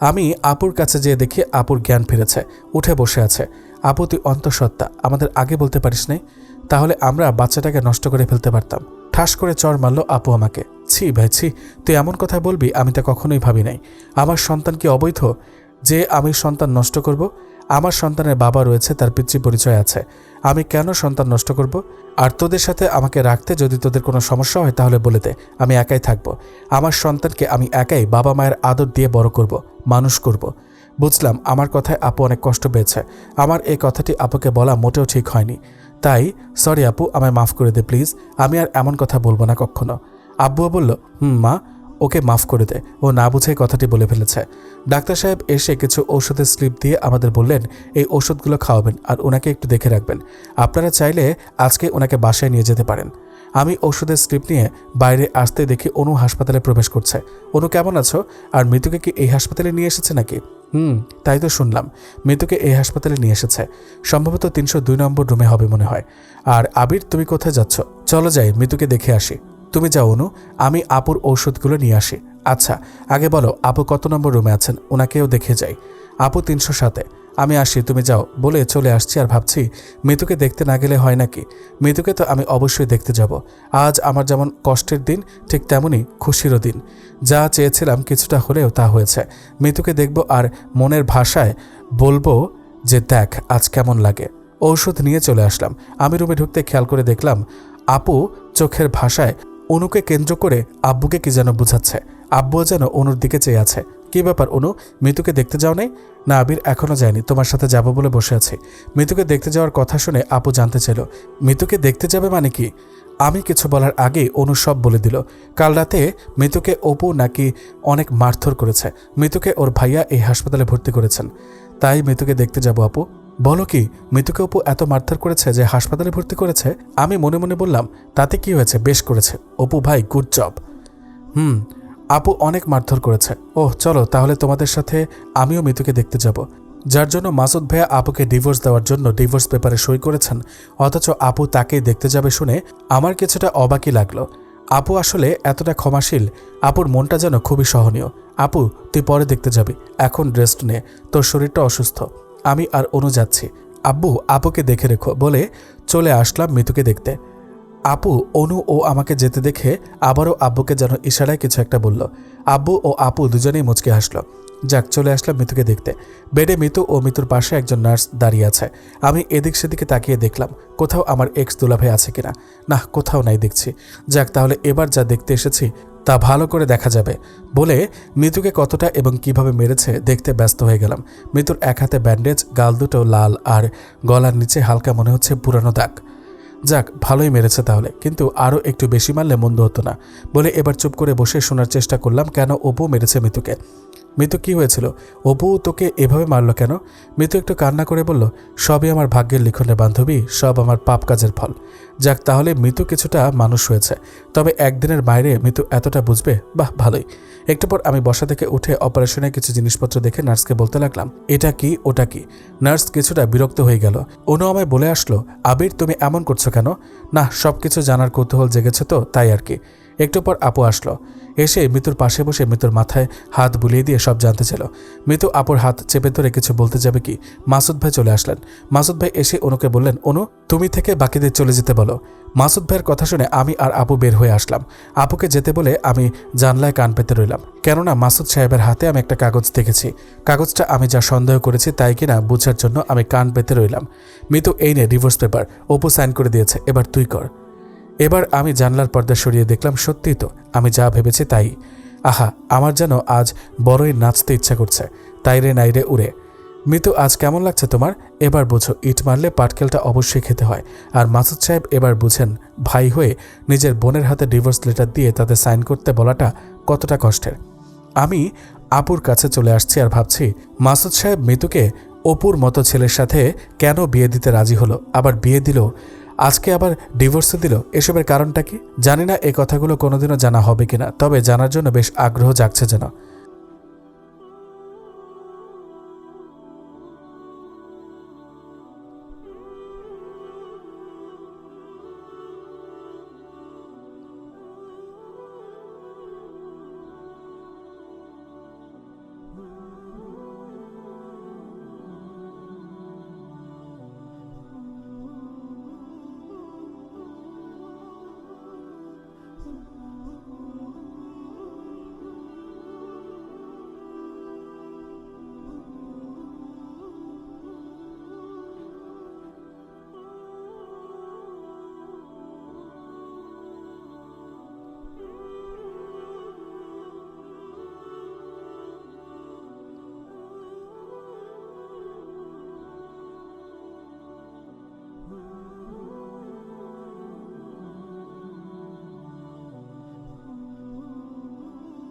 আমি আপুর কাছে যেয়ে দেখি আপুর জ্ঞান ফিরেছে, উঠে বসে আছে। আপু তুই অন্তঃসত্ত্বা, আমাদের আগে বলতে পারিস নাই? তাহলে আমরা বাচ্চাটাকে নষ্ট করে ফেলতে পারতাম। ঠাস করে চড় মারল আপু আমাকে। ছি ভাই ছি, তুই এমন কথা বলবি আমি তা কখনোই ভাবি নাই। আমার সন্তান কি অবৈধ যে আমি সন্তান নষ্ট করব? আমার সন্তানের বাবা রয়েছে, তার পিতৃ পরিচয় আছে। আমি কেন সন্তান নষ্ট করব? আর তোদের সাথে আমাকে রাখতে যদি তোদের কোনো সমস্যা হয় তাহলে বলে দে, আমি একাই থাকব। আমার সন্তানকে আমি একাই বাবা মায়ের আদর দিয়ে বড় করব, মানুষ করব। বুঝলাম আমার কথায় আপু অনেক কষ্ট পেয়েছে। আমার এই কথাটি আপুকে বলা মোটেও ঠিক হয়নি। তাই সরি আপু, আমায় মাফ করে দে প্লিজ। আমি আর এমন কথা বলবো না কখনো। আব্বুও বলল মা, ওকে মাফ করে দে, ও না বুঝে কথাটি বলে ফেলেছে। ডাক্তার সাহেব এসে কিছু ঔষধের স্লিপ দিয়ে আমাদের বললেন এই ওষুধগুলো খাওয়াবেন আর ওনাকে একটু দেখে রাখবেন। আপনারা চাইলে আজকে ওনাকে বাসায় নিয়ে যেতে পারেন। আমি ওষুধের স্লিপ নিয়ে বাইরে আসতে দেখি অনু হাসপাতালে প্রবেশ করছে। অনু কেমন আছো? আর মৃতুকে কি এই হাসপাতালে নিয়ে এসেছে নাকি? তাই তো শুনলাম, মৃতুকে এই হাসপাতালে নিয়ে এসেছে। সম্ভবত 302 নম্বর রুমে হবে মনে হয়। আর আবির, তুমি কোথায় যাচ্ছ? চলো যাই, মৃতুকে দেখে আসি। তুমি যাও অনু, আমি আপুর ঔষধগুলো নিয়ে আসি। আচ্ছা আগে বলো আপু কত নম্বর রুমে আছেন, ওনাকেও দেখে যাই। আপু 307-এ। আমি আসি, তুমি যাও বলে চলে আসছি। আর ভাবছি মিতুকে দেখতে না গেলে হয় নাকি? মিতুকে তো আমি অবশ্যই দেখতে যাব। আজ আমার যেমন কষ্টের দিন ঠিক তেমনই খুশিরও দিন। যা চেয়েছিলাম কিছুটা হলেও তা হয়েছে। মিতুকে দেখব আর মনের ভাষায় বলবো যে দেখ আজ কেমন লাগে। ঔষধ নিয়ে চলে আসলাম। আমি রুমে ঢুকতে খেয়াল করে দেখলাম আপু চোখের ভাষায় অনুকে কেন্দ্র করে আব্বুকে কি যেন বুঝাচ্ছে। আব্বুও যেন অনুর দিকে চেয়ে আছে। কি ব্যাপার অনু, মিতুকে দেখতে যাও নাই? না আবির, এখনো যায়নি, তোমার সাথে যাব বলে বসে আছি। মিতুকে দেখতে যাওয়ার কথা শুনে আপু জানতে চাইল মিতুকে দেখতে যাবে মানে কি? আমি কিছু বলার আগেই অনু সব বলে দিল। কাল রাতে মিতুকে অপু নাকি অনেক মারধর করেছে। মিতুকে ওর ভাইয়া এই হাসপাতালে ভর্তি করেছেন, তাই মিতুকে দেখতে যাব। আপু বলো কি, মিতুকে অপু এত মারধর করেছে যে হাসপাতালে ভর্তি করেছে? আমি মনে মনে বললাম তাতে কি হয়েছে, বেশ করেছে অপু ভাই, গুড জব। আপু অনেক মারধর করেছে। ওহ চলো তাহলে তোমাদের সাথে আমিও মিতুকে দেখতে যাব। যার জন্য মাসুদ ভাইয়া আপুকে ডিভোর্স দেওয়ার জন্য ডিভোর্স পেপারে সই করেছেন, অথচ আপু তাকেই দেখতে যাবে শুনে আমার কিছুটা অবাকই লাগলো। আপু আসলে এতটা ক্ষমাশীল, আপুর মনটা যেন খুবই সহনীয়। আপু তুই পরে দেখতে যাবি, এখন রেস্ট নে, তোর শরীরটা অসুস্থ। আমি আর অনু যাচ্ছি। আব্বু আপুকে দেখে রেখো বলে চলে আসলাম মিতুকে দেখতে। আপু অনু ও আমাকে যেতে দেখে আবারও আব্বুকে যেন ইশারায় কিছু একটা বলল। আব্বু ও আপু দুজনেই মুচকে হাসলো। যাক, চলে আসলাম মিতুকে দেখতে। বেডে মিতু ও মিতুর পাশে একজন নার্স দাঁড়িয়ে আছে। আমি এদিক সেদিকে তাকিয়ে দেখলাম কোথাও আমার এক্স দুলাভাই আছে কিনা। না, কোথাও নাই দেখছি। যাক, তাহলে এবার যা দেখতে এসেছি তা ভালো করে দেখা যাবে বলে মিতুকে কতটা এবং কিভাবে মেরেছে দেখতে ব্যস্ত হয়ে গেলাম। মিতুর এক হাতে ব্যান্ডেজ, গাল দুটো লাল আর গলার নিচে হালকা মনে হচ্ছে পুরানো দাগ। যাক, ভালোই মেরেছে তাহলে, কিন্তু আরও একটু বেশি মারলে মন্দ হতো না বলে এবার চুপ করে বসে শোনার চেষ্টা করলাম কেন অপু মেরেছে মিতুকে। মিতু, কি হয়েছিল? অপু তোকে এভাবে মারলো কেন? মিতু একটু কান্না করে বলল, সবই আমার ভাগ্যের লিখনে বান্ধবী, সব আমার পাপ কাজের ফল। যাক, তাহলে মিতু কিছুটা মানুষ হয়েছে, তবে একদিনের বাইরে মিতু এতটা বুঝবে, বাহ ভালোই। একটু পর আমি বসা থেকে উঠে অপারেশনের কিছু জিনিসপত্র দেখে নার্সকে বলতে লাগলাম, এটা কি ওটা কি। নার্স কিছুটা বিরক্ত হয়ে গেল। অনু আমায় বলে আসলো, আবির তুমি এমন করছো কেন? না, সব কিছু জানার কৌতূহল জেগেছে তো তাই আর কি। একটু পর আপু আসলো, এসে মিতুর পাশে বসে মিতুর মাথায় হাত বুলিয়ে দিয়ে সব জানতে ছিল। মিতু আপুর হাত চেপে ধরে কিছু বলতে যাবে কি মাসুদ ভাই চলে আসলেন। মাসুদ ভাই এসে অনুকে বললেন, অনু তুমি থেকে বাকিদের চলে যেতে বলো। মাসুদ ভাইয়ের কথা শুনে আমি আর আপু বের হয়ে আসলাম। আপুকে যেতে বলে আমি জানলায় কান পেতে রইলাম, কেননা মাসুদ সাহেবের হাতে আমি একটা কাগজ দেখেছি। কাগজটা আমি যা সন্দেহ করেছি তাই কিনা বুঝার জন্য আমি কান পেতে রইলাম। মিতু, এই নে ডিভোর্স পেপার, অপু সাইন করে দিয়েছে, এবার তুই কর। এবার আমি জানলার পর্দা সরিয়ে দেখলাম সত্যিই তো আমি যা ভেবেছি তাই। আহা, আমার যেন আজ বড়ই নাচতে ইচ্ছা করছে, তাইরে নাইরে উড়ে। মিতু, আজ কেমন লাগছে তোমার? এবার বোঝো, ইট মারলে পাটকেলটা অবশ্যই খেতে হয়। আর মাসুদ সাহেব এবার বুঝেন, ভাই হয়ে নিজের বোনের হাতে ডিভোর্স লেটার দিয়ে তাতে সাইন করতে বলাটা কতটা কষ্টের। আমি আপুর কাছে চলে আসছি আর ভাবছি, মাসুদ সাহেব মিতুকে অপুর মতো ছেলের সাথে কেন বিয়ে দিতে রাজি হলো, আবার বিয়ে দিল, আজকে আবার ডিভোর্সও দিল। এসবের কারণটা কি জানি না, এই কথাগুলো কোনোদিনও জানা হবে কিনা, তবে জানার জন্য বেশ আগ্রহ জাগছে যেন।